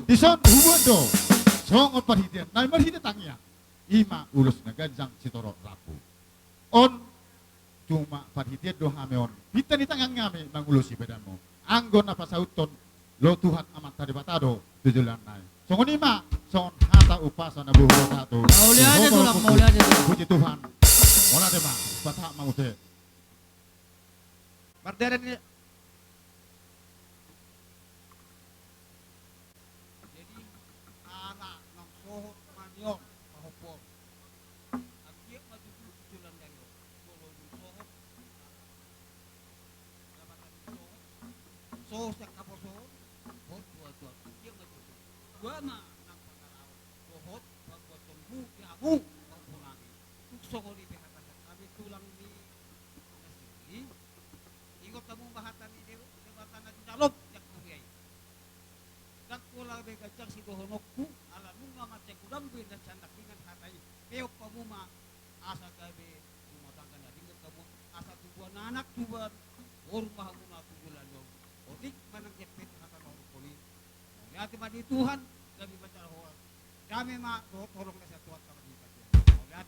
Di son hubuan do. Songon perhitian. Nah perhitian tangya. Ima ulus na ganjang sitoro rapu. On cuma perhitian do hameon. Kita ni tangang ngame mangulusi bedamu. Anggon apa sauton lo Tuhan amat tadi batado tujulan naik. Songon ima son hata upasa na buho satu. Maulianya tulang, maulianya tulang. Puji Tuhan. Mola dema batak mau te. Mardaran ni Jadi anak nang sohot manion mahopor. Agiyak maju tujulan dayo. Bolo sohot. Jabatan sohot. Sohot sak kapor sohot. Hot tua. Agiyak maju. Gua mah nang pangaraw. Sohot pagbuat tunggu yamu ang pulangi. Tukso di pihak kami tulang ni nasi. Ingot kamu bahatan ni debatan na jalop yak muyay. Dan kula be gajang si dohonokku ala nunga mate kudam be na sandak dengan hatai. Peok kamu ma asa gabe rumah tangga na dengan kamu asa tubuan anak tubuan rumah muna tubulan yo. Otik manang jepet hatan orang poli. Ya madi Tuhan kami baca hoal. Kami ma tolong na sa tuat kami kita. Ya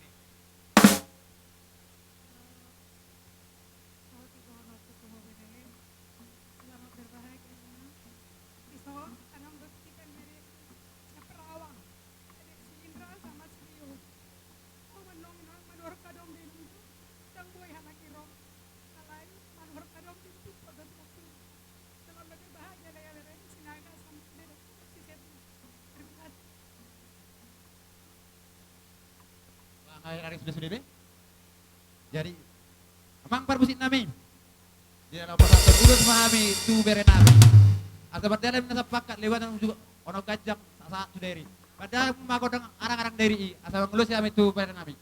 Selamat berbahagia. Iso, anang buktikan dari perawang. Dari si Indra sama si Rio. Menong manur kadong bintu. Tang boy anak kiro. Kalai manur kadong bintu pada waktu. Selamat berbahagia dari sinaga sama dari si Setu. Terima kasih. Bang Aris sudah be. Jadi amang parbusit nami. Dia dapat satu dulu memahami tu berenami. Atau berdana minta sepakat lewat yang juga orang kajang satu dari. Padahal makodang arang-arang dari asal ngelus kami tu berenami.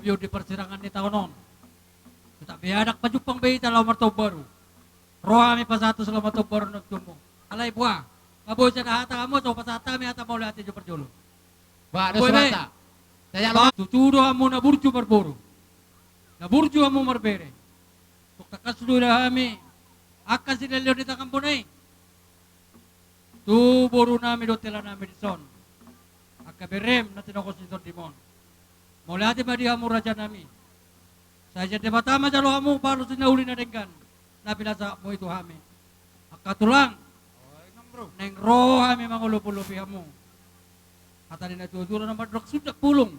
Lubyo di persirangan ni taonon. Kita biadak pajupang beita law martobaru. Rohami pasatu selama tobaru nagtumo. Alay buah. Maboy sa nahata mo, so pasata mi hata mo lahat yung perjolo. Ba, ada semata. Saya lo Tuturo mo na burju marboro. Na burju mo marbere. Tukakasulo na hami. Akan sila leon ita kampunay. Tu boro namin do tela namin son. Akaberem na tinokos ni Don Dimon. Mula di ba diha mo raja namin. Sa siya debatama jalo hamu palo sinauli na denggan. Napilasa mo itu hami. Akatulang. Neng roh hami mangulup-ulupi hamu. Atali na tuwa na madrok sudah pulong.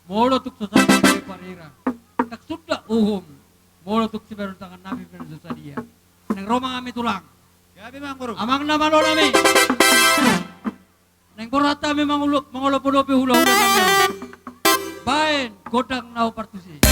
Molo tuk sasama kay parira. Tak sudah uhum. Molo tuk si meron tangan namin pero sa dia. Neng roh mga kami tulang. Gabi mang guru. Amang naman lo namin. Neng borata mi mangulup-ulupi hula-hula namin. Bain, godang nao partusi.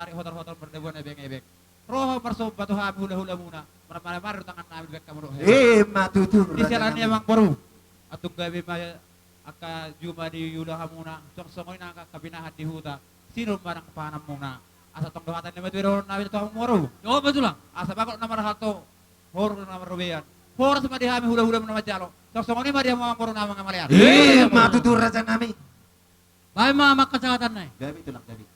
Tarik hotel-hotel berdebuan ebek-ebek. Roh marso batu hami hula-hula muna. Marah-marah tangan namin bek kamu. Matutur. Di jalannya emang baru. Atung gabi maya aka juma di yula hamuna. Song-songoy na kabinahan di huta. Sino marang kepahanam muna. Asa tong dohatan ni matwiro namin ito ang moro. Oo, betul lang. Asa bakot na marhato. Horo na marubeyan. Horo sa madihami hula-hula muna majalo. Song-songoy ni mariya mo ang moro na mga marian. Matutur raja nami. Bahay mga makasangatan na eh. Gabi tulang gabi.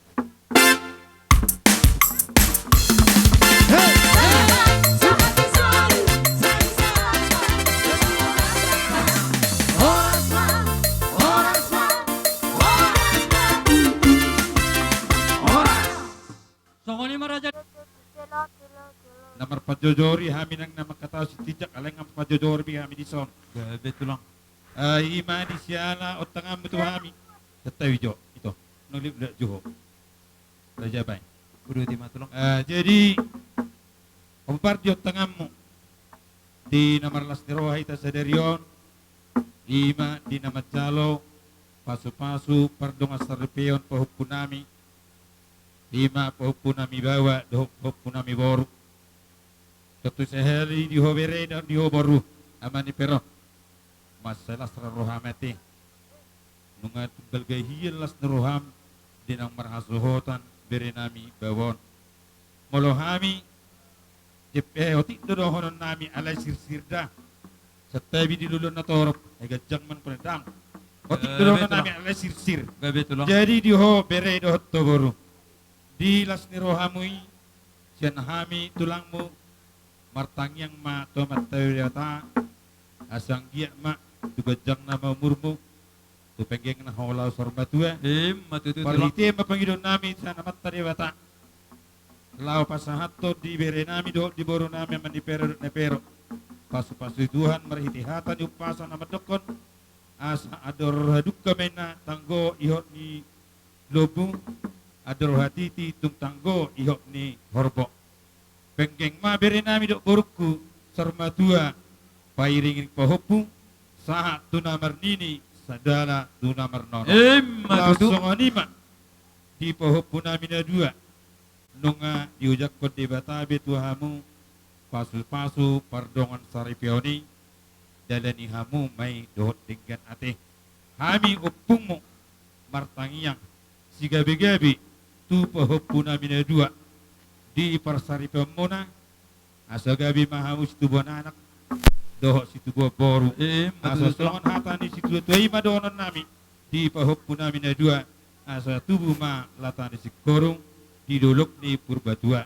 Songoni maraja. Namar pajojori hami nang nama kata si tijak aleng am pajojori hami di son. Betul lang. Ima di siala otangam betu hami. Tetawi jo itu. Nolip dak juho. Raja bay. Kudu di matulong. Jadi umpar di otangammu di namar las niroha ita sadarion. Ima di nama calo pasu-pasu pardong asarpeon pahupunami. Lima pahupunami bawa pahupunami boru. Ketu sehari di hobere dan di hoboru amani pero. Masalah rohamati. Nunga tunggal gahiyal las roham dinang marhasuhotan berenami bawon. Molohami jepe otik dodohonon nami alai sirsirda. Setabi di lulun na torop ay gajang man penedang. Otik dulu betul. nami ala sir. Gabe tulang. Jadi diho bere do toboru. Di lasni rohamui sian hami tulangmu martangyang ma tomat tawiyata asang giyak ma tugajang nama umurmu tu penggeng na holau sorbatua matutu pariti mapangidon nami sa namat tariwata lau pasahato di bere nami do di boru nami manipero nepero pasu Tuhan merhitihatan upasan nama dokon asa ador haduk kamena tanggo ihot ni lobu ador hatiti tung tanggo ihot ni horbo penggeng ma bere nami do boruku sarmatua pairingin pohopu saha tuna marnini sadala tuna marnono langsung anima di pohopu nami na dua nunga diujak ko di batabe tuhamu pasu pardongan saripioni dalani hamu may dohot dengan ate hami upungmu martangiyang si gabi-gabi tu pohopu nami na dua di parsaripion muna asa gabi mahaus tu buan anak dohot situ buah boru asa songon hatani situ tuai madonon nami di pohopu nami na dua asa tubuh ma latani si korung di dolok ni purbatua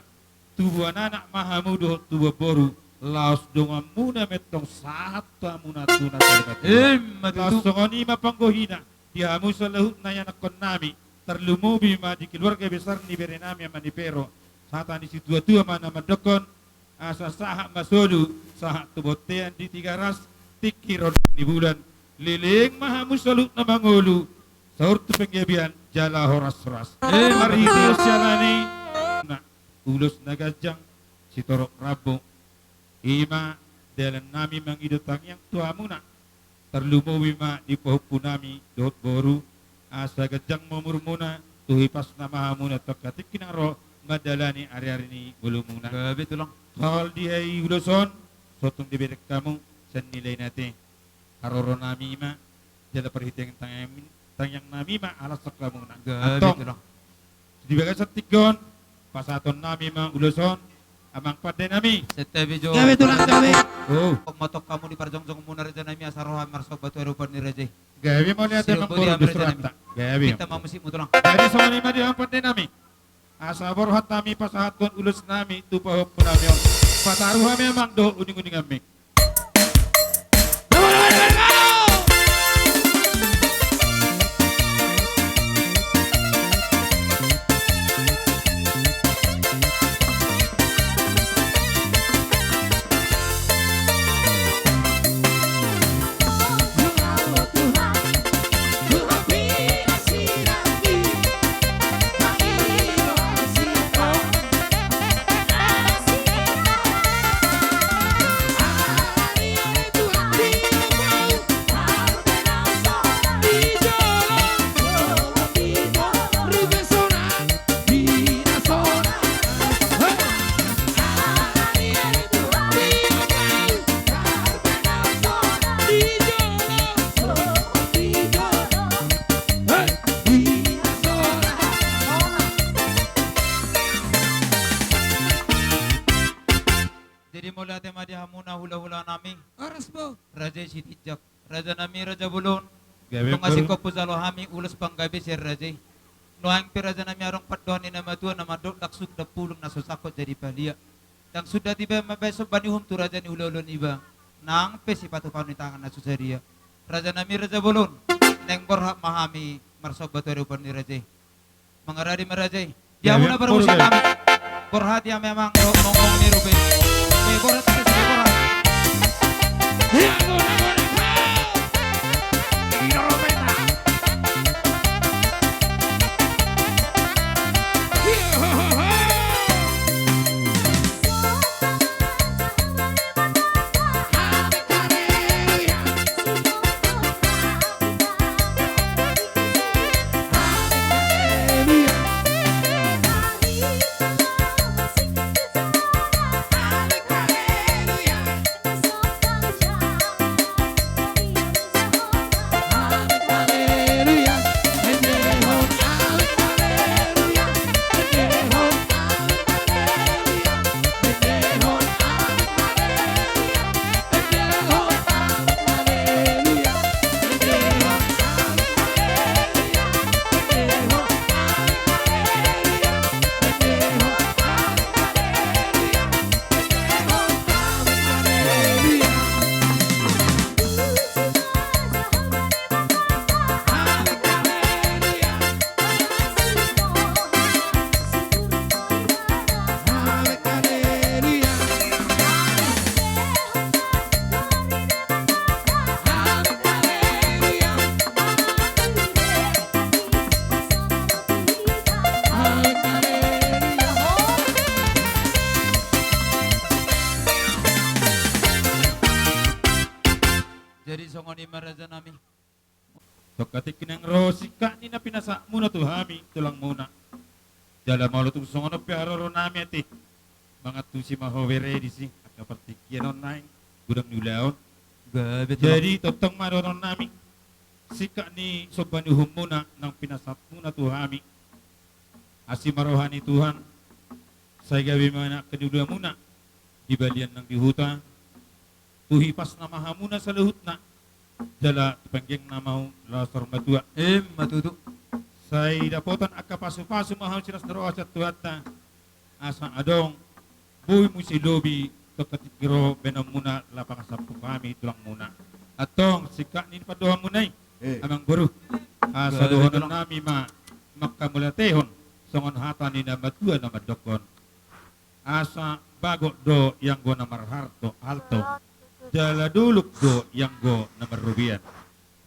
tubuh anak mahamu dohot tubuh boru laos donga muna metong sata muna tuna langsung oni mapanggohina dihamu salahut na yan akon nami terlumubi ma di keluarga besar ni berenami manipero sata ni situ tua mana madokon asa sahak masolu sahak tubotean di 3 ras tikirod ni bulan liling mahamu salut na mangulu sahur tu penggabian jala horas-horas hari Dios jalani na ulos na gajang si torok rabo ima dalam nami mangidutang yang tuamu na terlumuwi ma di pohupu nami dohot boru asa gajang mamurmuna tuhipas na mahamuna tokatik kinaro madalani ari-ari ni bulumuna gabi tulang hal dihai uloson sotong diberi kamu senilai nate haroro nami ma jala perhitang tangyang nami ma alas saklamuna atong dibaga sa tigon pasaton nami ma uloson amang pade nami Setabi jo. gabi tulang gabi Oh, motok kamu di parjong-jong muna reja nami asarohan marsok batu erupan ni reja. gabi mo lihat emang boru dusurata gabi Kita mamusi mo tulang. gabi so ni ma di ang pade nami asa borhat nami pasahaton ulus nami tu pahop nami pataruha memang do uning-uning kami Jadi mula tema di hamuna hula-hula nami. Oras po. Raja si tijak. Raja nami raja bulon. gabi Nung asing ko po sa lohami ulos pang gabi si raja. Noang pi raja nami arong padon ni nama tua nama dok daksuk da pulong nasusakot jadi balia. Dang sudah tiba mabeso banihum tu raja ni hula-hula iba. Nang pe si patu ni tangan nasusaria. Raja nami raja bulon. Neng borhak mahami marsok batu erupan ni raja. Mengaradi meraja. Dia muna berusaha kami. Borhat yang memang ngomong ni Ruben. Borhat kita sebagai borhat. songoni maraja nami. Tokatik kinang rosika ni na pinasa muna tu hami tulang muna. Jala malu tu songono piaroro nami ati. Mga tu si mahowere di si akapartikyan on naing gudang nulaon. Jadi totong maroron nami. Sika ni sobanuhum muna nang pinasat muna tu hami. Asi marohani Tuhan. Saya gawi mana kedua muna di balian ng dihuta. Tuhipas na mahamuna sa luhut na. Dala panggeng na mau lasar matua. Matutu. Say dapotan akapasu-pasu mahal siras naro asat tuhatta. Asa adong buhi mo si lobi tokatikiro benam muna lapang sapu kami tulang muna. Atong sika nin padoha munay. Amang guru. Asa dohonan nami makamulatehon. Songon hata ni na matua na madokon. Asa bago do yang go na marharto alto. Jala duluk do yang go na marubian.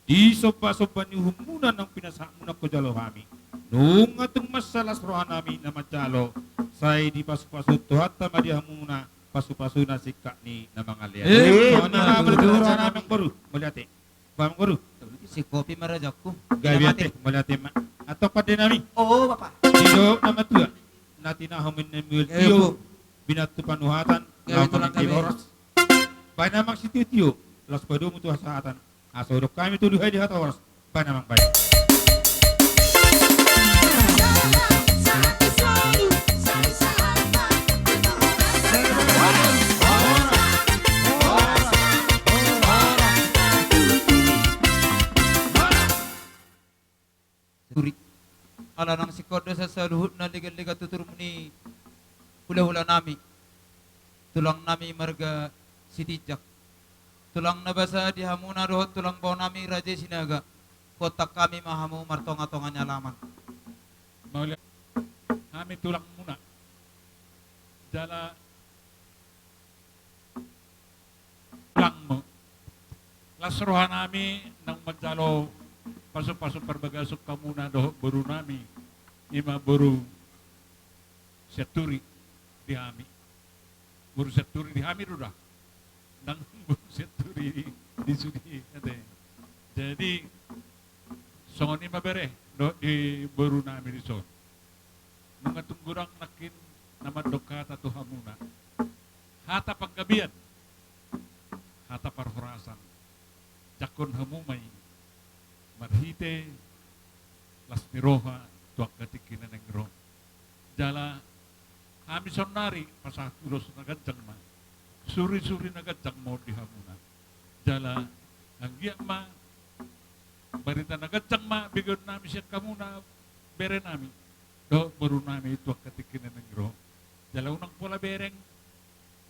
Di sopa-sopa ni humuna ng pinasa muna ko jalo kami. Nung atong masalas rohan namin na majalo, say di pasu-pasu tuhat tama di hamuna pasu-pasu na sika ni na mga liyan. Na malagura namin guru, mulyate. Bang guru. Si kopi marajak ko. Gabiate, mulyate ma. Ato pa din namin. Oo, Papa. Dilo na matua. Natinahamin na multiyo. Binatu panuhatan. Ganito lang kami. Baik namang si Titio, las padu mutu hasatan. Aso dok kami tuduh di hata oras. Baik namang baik. Turi. Ala nang sikodo sa saluhut na liga-liga tutur muni hula-hula nami. Tulang nami marga sitijak. Tulang nabasa di hamuna rohot tulang bau nami raja sinaga. Kotak kami mahamu martonga-tonga nyalaman. Maulia kami tulang muna. Jala tulang mo. Lasrohan nami nang magjalo pasok-pasok perbagasok kamuna doh baru nami. Ima baru seturi di hami. Baru seturi di hami udah. Nang seturi di sudi ate. Jadi songoni mabere do di baru nami di son. Mga tunggurang nakin nama dokata tu hamuna. Hata paggabian. Hata parhorasan. Jakon hamumay. Marhite las niroha tuak katikinan ng ro. Jala kami sonari pasatulos nagadzang ma. Suri-suri nagadzang mo di hamuna. Jala ang giyak ma barita nagadzang ma bigod namin siya kamuna bere namin. Do baru namin tuak katikinan ng ro. Jala unang pula bereng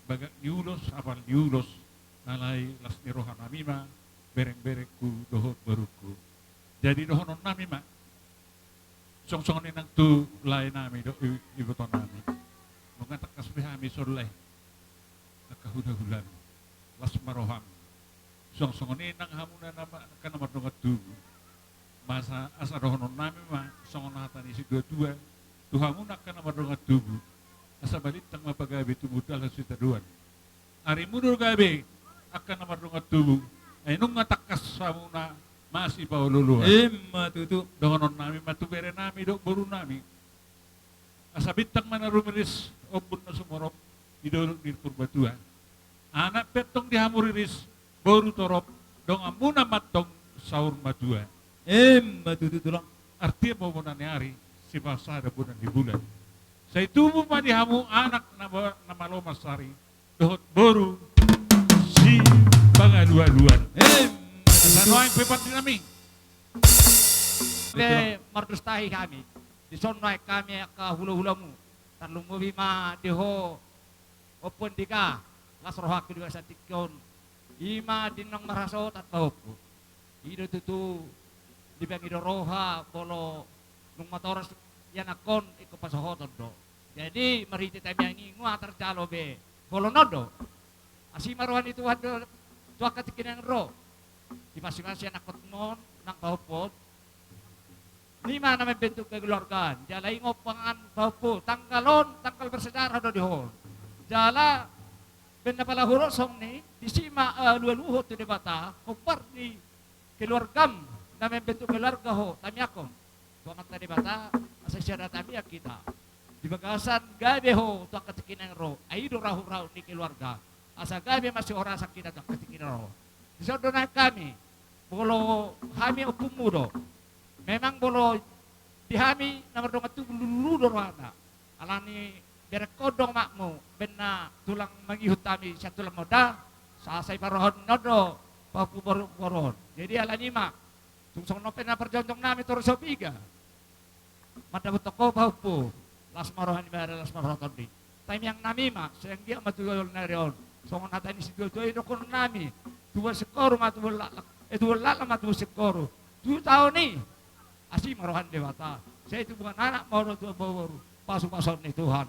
bagak niulos apal niulos nalay las niroha namin ma bereng-bereng ku dohot baruku. Jadi dohonon namin ma song-songonin ng tu lain namin do ibuton namin. Mga takas bihami sorlay nakahuda-hulan las maroham song-songonin ng hamuna nama kanamar dongat tu masa asa dohonon namin ma songonatan isi dua-dua tu hamuna kanamar dongat tu asa balitang mapagabi tumudal sa duan ari mundur gabi akan namar dongat tu ay nung ngatakas sa muna masih paululuhan. Matutu. Dongonon namin matubere namin do baru namin. Asabitang mana rumiris obun na sumorop idolog di purbatua. Anak petong dihamuriris baru torop dong amuna matong saur matua. Matutu tulang. Artinya mau ni hari si basa ada bulan di bulan. Saya tubuh ma dihamu anak nama lo masari dohot baru si bangaluan-luan. Ano ang pepat nami? Be mardustahi kami. Di sonnoy kami ka hula-hulamu. Tarlungo bima diho opon dika lasroha kedua sa tikon. Ima dinang maraso at paupo. Ido tutu di bangido roha bolo nung matoras yan akon iko pasohoton do. Jadi mariti tayo yang ingwa terjalo be bolo nodo. Asimaruhan itu hado tuak katikin yang ro. Di masing-masing anak mon nang baupod. Lima naman bentuk kekeluargaan. Jala ingopangan baupod. Tanggal bersejarah do dihol. Jala benda pala hurosong ni disima luho tu debata kopar ni keluargam na bentuk keluarga ho tami ako tuangan tadi bata asa syara tami kita di bagasan gabe ho tu katikinan ro aido rahu ni keluarga asa gabe masih orang sakit tu katikinan ro disodona kami bolo hami upumudo memang bolo dihami nomor dong tu lulu dorana alani berekodong makmu bena tulang mangihutami sa tulang moda sa say parohon nodo papu boron jadi alani mak tungsong no pena perjonjong nami toro sobiga madabut toko paupu las marohan ibara las marohan di time yang nami mak sayang dia matulol narion songon natani si dodo idokon nami dua sekoru matulak dua lala matu sekoru 2 tahun ni asih marohan dewata saya itu bukan anak mau tua baru pasu-pasun ni Tuhan.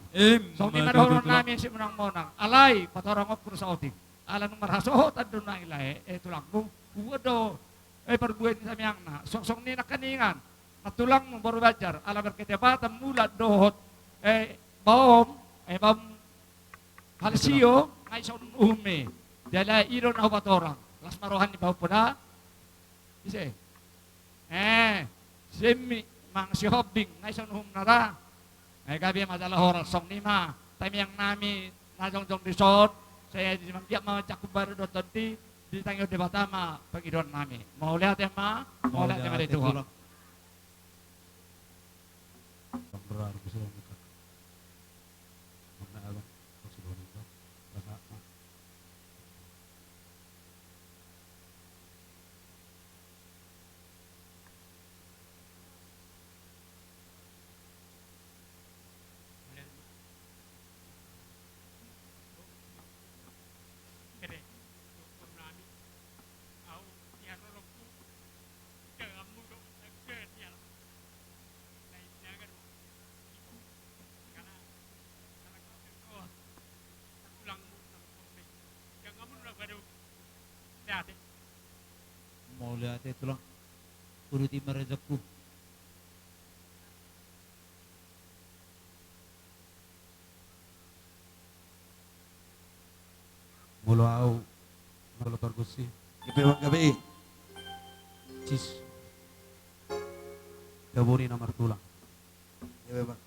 So ni maroon namin si menang-monang. Alay, patorang ko sa oting. Alam ng marhaso, tandun na ilay. Tulang mo, uwado. Perbuhin sa miyang na. Song ni nakaningan. Natulang mo baru bajar. Alam berkete batam mulat dohot. Baom, baom halsiyo, ngay sa ume. Dala iron ako patorang. Las marohan ni Bawo po na. Ise. Simi, mang si Hobbing, ngay sa nara. Ay gabi madala horas song nima. Time yang nami najong-jong resort. Saya di dia mga cakubar do tadi di tangyo de batama pagidon nami. Mau lihat ya ma? Mau lihat ya itu. Mau lihat itu lang uruti merezekku mulu au mulu pergusi gabi cis kaburi nomor tulang ya bang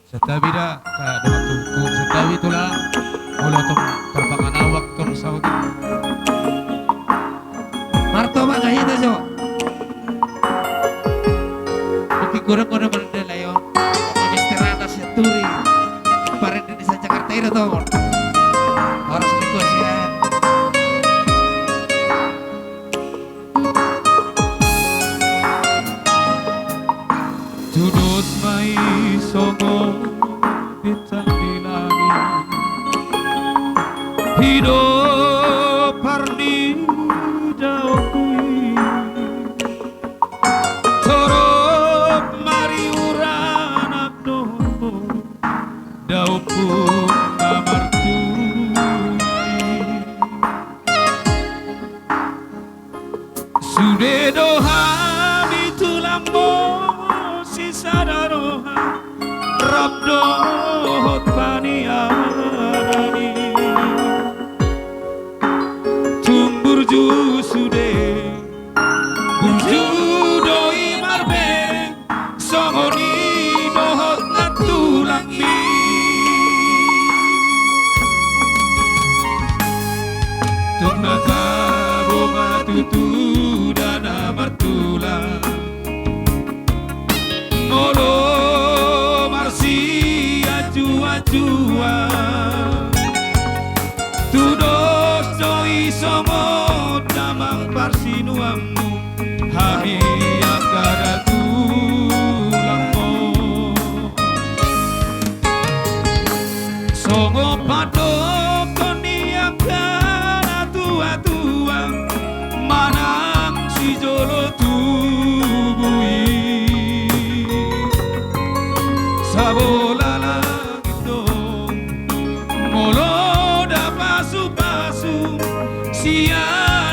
Setabi dah ka dengan tungku setabi tulang mulu tong terbangan awak tong saudi Marto ba kahita so Bukti kurang-kurang benda layon Misterata sa turi Parin din sa Jakarta ito to Oras likos yan Junut mai songo bintang di langit hidup pardi jauh kui torop mari uran abdo daupu amartu sude doha di tulangmu sadaroha rabdo hot paniarani tumbur ju sude buju doi marbe songoni dohot natulangi tunaka bunga tutu dana martulang Molo marsi ajua Tudos doi songo damang parsinuamu Hami akada tulangmu Songo pado koni akada tua-tua Manang si jolo tubui Sabola langit dong Molo da pasu-pasu Siang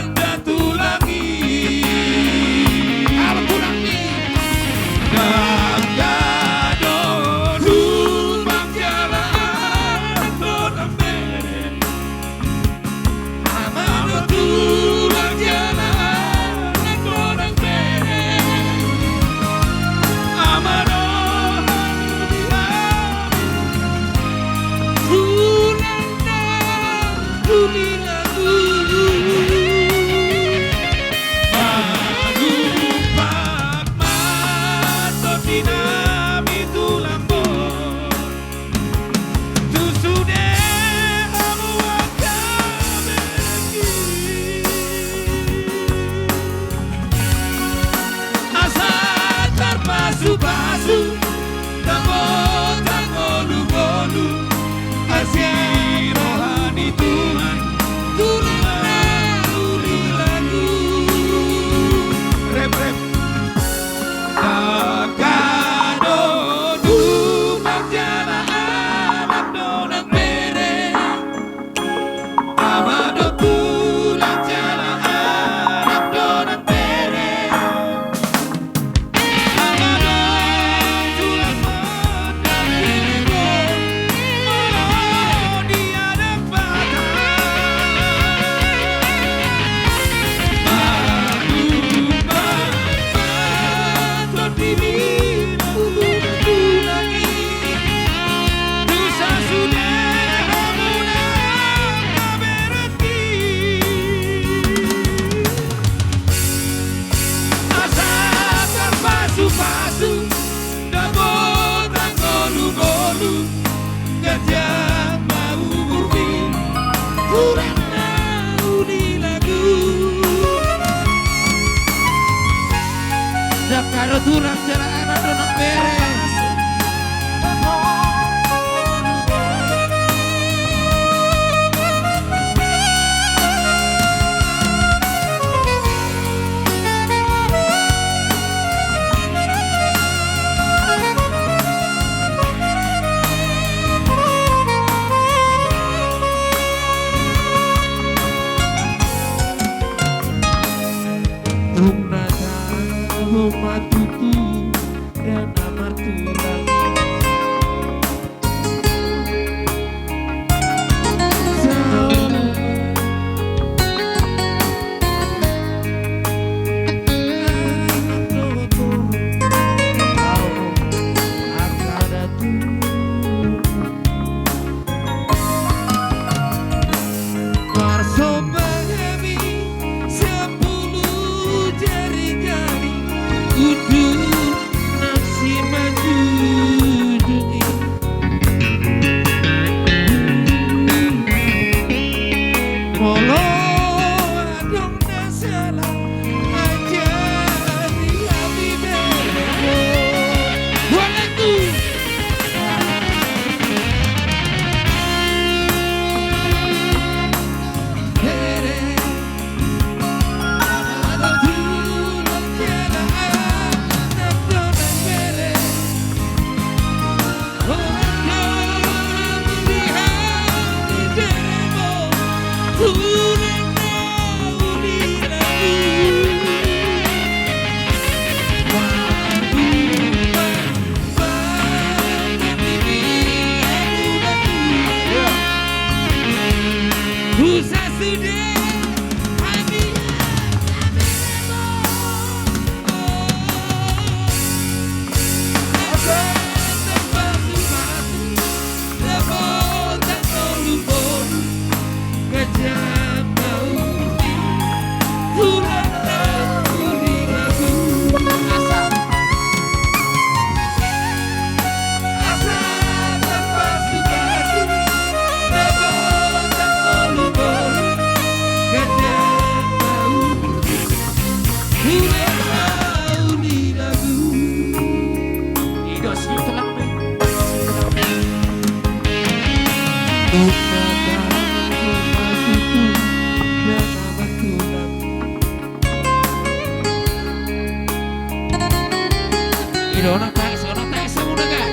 Irona tayo sa muna ka.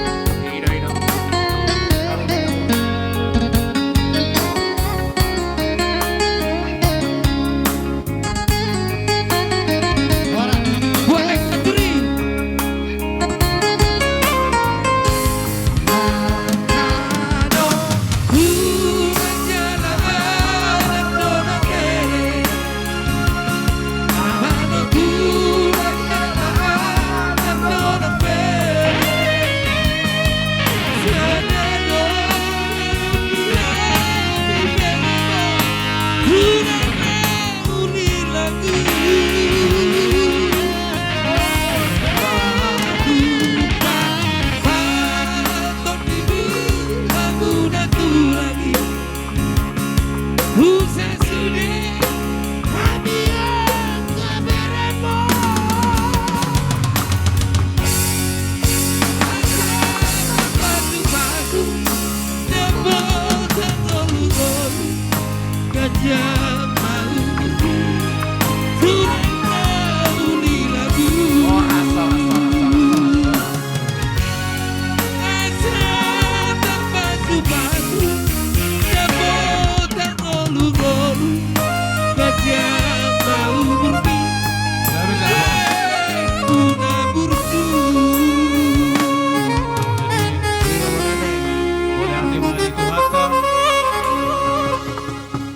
Iro. Orang boleh keturi.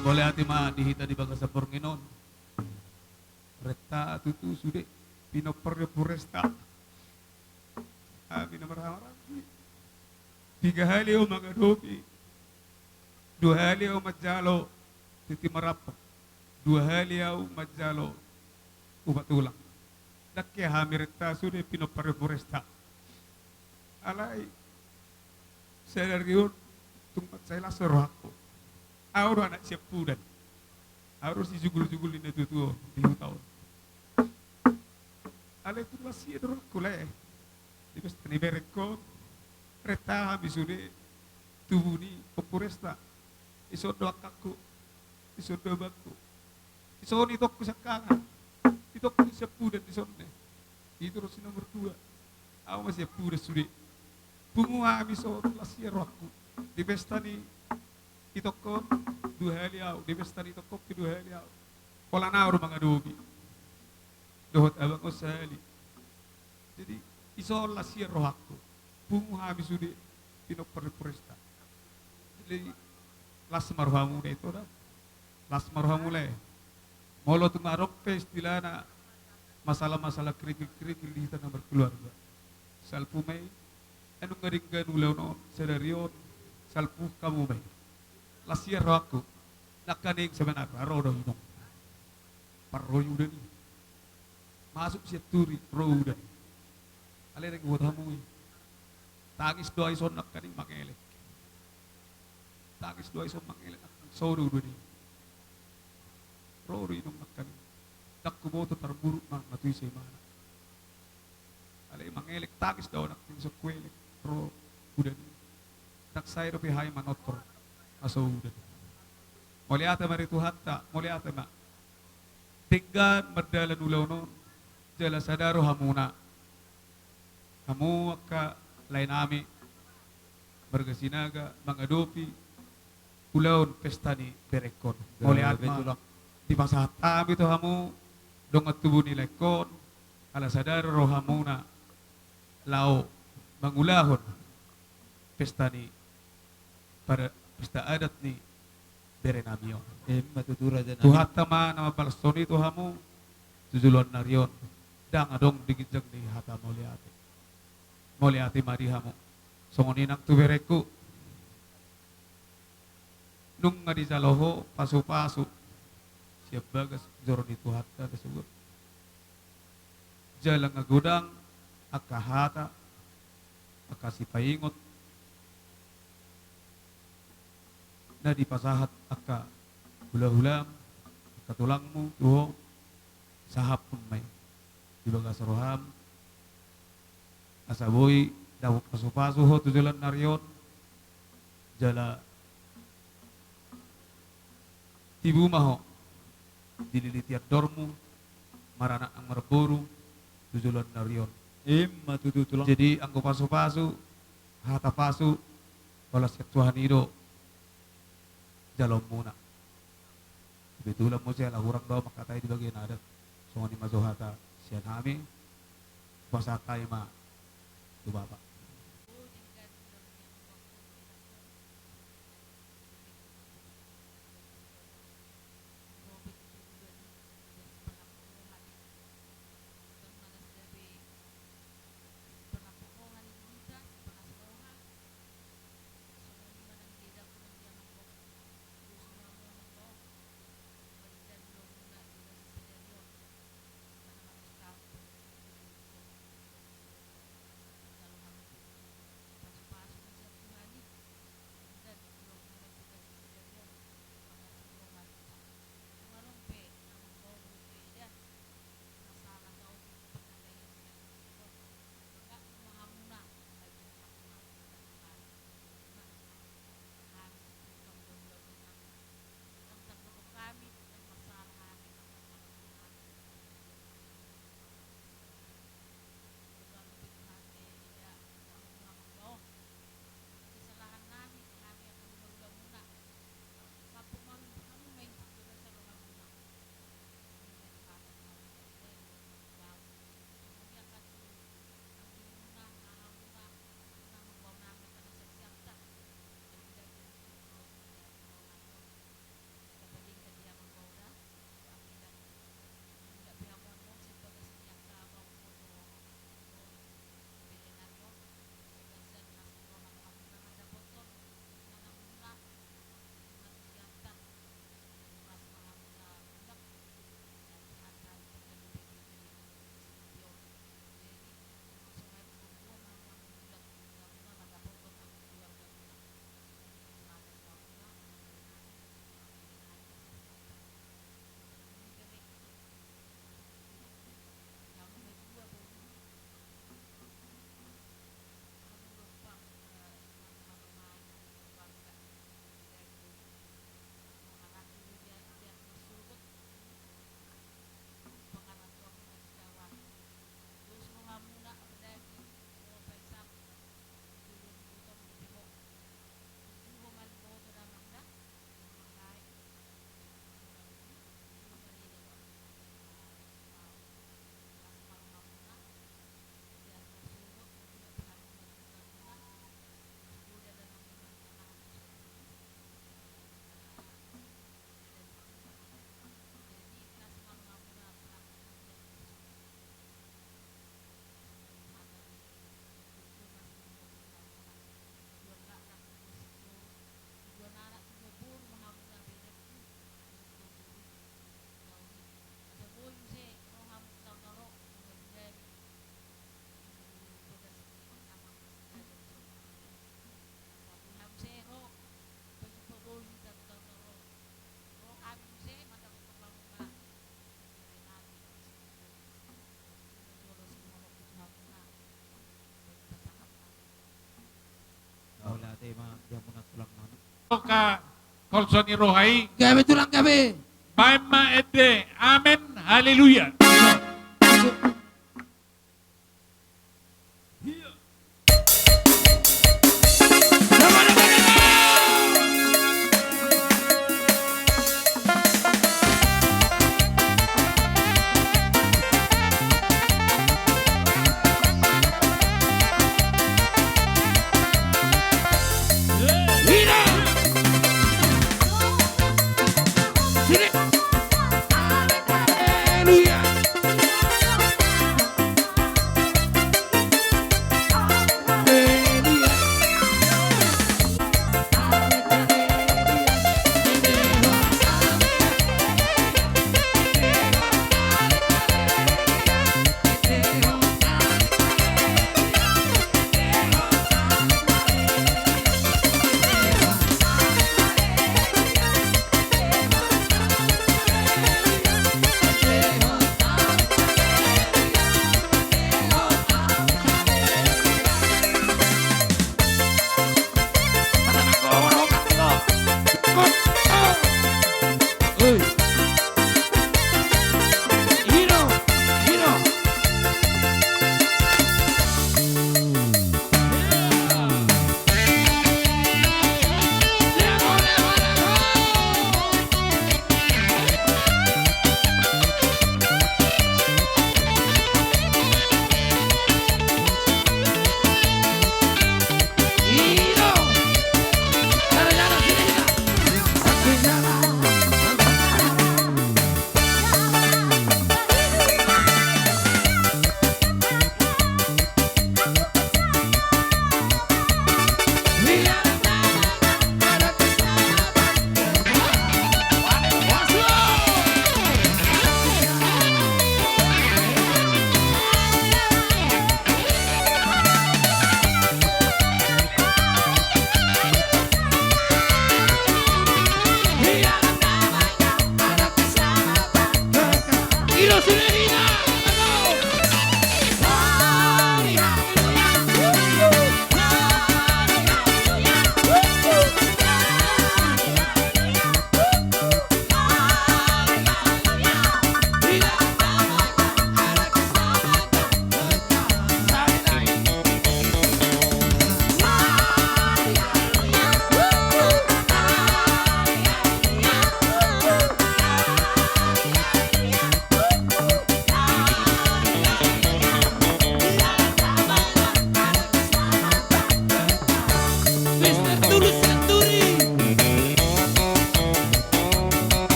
Boleh hati mah dihita di baga sa Panginoon. Reta tutu sude pinoper puresta. Amin marhamati. 3 hali o magadopi. 2 hali o majalo titi marapak. 2 hali o majalo ubatulang. Dakya hamireta sude pinoper puresta. Alay saya dari tungkat saya lasor aku. Auro anak siap pudan. Auro si jugul-jugul ini tuh di tahun. Ale itu masih ada kulai. Di pesta ni bereko. Reta habisude tubuh ni popuresta. Iso doa kaku. Iso doa baku. Iso ni tok kusakangan. Itok ni siap pudan di sonne. Itu rosi nomor 2. Aku masih siap pudan sude. Bungu habiso lasir aku. Di pesta ni itokon 2 hali au di pesta ni tokop 2 hali au pola naur mga dobi dohot abang osali jadi isol la sir rohakku bungu habis sude pinok peresta jadi las marhamu de itu dah las marhamu le molo tu marok istilahna masalah-masalah kerikil-kerikil di tanah berkeluarga salpu mai anu ngaringgan ulau sedarion salpu kamu mai lasir aku nakaning sebenarnya rodo inong parroyu dan masuk siap turi roda ale reng buat hamu tangis doa ison nakaning mangelek tangis doa ison mangelek sodo doni rodo inong nakaning dakku boto terburu nang matui se mana ale mangelek tangis doa nakaning sokwelek ro udan nak saya rupi hai manotor asaudan. Muliata maritu hatta, muliata ma. Tinggan merdalan ulaw nun, jala sadaro hamuna. Hamu ka lain ami, bergesinaga, mangadopi, ulaw pesta ni berekon. Muliata ma, di masa hatam itu hamu, dongat tubuh ni lekon, ala sadaro hamuna, lao, mangulahon, pesta ni, para pesta adat ni berenamio. Matutura dan Tuhat tama nama balsoni tuhamu jujulon narion dang adong digijang ni hata moliati marihamu songoninang tubereku nung ngadi jaloho pasu-pasu siap bagas joroni tuhat da sugur jalang ngagudang akahata akasi paingot na di pasahat aka hula-hulam aka tulangmu tuho sahap pun may di bagas roham asaboy dawok pasu-pasu ho tujulan narion jala tibu maho dililitian dormu marana ang marboru tujulan narion. Matutulang. Jadi angko pasu-pasu hata pasu balas ketuhan ido jalom muna. Betulan mo siya lahurang daw makatay di bagian adat. So ni mazuhata siya nami pasakay ma tubaba. Ka kolsoni rohai. Gabi tulang gabi. Baima ede. Amen. Haleluya. Haleluya.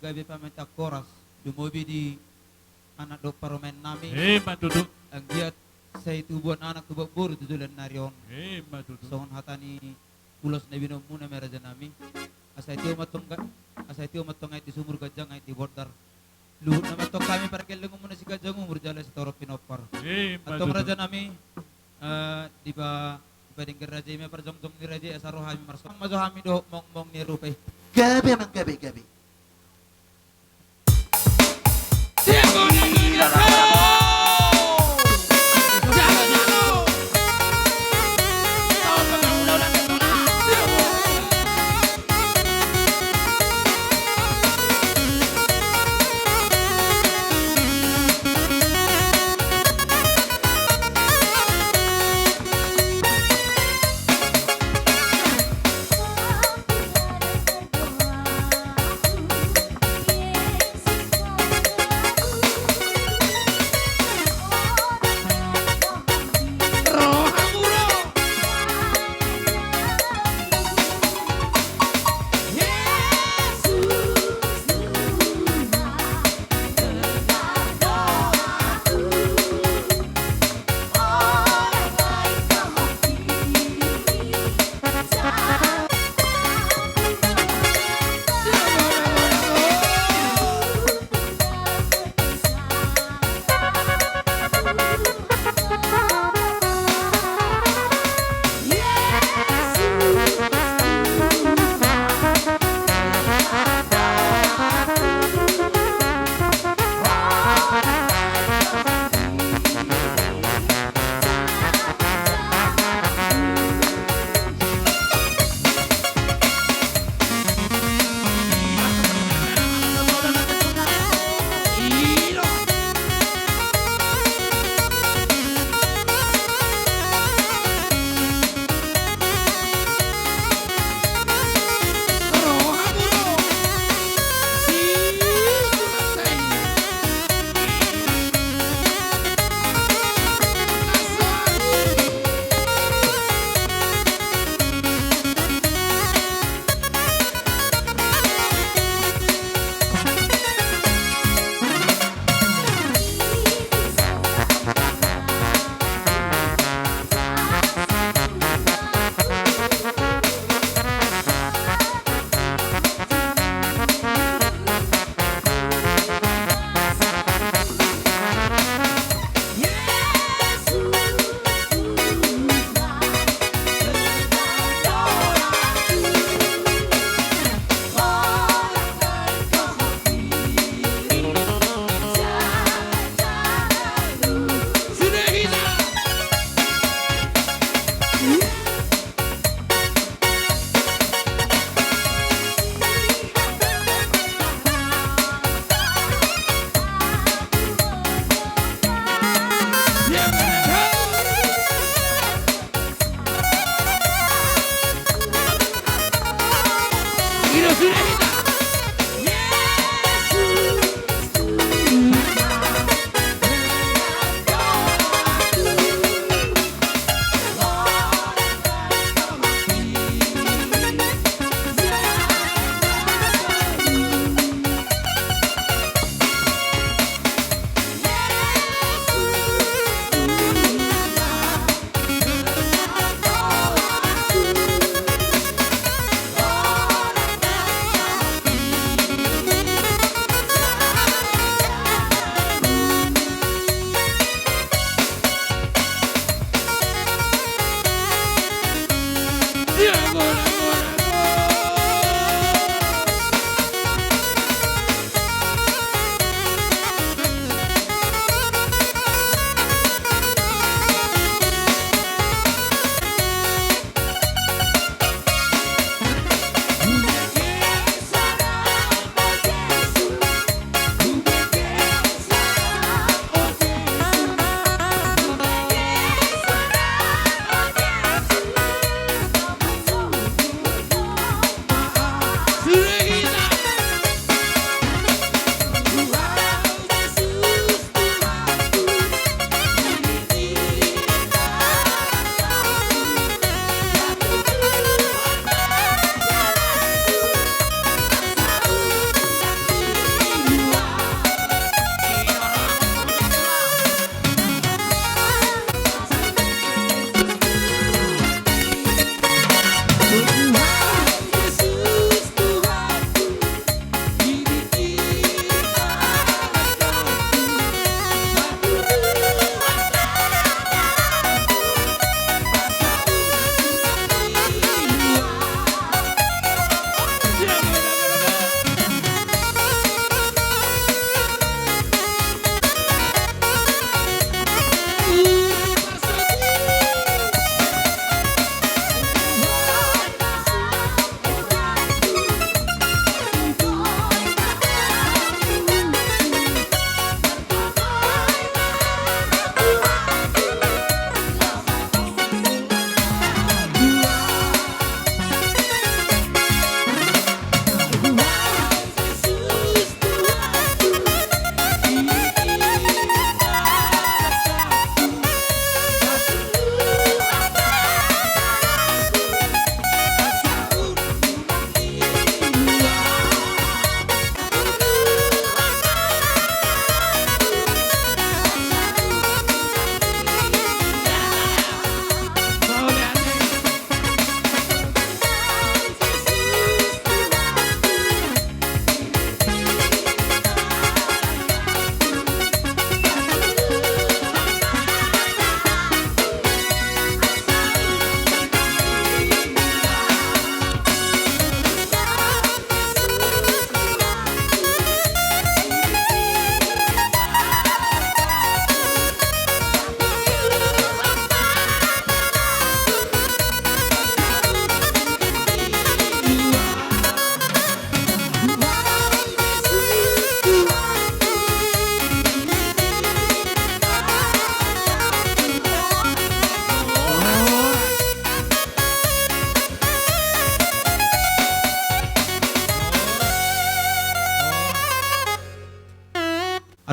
gabi pamenta koras dumobi di anak do paromen nami matutu ang giat sa itubuan anak tubak buru tutulan narion matutu sohon hatani ulos na binom muna meraja nami asa itiyo matong ay ti sumur gajang ay ti bordar luhut na matong kami parkel lang muna si gajang umur jala si toro pinopar atong raja nami di ba bading raja may parjong ni raja asaro hami marsong mazohami do mong ni rupay gabi man gabi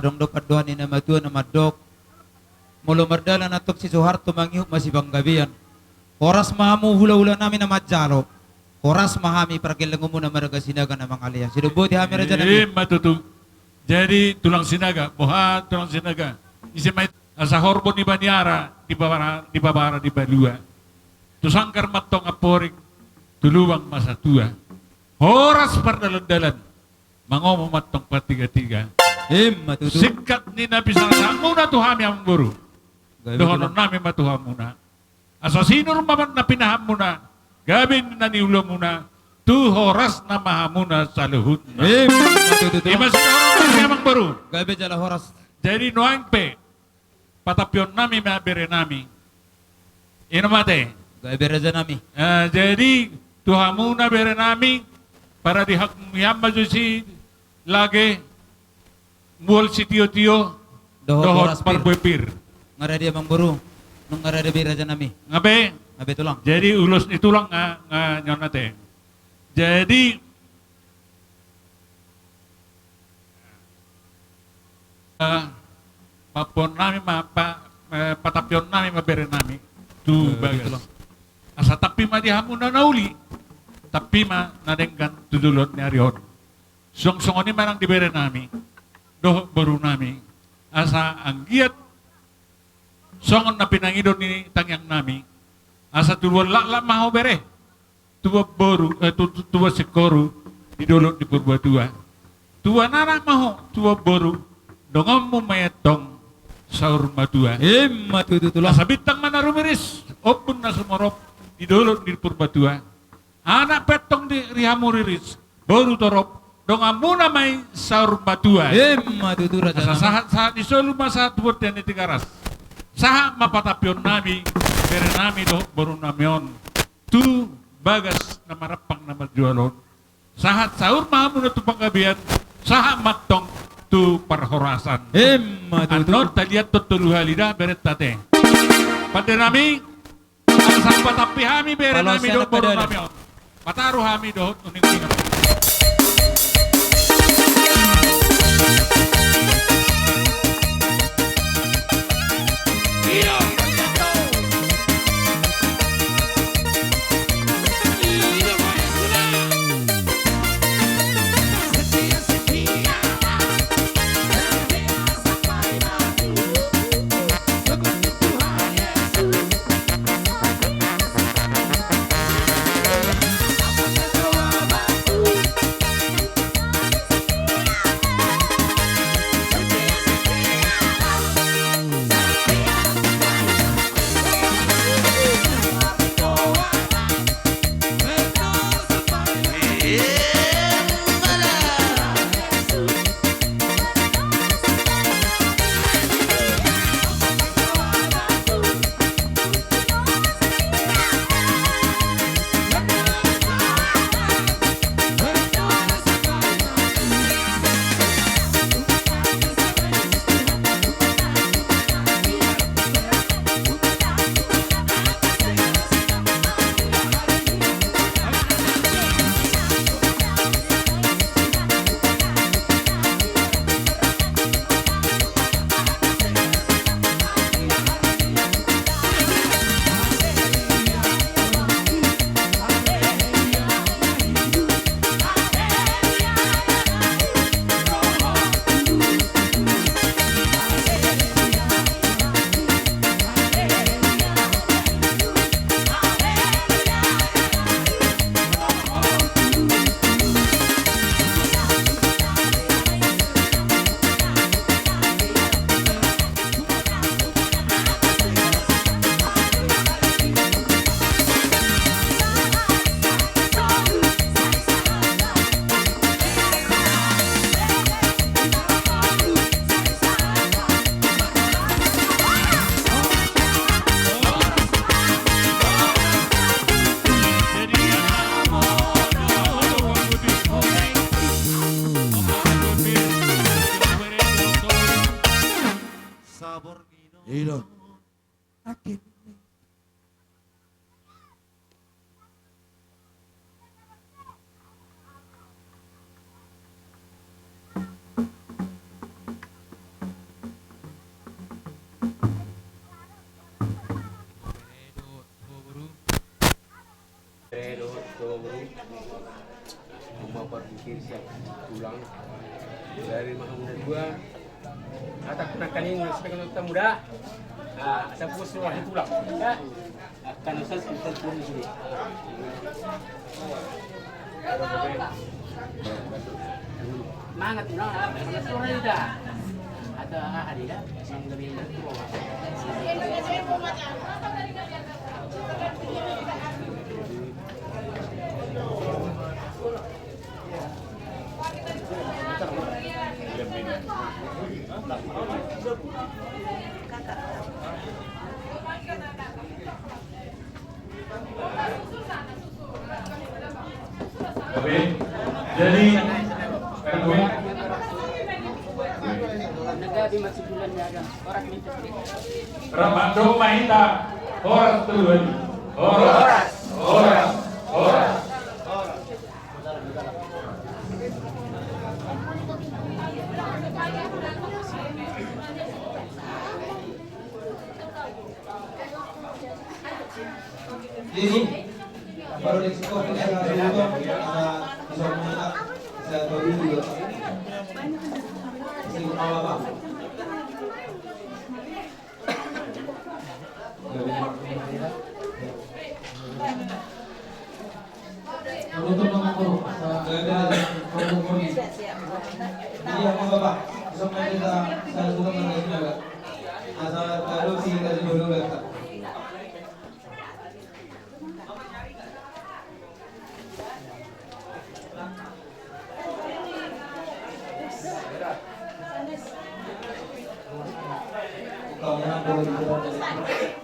adong dok aduan ni nama Tuhan nama dok mulu merdala natok si Soeharto mangyuk masih banggabian oras mahamu hula-hula namin na majalo oras mahami pergilangu mo na maraga sinaga na mga alias sinubo di hami raja namin matutu jadi tulang sinaga buhat tulang sinaga isi may asa horbon ni Banyara di babara di Balua tusangkar matong aporik tuluwang masa tua oras pardalan-dalan mangomo matong patiga-tiga matutu sikat ni Nabi Sallallahu muna tuhami ang guru dohonon namin matuha muna asasino rumaman na pinaham muna gabin na niulo muna tu horas na maha muna sa luhut na imasikaroon namin ang guru gabi jala horas jadi noang pe patapyon namin mabere namin inamate gabi raja namin jadi tuha muna bere namin para dihak miyamba si lagi mual si tiyo-tiyo dohot parbuepir ngara dia mang buru nung ngara dia raja nami ngabe tulang jadi ulos itulang nga nyon nate jadi mapon nami patapion nami mabere nami tu bagas asa tapi ma dihamu na nauli tapi ma nadenggan tudulot ni arion song ni manang dibere nami doh baru nami asa anggiat songon na pinangidon ni tangyang nami asa tuluan lakla maho bere tua baru tua sekoru didolot di purba tua nana maho tua baru dongom mo mayatong saur madua matututulah asa bintang mana rumiris opun na sumorop didolot di purba anak petong di rihamu riris baru torop dongam muna may saur madua matutura sahat disolu masa tuwot yan itigaras saha mapatapion nami bere nami do baru namion tu bagas na marapang na marjualon sahat saur mahamu na tu panggabian saha matong tu parhorasan anot taliat tutulu halida beret tate pada nami asal patapi hami bere nami do baru namion pataru hami do uning-uning berpikir siap pulang dari Mahamuda 2 atau gunakan ini sebagai anak muda saya pun suruh pulang ya akan usah kita pulang di sini mana pulang mana suruh ida ada hari dah yang dari jadi Ramado Mahita Horas Tuhan Horas sini. Baru di sekolah kita langsung ada bisa mengatak, bisa tahu juga. Sini kepala apa? Untuk mengatur ini. Iya, apa Bapak? Semua saya suka mengenai juga. Asal kalau sih kasih dulu kata. Kau menang boleh